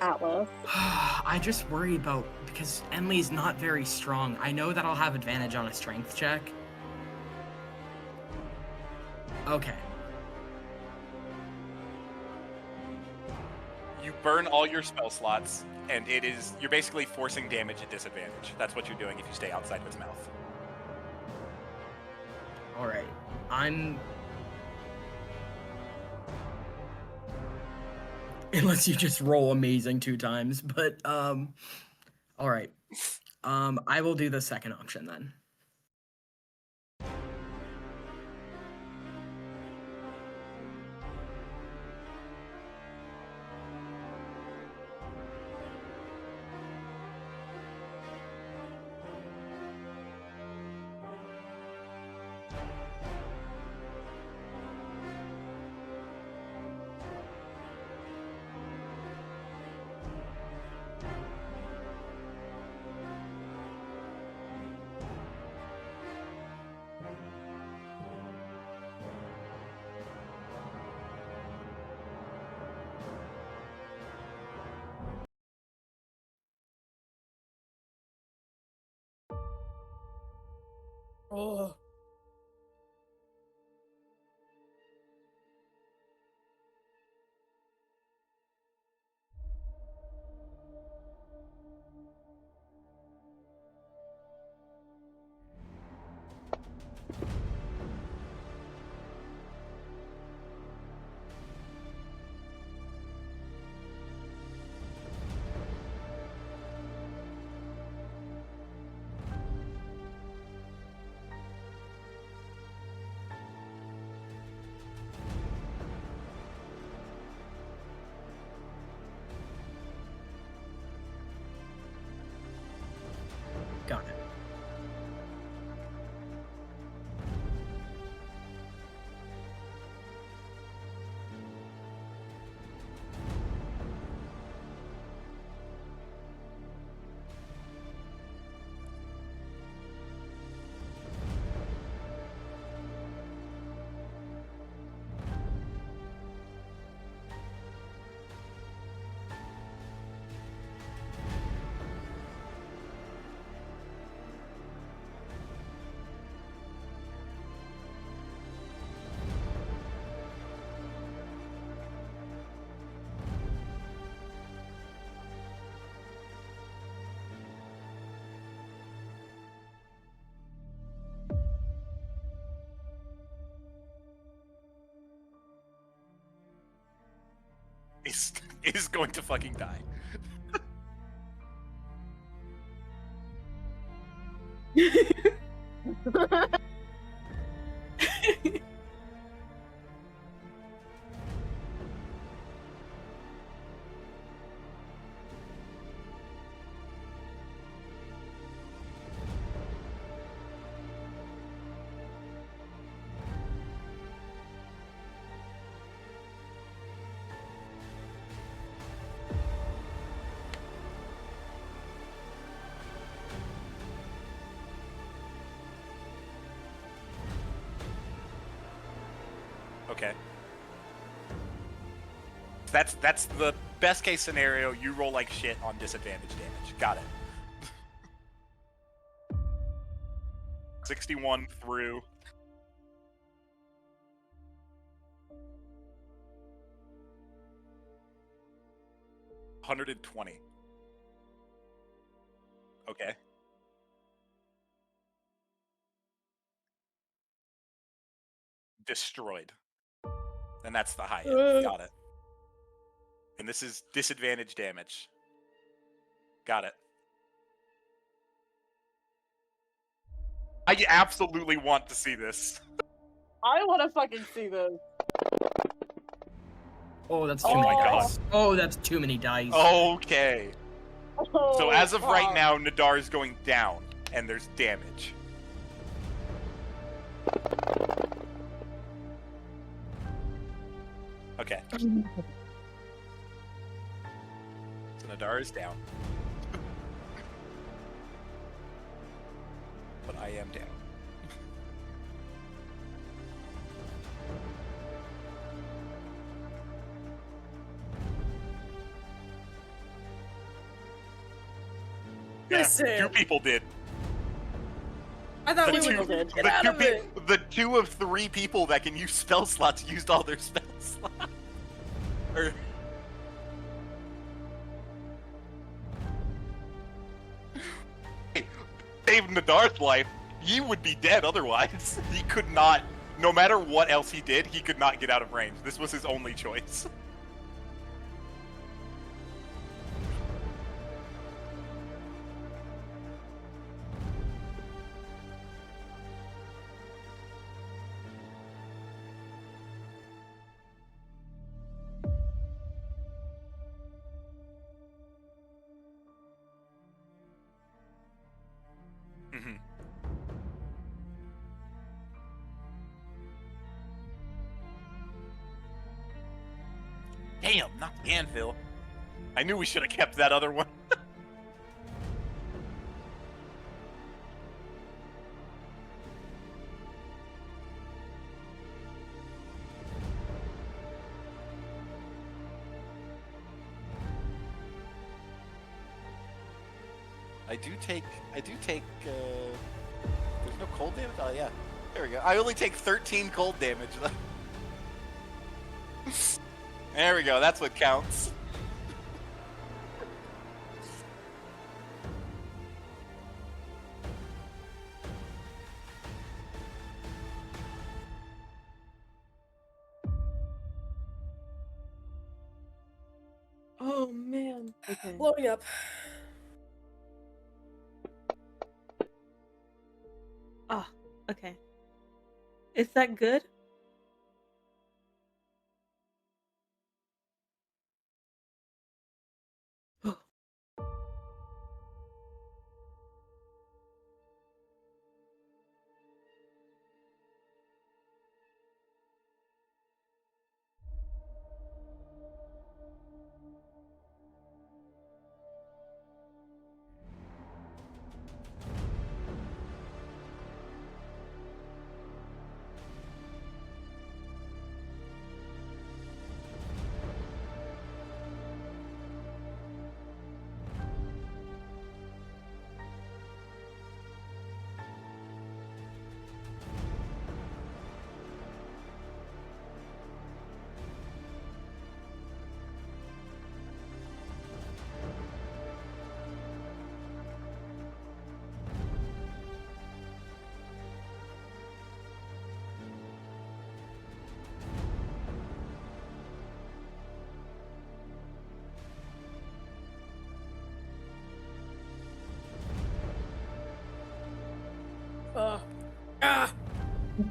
Atlas. I just worry about, because Enlil's not very strong. I know that I'll have advantage on a strength check. Okay. You burn all your spell slots, and you're basically forcing damage at disadvantage. That's what you're doing if you stay outside of its mouth. Alright. Unless you just roll amazing 2 times, but, alright. I will do the second option then. Oh. is going to fucking die. Okay. That's the best case scenario. You roll like shit on disadvantage damage. Got it. 61 through. $120. Okay. Destroyed. And that's the high end. Got it. And this is disadvantage damage. Got it. I absolutely want to see this. I want to fucking see this. Oh, that's too Oh many my dice. Oh, that's too many dice. Okay. Oh, So as of right fuck. now, Nadar is going down, and there's damage. Okay. So Nadar is down. But I am down. Yeah, Listen. 2 people did. I thought The we two, would did. get out of it. the 2 of 3 people that can use spell slots used all their spell slots. Or... Hey, save Nadar's life. He would be dead otherwise. He could not, no matter what else he did, he could not get out of range. This was his only choice. Mhm. Damn, not the anvil. I knew we should have kept that other one. I do take, there's no cold damage? Oh yeah, there we go. I only take 13 cold damage though. There we go, that's what counts. Oh man. Okay. Blow me up. Ah, okay. Is that good?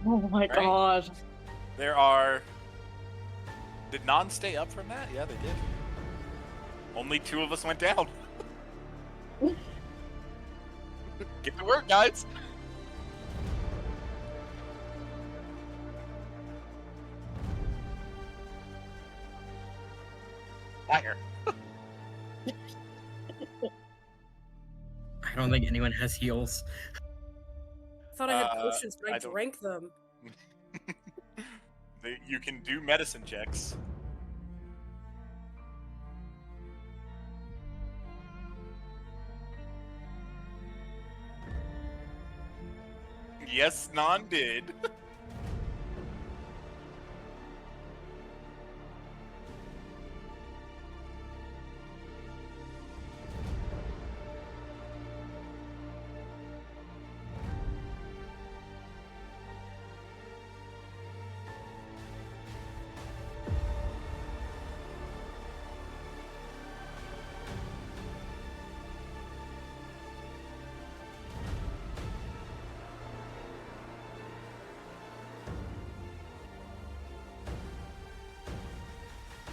Oh my god. There are... Did Non stay up from that? Yeah, they did. Only 2 of us went down. Get to work, guys! Fire. I don't think anyone has heals. I thought I had potions, but I I don't- drank them. You can do medicine checks. Yes, Non did.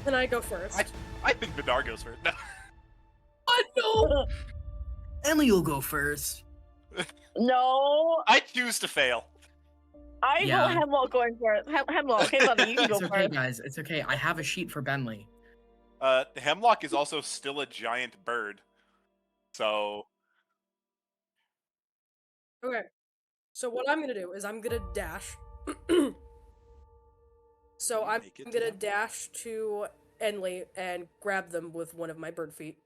Then I go first. I think Vidar goes first. No. What? No! Emily will go first. No, I choose to fail. I Yeah. vote Hemlock going first. Hemlock, hey buddy, you can go It's okay, first. guys. It's okay. I have a sheet for Bentley. Hemlock is also still a giant bird. So, Okay. So what I'm gonna do is I'm gonna dash. So I'm Make it to gonna them. dash to Enley and grab them with one of my bird feet.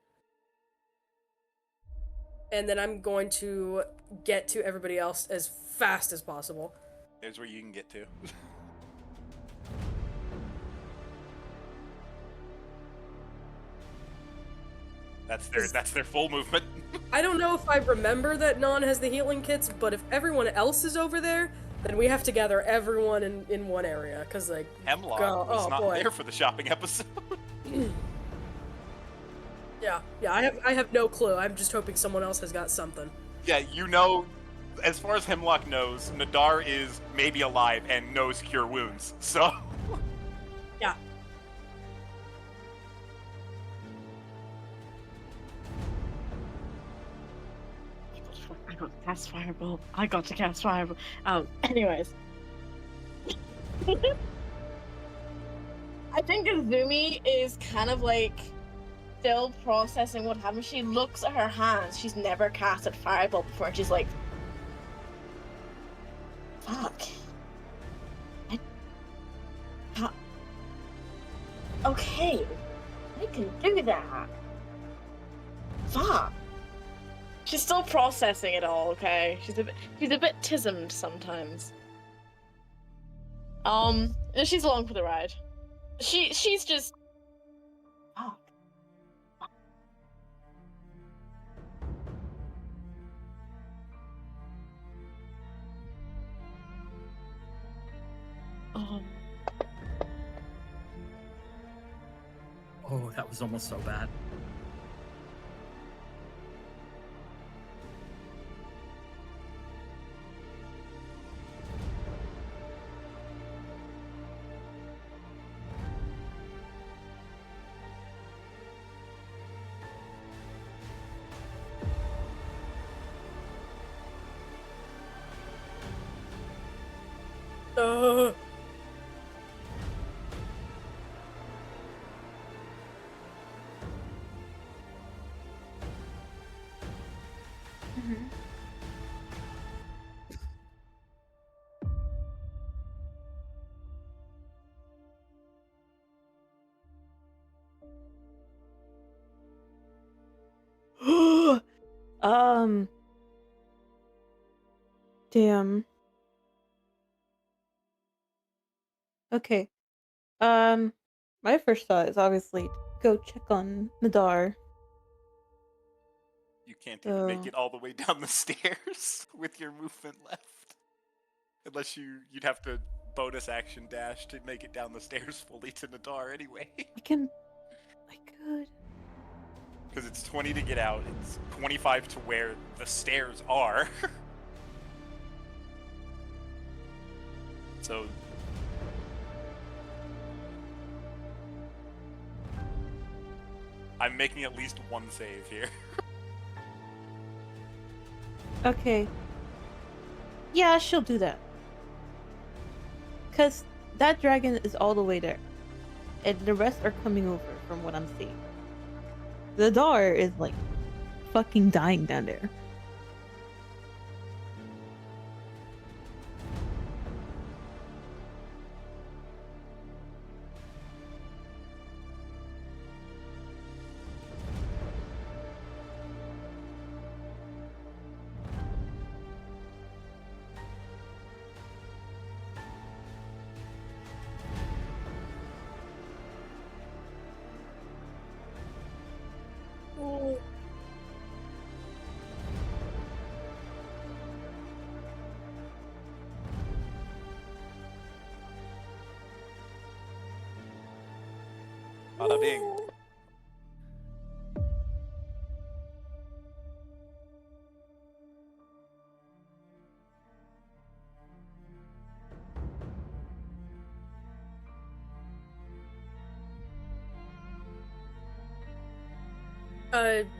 And then I'm going to get to everybody else as fast as possible. there's where you can get to. That's their full movement. I don't know if I remember that Non has the healing kits, but if everyone else is over there, then we have to gather everyone in one area, cause like Hemlock Go- was oh, not boy. there for the shopping episode. yeah, I have no clue. I'm just hoping someone else has got something. Yeah, you know, as far as Hemlock knows, Nadar is maybe alive and knows cure wounds. So, Yeah. I got to cast Fireball. I got to cast Fireball. Anyways. I think Azumi is kind of like still processing what happened. She looks at her hands. She's never casted Fireball before, and she's like, fuck. Okay. I can do that. Fuck. She's still processing it all, okay? She's a bit tismed sometimes. And she's along for the ride. She's just fuck. Oh, that was almost so bad. Damn. Okay. My first thought is obviously to go check on Nadar. you can't even make Oh. it all the way down the stairs with your movement left. Unless you'd have to bonus action dash to make it down the stairs fully to Nadar anyway. I could. Because it's 20 to get out, it's 25 to where the stairs are. So I'm making at least one save here. Okay. Yeah, she'll do that. Because that dragon is all the way there. And the rest are coming over from what I'm seeing. The door is like fucking dying down there. Oh. Bada bing.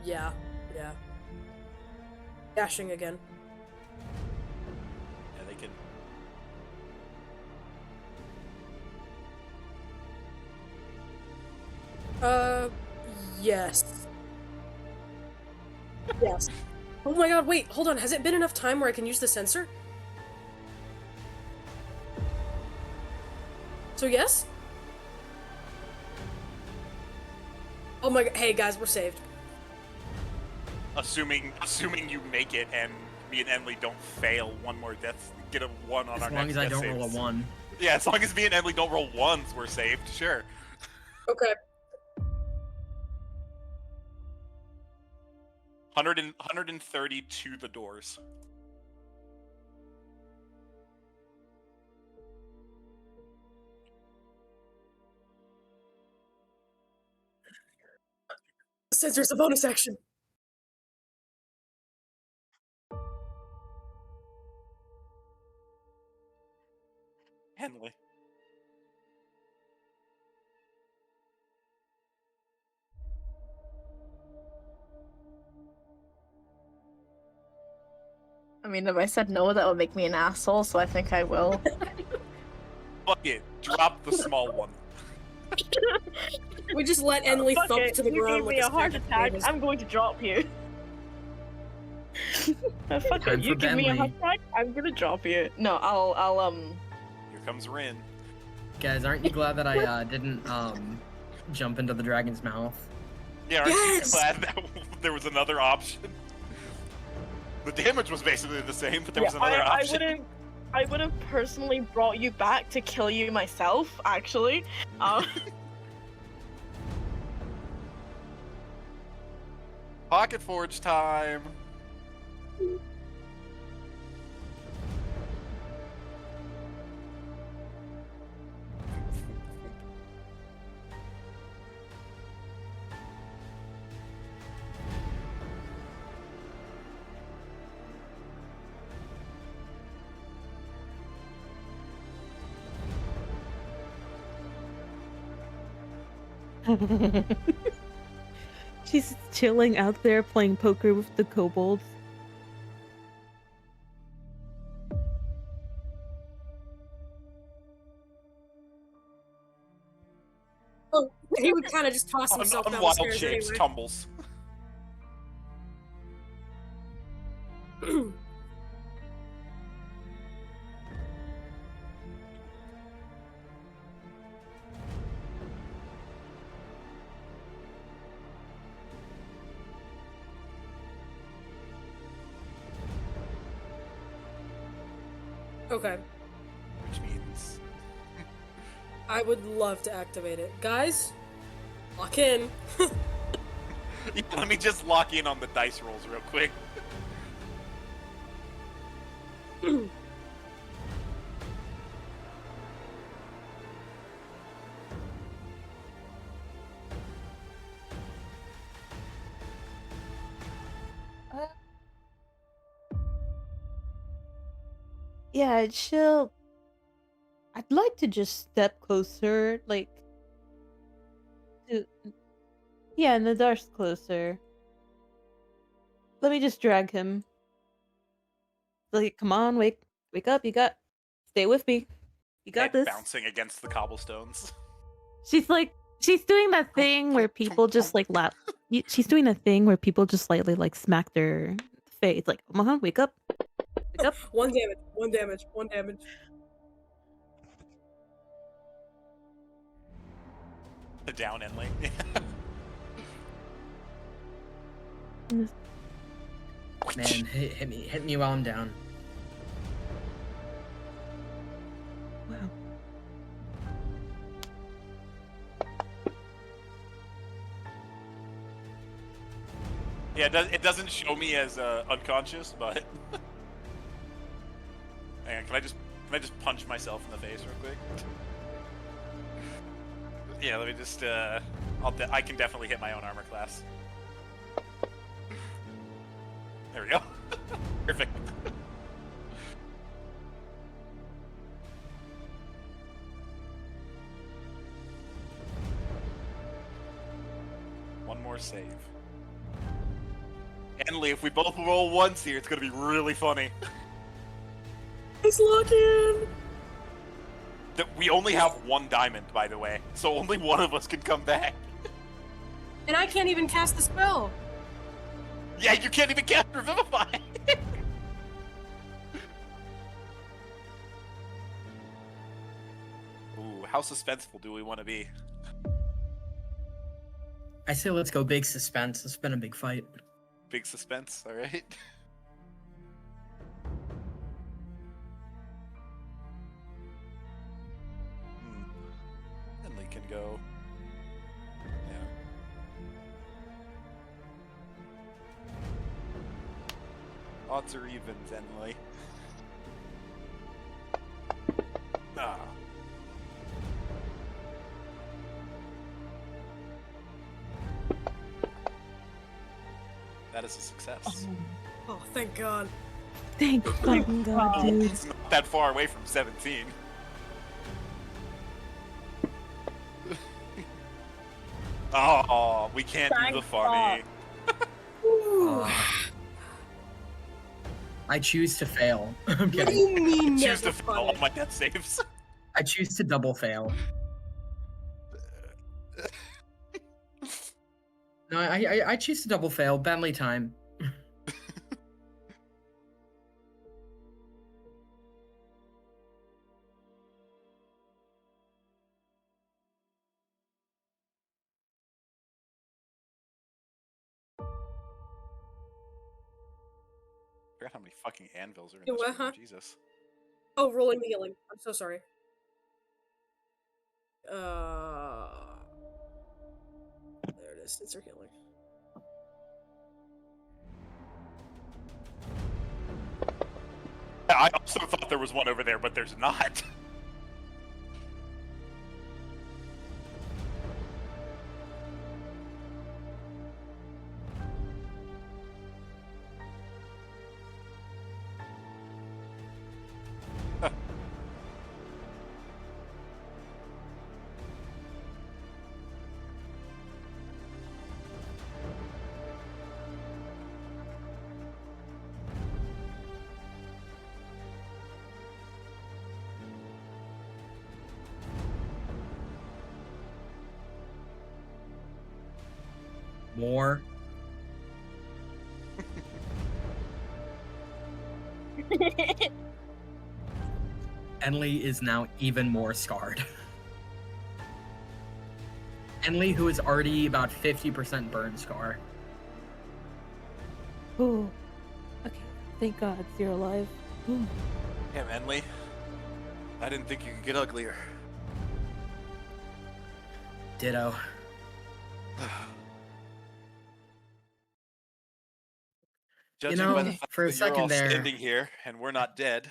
Yeah. Yeah. Dashing again. Yeah, they can. Yes. Yes. Oh my god, wait, hold on. Has it been enough time where I can use the sensor? So yes? Oh my god, hey guys, we're saved. Assuming you make it and me and Emily don't fail one more death, get a 1 on As our long next as I death don't saves. roll a 1. Yeah, as long as me and Emily don't roll 1s, we're saved. Sure. Okay. 130 to the doors. Sensor's a bonus action. Emily. I mean, if I said no, that would make me an asshole, so I think I will. Fuck it. Drop the small one. We just let Emily Fuck thump it, to the you ground gave like me a a heart stack of attack, potatoes. I'm going to drop you. Fuck Time it, you for give me a heart Bentley. attack, I'm gonna drop you. No, I'll Here comes Rin. Guys, aren't you glad that I didn't jump into the dragon's mouth? Yeah, aren't Yes! you glad that there was another option? The damage was basically the same, but there was another option. I would have personally brought you back to kill you myself, actually. Pocket Forge time. She's chilling out there playing poker with the kobolds. Oh, he would kind of just toss himself On down the wild stairs shapes, anyway. tumbles. Okay. Which means I would love to activate it. Guys, lock in. yeah, let me just lock in on the dice rolls real quick. Yeah, she'll I'd like to just step closer, like to yeah, Nadar's closer. Let me just drag him. Like, come on, wake up, stay with me. You got Head this. bouncing against the cobblestones. She's doing that thing where people just like she's doing a thing where people just slightly like smack their face. Like, come on, wake up. Wake up. 1 damage, 1 damage, 1 damage. The down Enley. Man, hit me while I'm down. Wow. Yeah, it doesn't show me as unconscious, but hang on, can I just punch myself in the face real quick? Yeah, let me just I can definitely hit my own armor class. There we go. Perfect. One more save. Enley, if we both roll ones here, it's gonna be really funny. It's locked in! We only have one diamond, by the way, so only one of us can come back. And I can't even cast the spell! Yeah, you can't even cast Revivify! Ooh, how suspenseful do we want to be? I say let's go big suspense. It's been a big fight. Big suspense, alright? Enley can go. Yeah. Odds or evens, Enley. Ah. That is a success. Oh, thank God. Thank fucking God, dude. It's not that far away from 17. Oh, we can't do the funny. I choose to fail. I'm What do kidding. you mean Choose to never fail all funny? my death saves. I choose to double fail. No, I choose to double fail. Bentley time. I forgot how many fucking anvils are in You this what, room. huh? Jesus. Oh, rolling the healing. I'm so sorry. There it is. It's her healing. I also thought there was one over there, but there's not. More. Enley is now even more scarred. Enley, who is already about 50% burn scar. Oh. Okay. Thank God you're alive. Ooh. Damn, Enley. I didn't think you could get uglier. Ditto. Judging know, by the fact for a that you're all second there- standing here and we're not dead,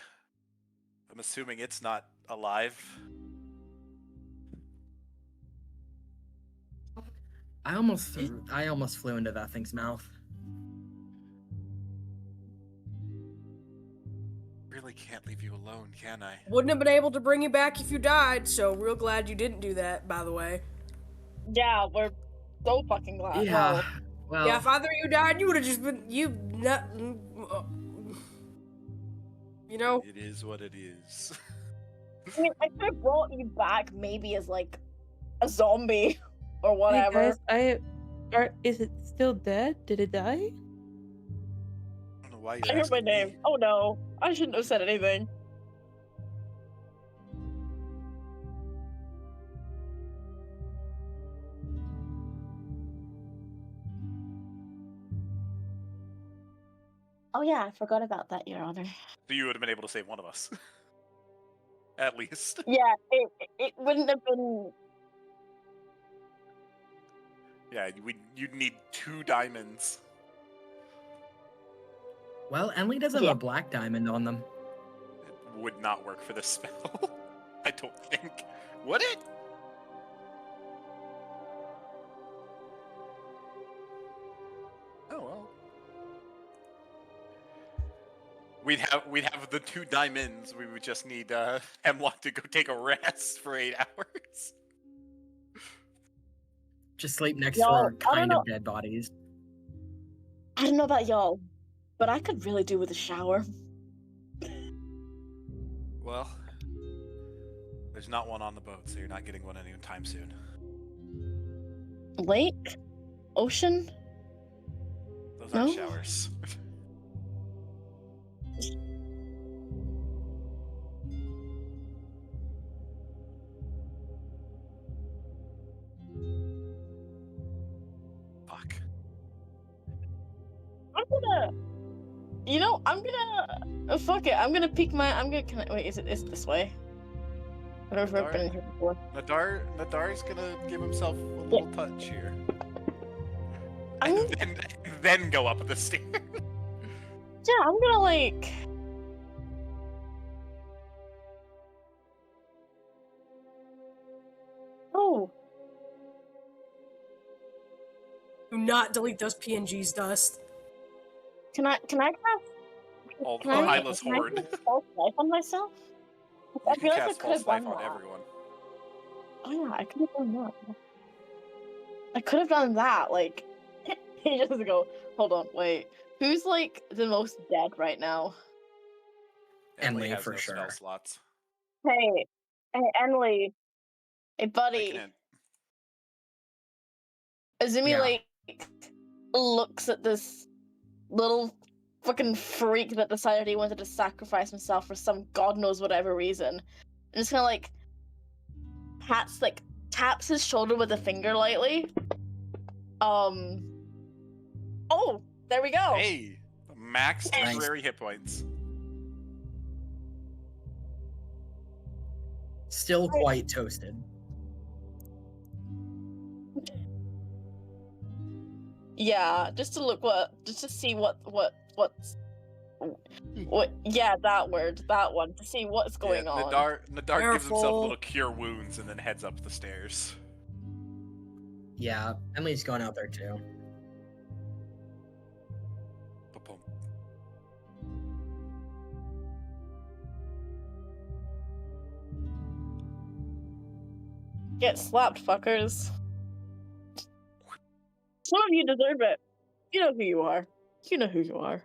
I'm assuming it's not alive. I almost flew into that thing's mouth. Really can't can't leave you alone, can I? Wouldn't have been able to bring you back if you died, so real glad you didn't do that, by the way. Yeah, we're so fucking glad. Yeah. Well, Well, Yeah, if either of you died, you would have just been, you know? It is what it is. I mean, I could have brought you back maybe as like a zombie or Hey whatever. guys, is it still dead? Did it die? I don't know why I you're heard my asking name. me. Oh no, I shouldn't have said anything. Oh yeah, I forgot about that, Your Honor. So you would have been able to save one of us. At least. Yeah, it wouldn't have been. Yeah, you'd need 2 diamonds. well, Enly does have Yeah. a black diamond on them. It would not work for this spell. I don't think. Would it? Oh well. We'd have the 2 diamonds. We would just need Hemlock to go take a rest for 8 hours. Just sleep next to Y'all, our I don't kind know. of dead bodies. I don't know about y'all, but I could really do with a shower. Well, there's not one on the boat, so you're not getting one anytime soon. Lake, ocean. Those aren't No? showers. Fuck. I'm gonna. You know, I'm gonna. Fuck it. I'm gonna peek my. I'm gonna. Can I, wait, is it this way? I don't know if I've been in here before. Nadar's gonna give himself a little touch here. I'm, And then go up the stairs. yeah, I'm gonna like. Oh, Do not delete those PNGs, Dust. can I cast? All Can I, Hyla's can I horde. cast false life on myself? You I can feel like I cast could have false life done on that. everyone. Oh yeah, I could have done that. I could have done that. Like, he just go. Hold on, wait. Who's like the most dead right now? Emily Enly, has for no spell sure. slots. Hey, hey, Emily. Hey, I buddy. can. Azumi Yeah. like looks at this little fucking freak that decided he wanted to sacrifice himself for some god knows whatever reason, and just kind of like taps his shoulder with a finger lightly. Oh, there we go. Hey, max Nice. temporary hit points. Still quite toasted. Yeah, just to look just to see what's yeah, that one, to see what's going on. Nadar gives himself a Careful. little cure wounds and then heads up the stairs. Yeah, Emily's going out there too. Ba-pum. Get slapped, fuckers. Some of you deserve it. You know who you are. You know who you are.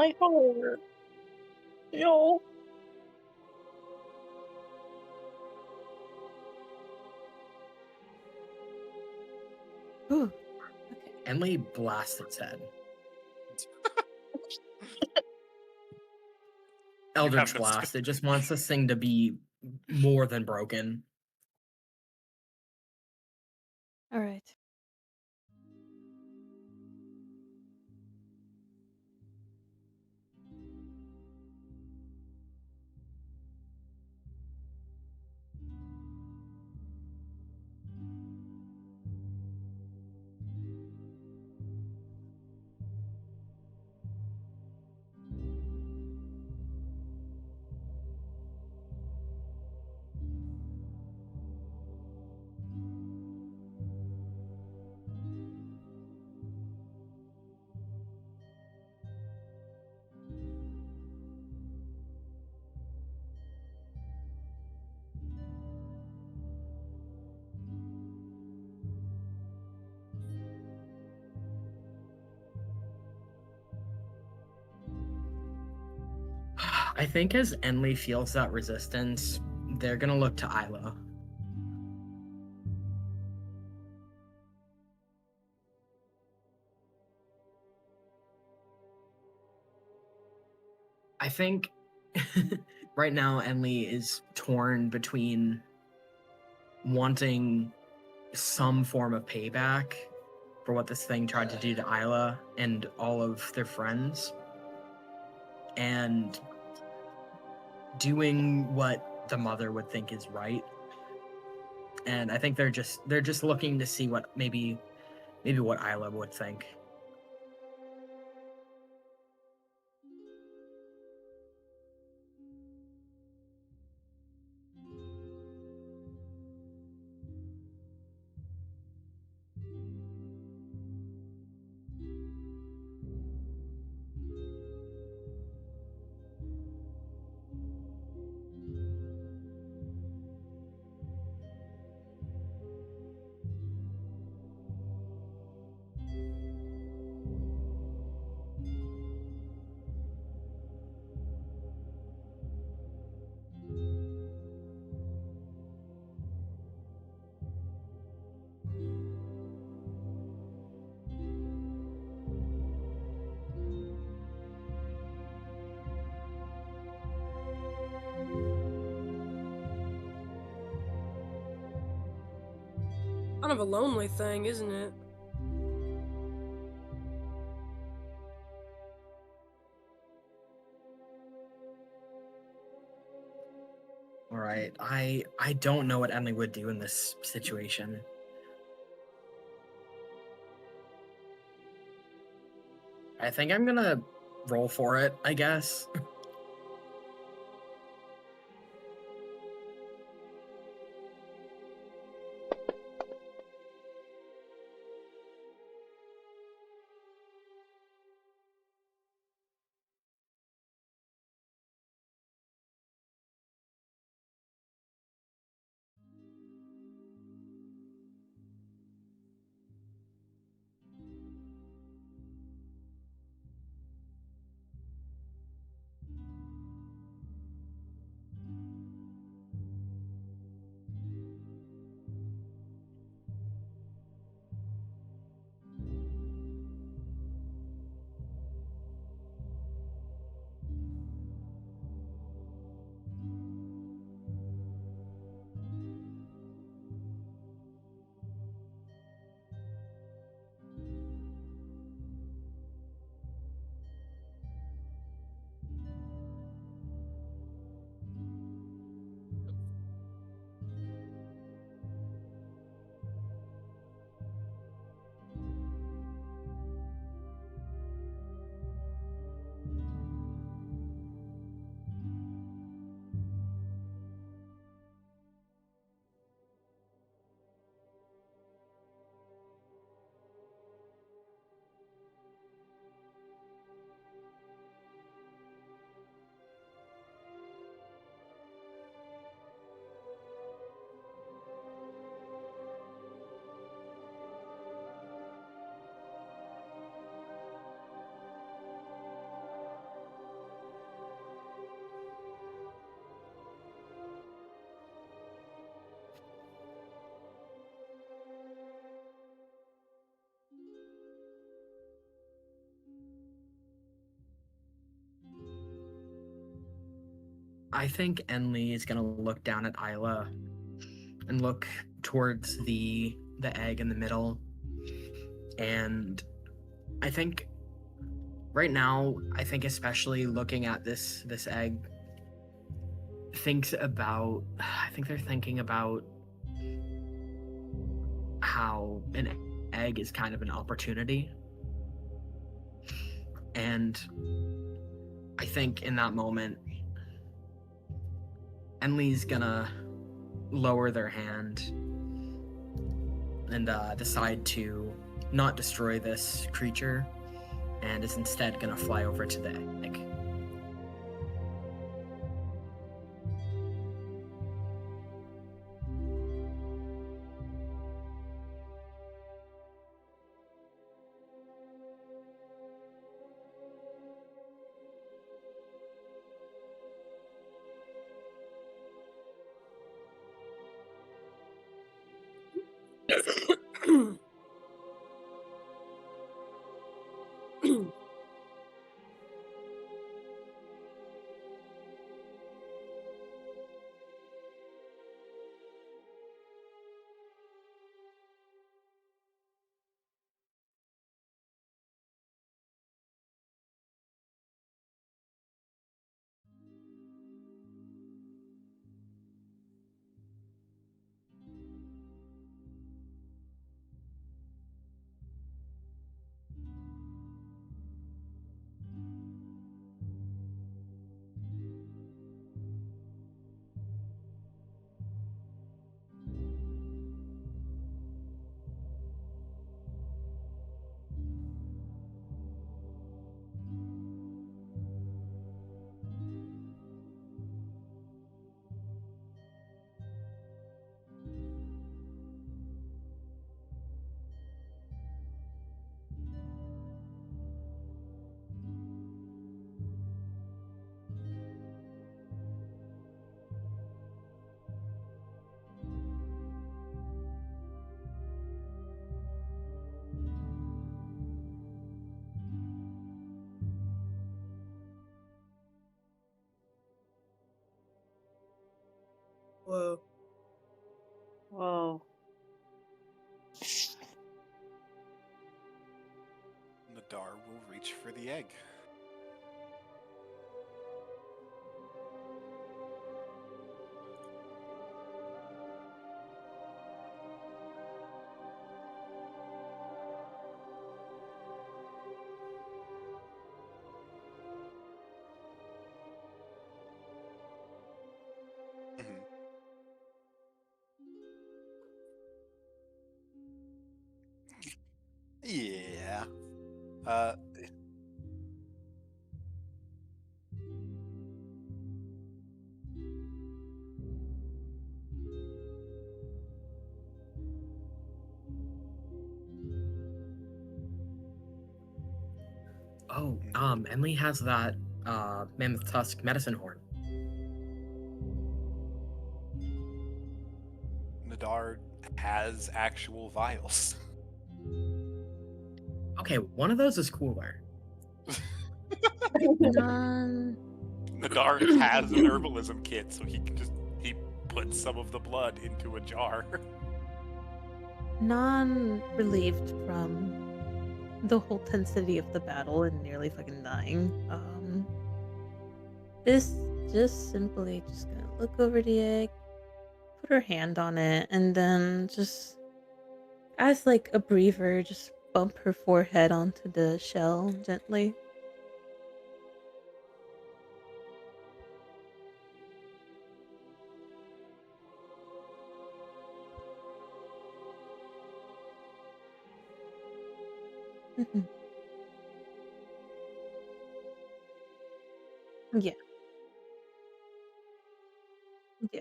My heart. Yo. Whew. Emily blasts its head. Eldritch this- Blast. It just wants this thing to be more than broken. All right. I think as Enley feels that resistance, they're gonna look to Isla. I think right now Enley is torn between wanting some form of payback for what this thing tried to do to Isla and all of their friends, and doing what the mother would think is right. And I think they're just looking to see what maybe what Isla would think. Kind of a lonely thing, isn't it? All right, I don't know what Emily would do in this situation. I think I'm gonna roll for it, I guess. I think Enli is gonna look down at Isla and look towards the egg in the middle. And I think right now, I think especially looking at this egg, I think they're thinking about how an egg is kind of an opportunity. And I think in that moment, Enli's gonna lower their hand and decide to not destroy this creature, and is instead gonna fly over to the egg. Whoa. Whoa. Nadar will reach for the egg. Mhm. Yeah. Uh, Oh, Enli has that mammoth tusk medicine horn. Nadar has actual vials. Okay, one of those is cooler. Non. Nadar has an herbalism kit, so he puts some of the blood into a jar. Non relieved from the whole tensity of the battle and nearly fucking dying. Is just simply just gonna look over the egg, put her hand on it, and then just as like a breather, just bump her forehead onto the shell gently. Mhm. Yeah, yeah.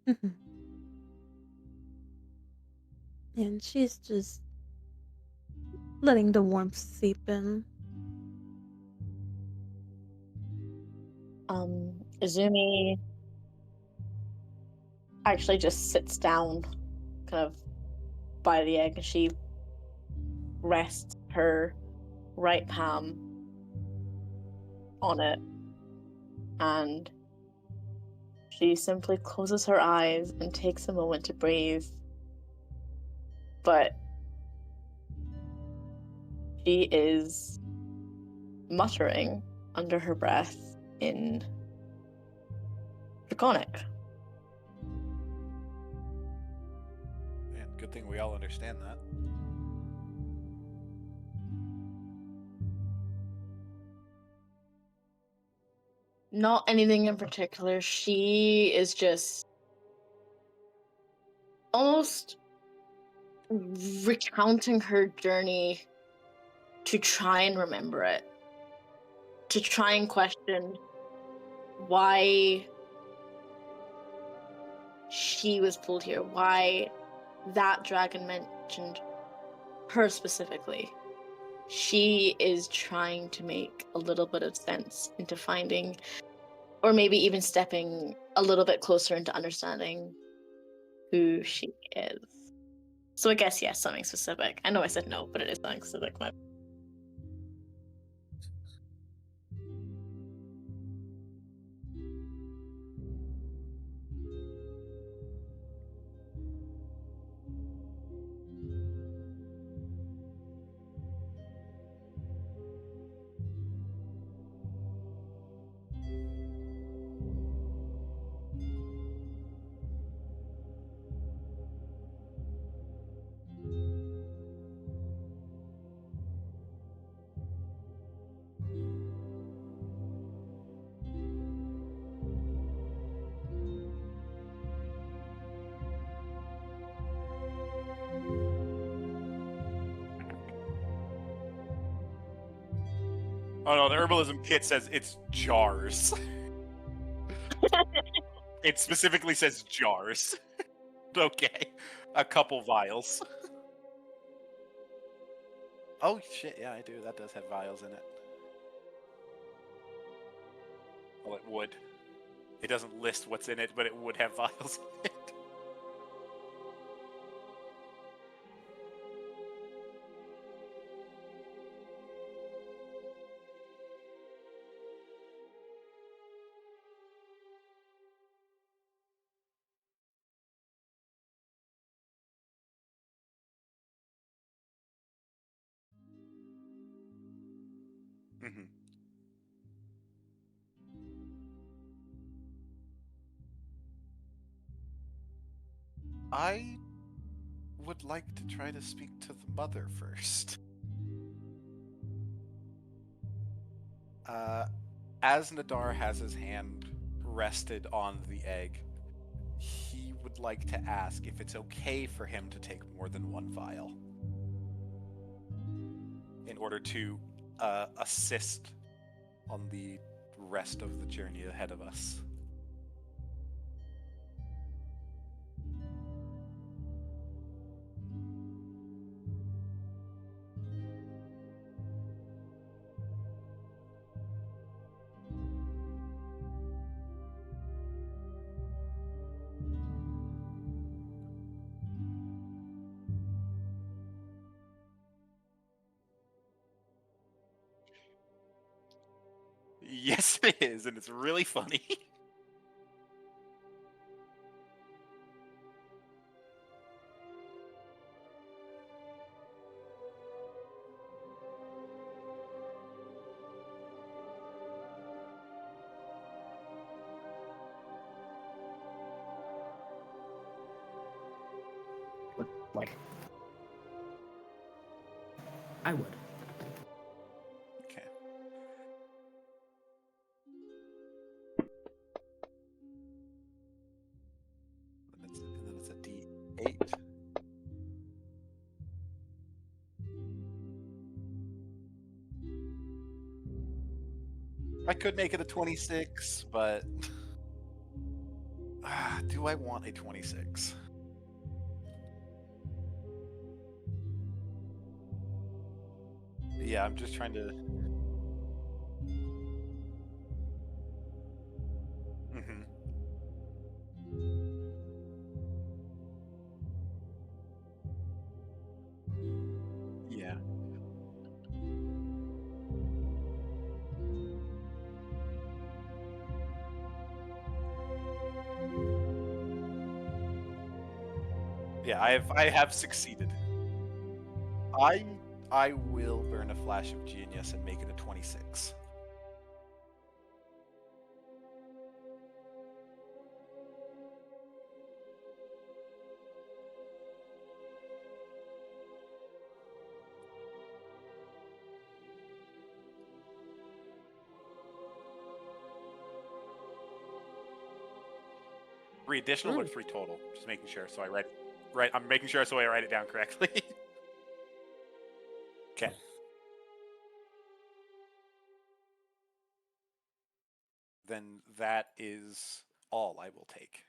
Mhm. And she's just letting the warmth seep in. Izumi actually just sits down kind of by the egg, and she rests her right palm on it, and she simply closes her eyes and takes a moment to breathe. But she is muttering under her breath in Draconic. Man, good thing we all understand that. Not anything in particular. She is just almost recounting her journey to try and remember it, to try and question why she was pulled here, why that dragon mentioned her specifically. She is trying to make a little bit of sense into finding, or maybe even stepping a little bit closer into understanding who she is. So I guess, yes, something specific. I know I said no, but it is something specific. Oh no, the herbalism kit says it's jars. It specifically says jars. Okay, a couple vials. Oh shit, yeah, I do. That does have vials in it. Well, it would. It doesn't list what's in it, but it would have vials in it. Mm-hmm. I would like to try to speak to the mother first. As Nadar has his hand rested on the egg, he would like to ask if it's okay for him to take more than one vial in order to assist on the rest of the journey ahead of us. Yes, it is, and it's really funny. Like, I would. Okay. And then it's a D8. I could make it a 26, but do I want a 26? Yeah, I'm just trying to. Mm-hmm. Yeah, I have succeeded. I will burn a flash of genius and make it a 26. Three additional or three total? Just making sure so I write. I'm making sure so I write it down correctly. Okay. Then that is all I will take.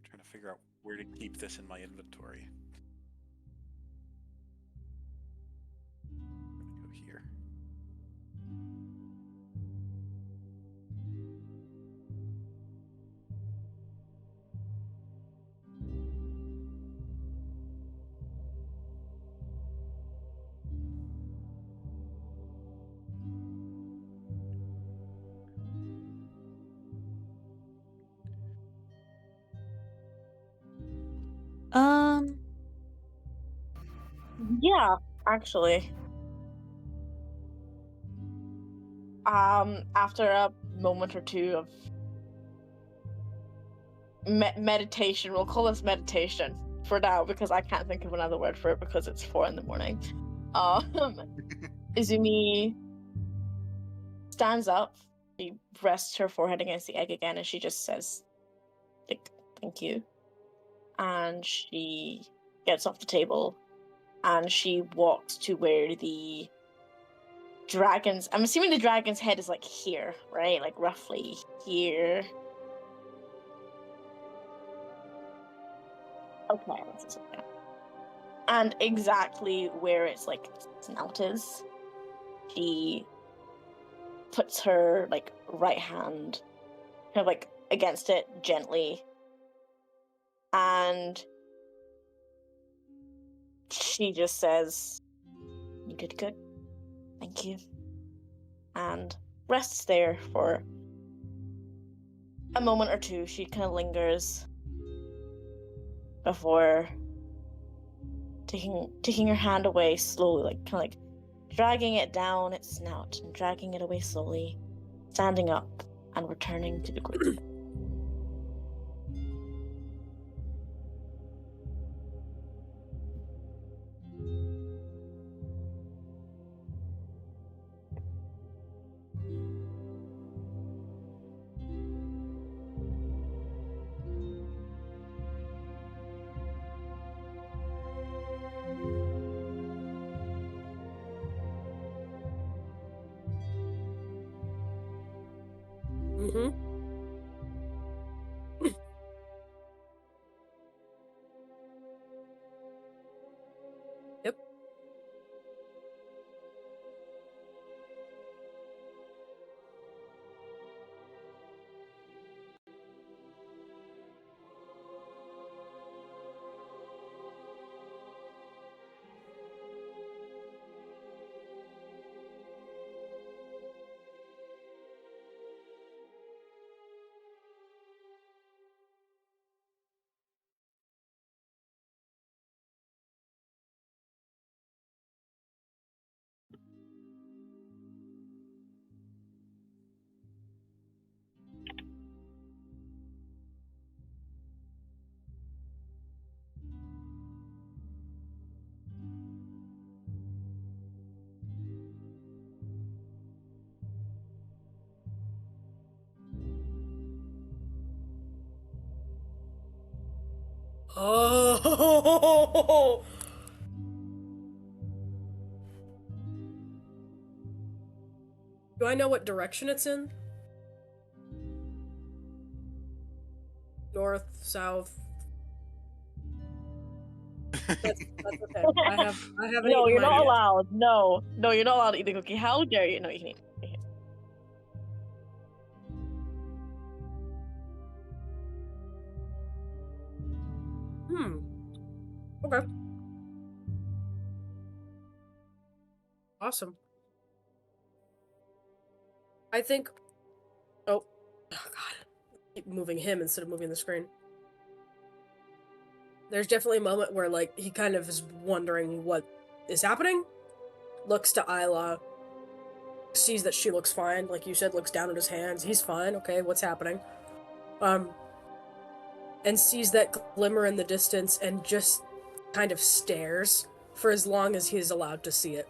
Trying to figure out where to keep this in my inventory. I'm gonna go here. Yeah, actually. After a moment or two of meditation, we'll call this meditation for now because I can't think of another word for it because it's 4 a.m. Izumi stands up, she rests her forehead against the egg again, and she just says, like, thank you. And she gets off the table and she walks to where the dragon's, I'm assuming the dragon's head is like here, right? Like roughly here. Okay, this is okay. And exactly where its like snout is, she puts her like right hand kind of like against it gently, and she just says, "You did good, thank you," and rests there for a moment or two. She kind of lingers before taking her hand away slowly, like kind of like dragging it down its snout and dragging it away slowly, standing up and returning to the group. Mm-hmm. Yep. Oh. Do I know what direction it's in? North, south. That's okay. I have No, you're not yet. allowed. No, you're not allowed to eat the cookie. How dare you? No, you can eat the cookie. Okay. Awesome. I think. Oh, keep moving him instead of moving the screen. There's definitely a moment where, like, he kind of is wondering what is happening, looks to Isla, sees that she looks fine, like you said, looks down at his hands, he's fine, okay, what's happening? And sees that glimmer in the distance and just kind of stares for as long as he is allowed to see it.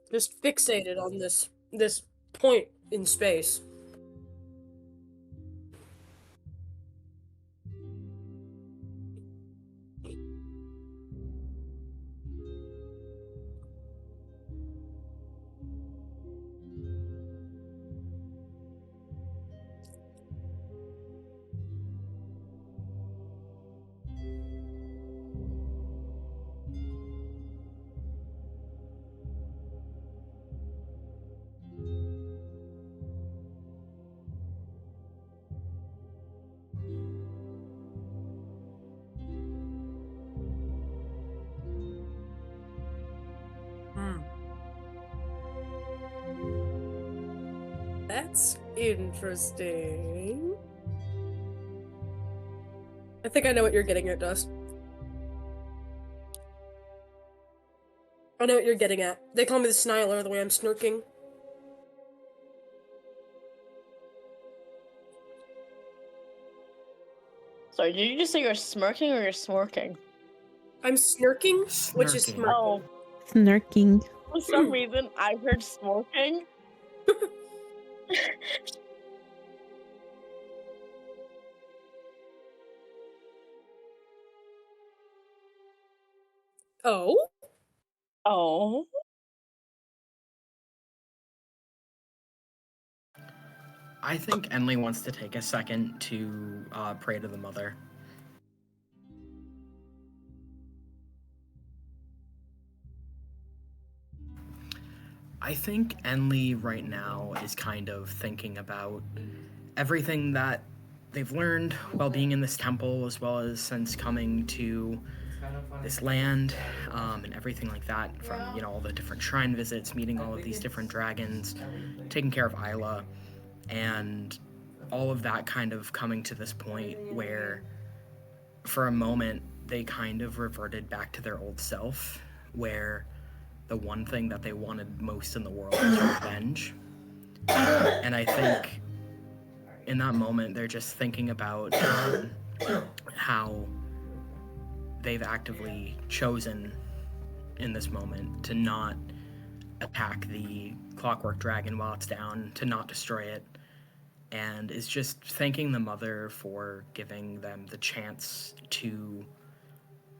Just fixated on this point in space. That's interesting. I think I know what you're getting at, Dust. I know what you're getting at. They call me the Sniler the way I'm snirking. Sorry, did you just say you're smirking or you're smirking? I'm snirking, which is Snirking. smirking. Oh, Snarking. for some reason I heard smirking. Oh? Oh. I think Enley wants to take a second to pray to the mother. I think Enley right now is kind of thinking about everything that they've learned while being in this temple, as well as since coming to this land, and everything like that, from, you know, all the different shrine visits, meeting all of these different dragons, taking care of Isla, and all of that kind of coming to this point where, for a moment, they kind of reverted back to their old self, where the one thing that they wanted most in the world was revenge. And I think in that moment, they're just thinking about how they've actively chosen in this moment to not attack the clockwork dragon while it's down, to not destroy it, and is just thanking the mother for giving them the chance to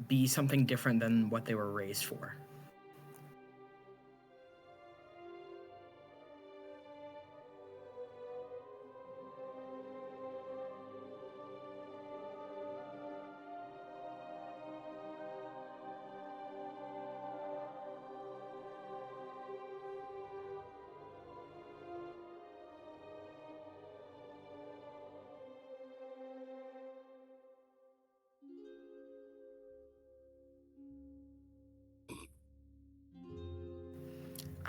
be something different than what they were raised for.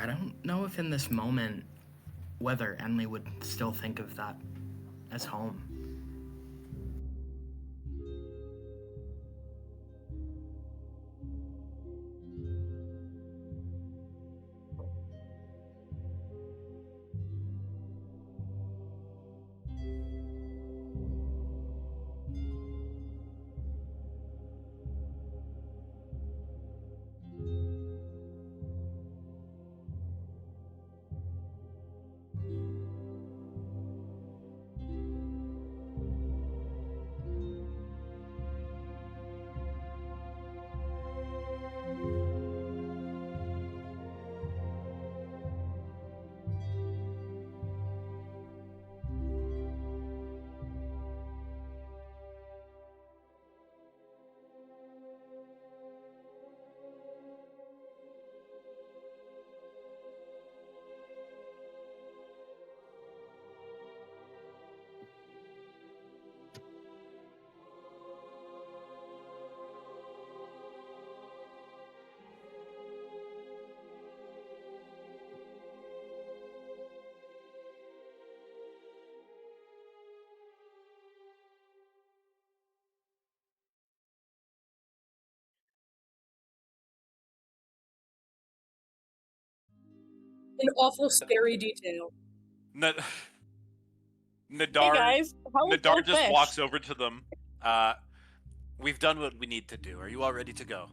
I don't know if in this moment whether Enley would still think of that as home. An awful scary detail. N- Hey Nadar guys, how was Nadar just Goldfish? walks over to them. We've done what we need to do. Are you all ready to go?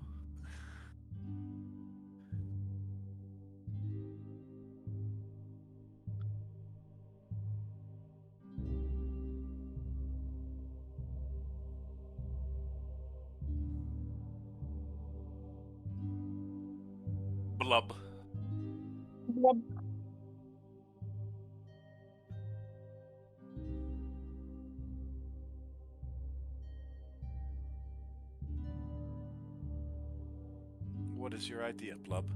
Blub. Blub. What is your idea, Blub?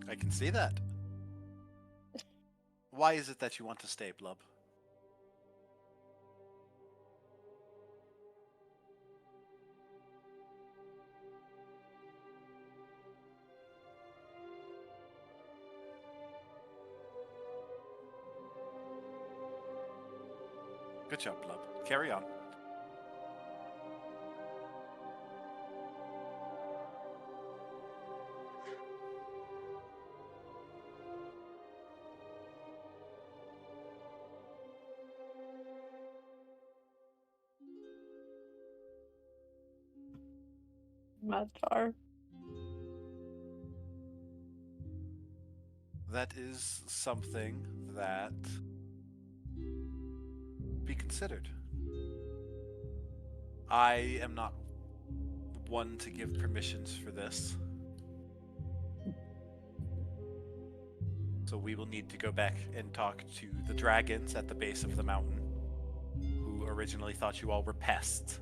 I can see that. Why is it that you want to stay, Blub? Good job, Blub. Carry on. Madar. That is something that be considered. I am not one to give permissions for this. So we will need to go back and talk to the dragons at the base of the mountain, who originally thought you all were pests.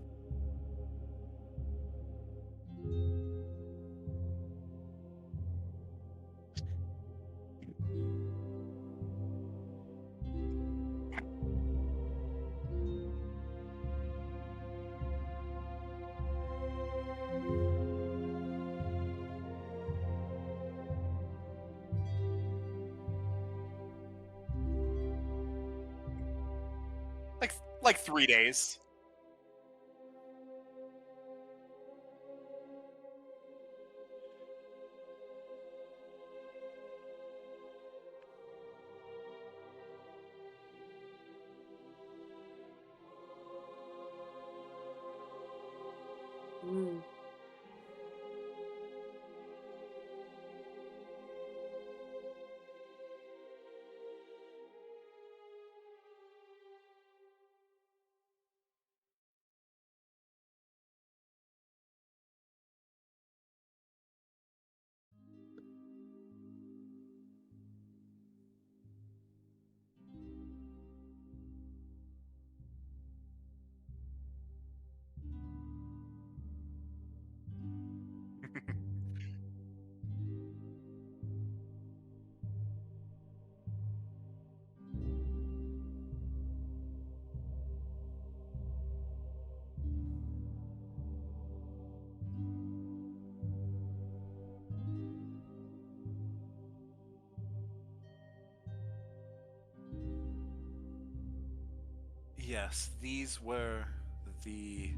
Like 3 days. Mm. Yes, these were the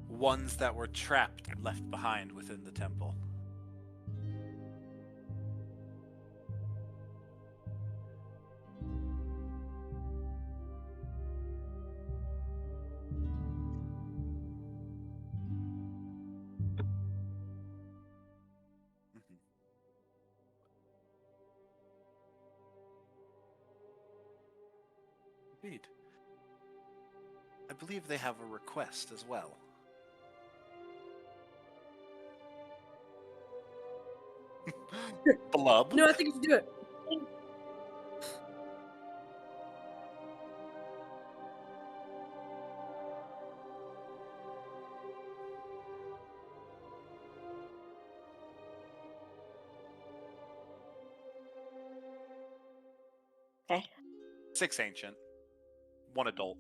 ones that were trapped and left behind within the temple. Mhm. Indeed. I believe they have a request as well. Blub. No, I think you should do it. Okay. 6 ancient, 1 adult.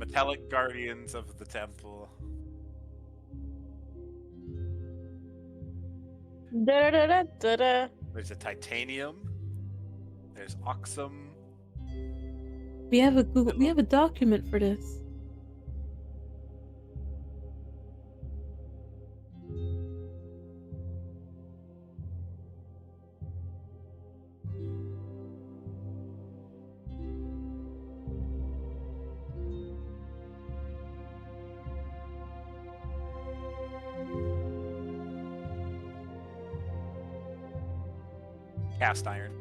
Metallic guardians of the temple. Da-da-da-da-da. There's a titanium. There's oxum. We have a Google. We have a document for this. Cast iron.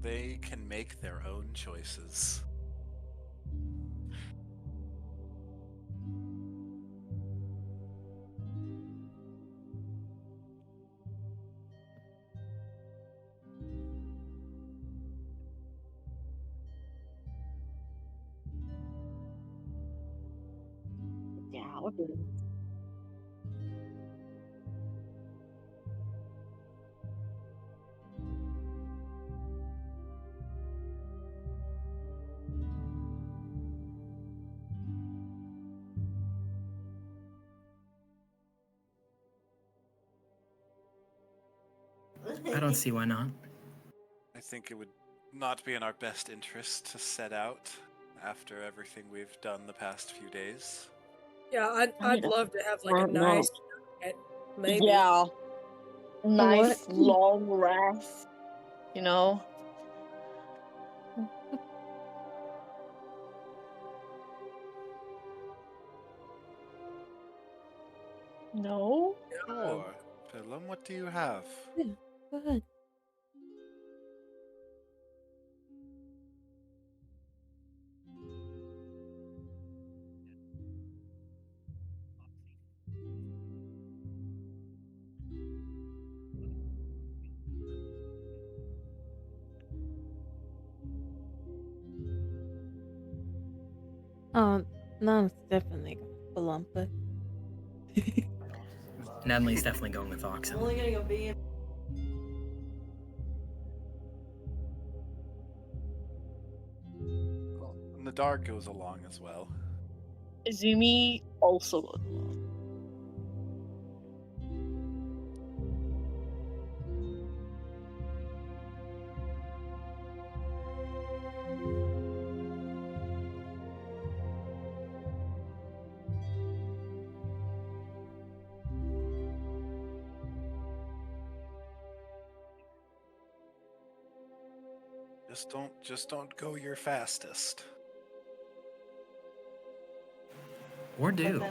They can make their own choices. Yeah, what the- I don't see why not. I think it would not be in our best interest to set out after everything we've done the past few days. Yeah, I'd love to have like a No. nice maybe. Yeah. Nice What? long rest. You know? No? Sure. Pilum, what do you have? Yeah, go ahead. No, it's definitely a lump, but Natalie's definitely going with Oxum. getting a B. Well, in the dark goes along as well. Izumi also goes along. Just don't go your fastest. Or do.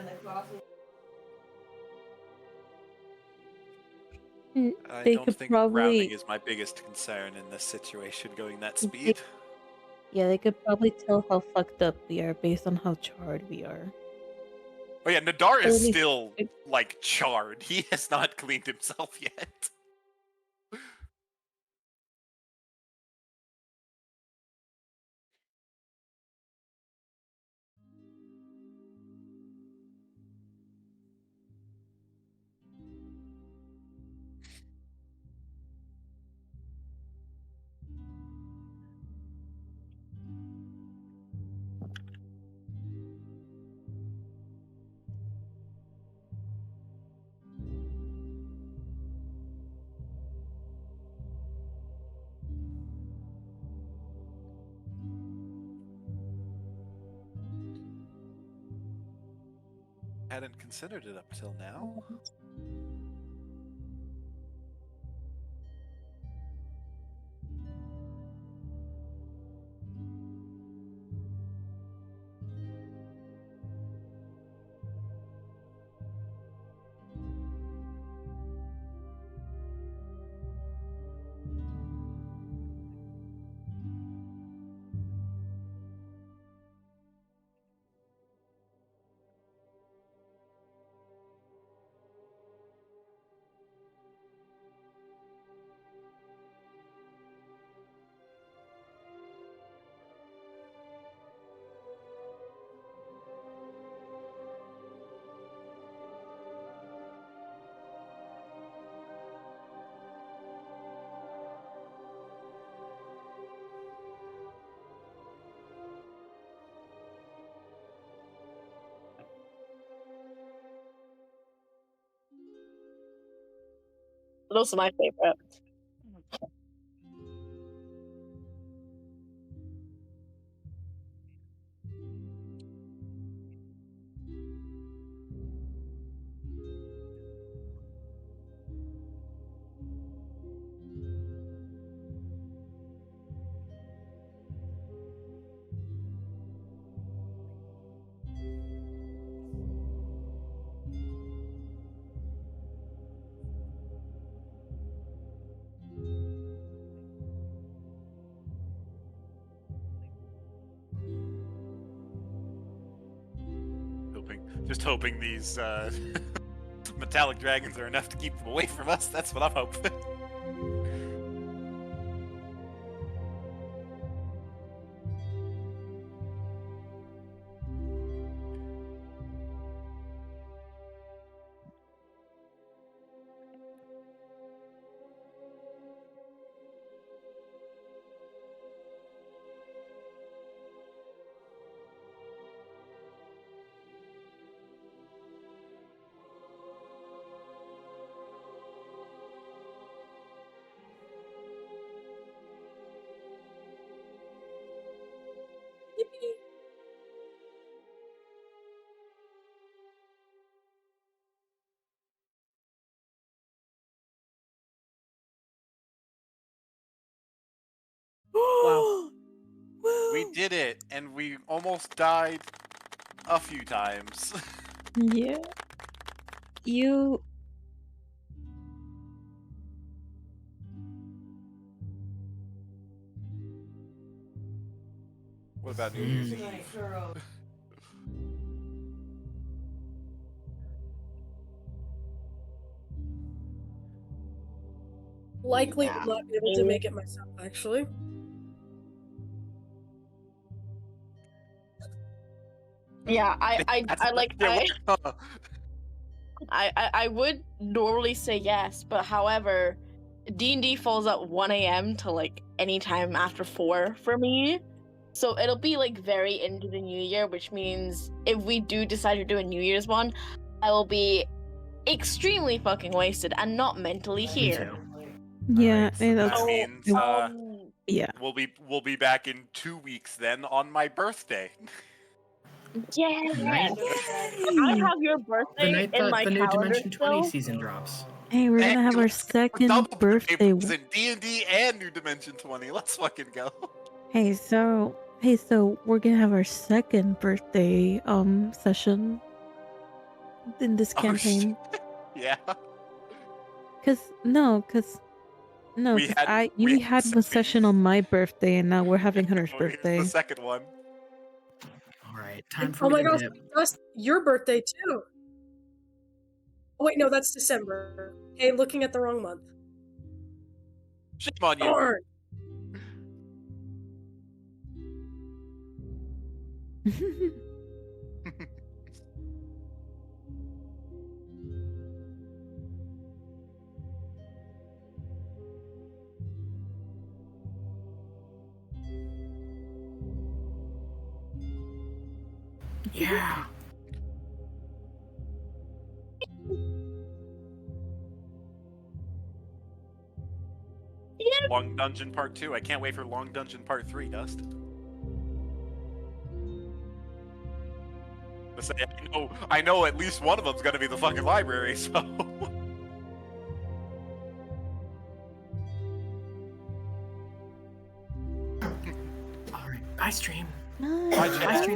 I They don't could think grounding probably, is my biggest concern in this situation, going that speed. yeah, they could probably tell how fucked up we are based on how charred we are. Oh yeah, Nadar Or is at least- still, like, charred. He has not cleaned himself yet. Hadn't considered it up till now. Those are my favorite. Just hoping these metallic dragons are enough to keep them away from us. That's what I'm hoping. Wow. We did it, and we almost died a few times. Yeah. You. What about New Year's Eve? Likely Yeah. will not be able to make it myself, actually. Yeah, Huh. I would normally say yes, but however, D&D falls at 1 a.m. to like any time after 4 for me. So it'll be like very into the new year, which means if we do decide to do a New Year's one, I will be extremely fucking wasted and not mentally Me here. too. Yeah, Alright, so and that that's means yeah. we'll be back in 2 weeks then on my birthday. Yeah. Nice. I have your The birthday night in that my the new calendar Dimension 20 still. season drops. Hey, we're gonna have our let's go. second Double birthday. in D&D and New Dimension 20. Let's fucking go. Hey, so we're gonna have our second birthday session in this Oh, campaign. Yeah. Cause no, cause We had we had a session on my birthday, and now we're having Hunter's Oh, here's birthday. the second one. All right, time for Oh me my to gosh, dip. that's your birthday too. Oh wait, no, that's December. Hey, looking at the wrong month. Shame on you. Darn. Yeah. Long Dungeon Part 2. I can't wait for Long Dungeon Part 3, Dust. I know at least one of them's gonna be the fucking library, so. All right, bye stream. Nice. Bye, Jen. Bye stream.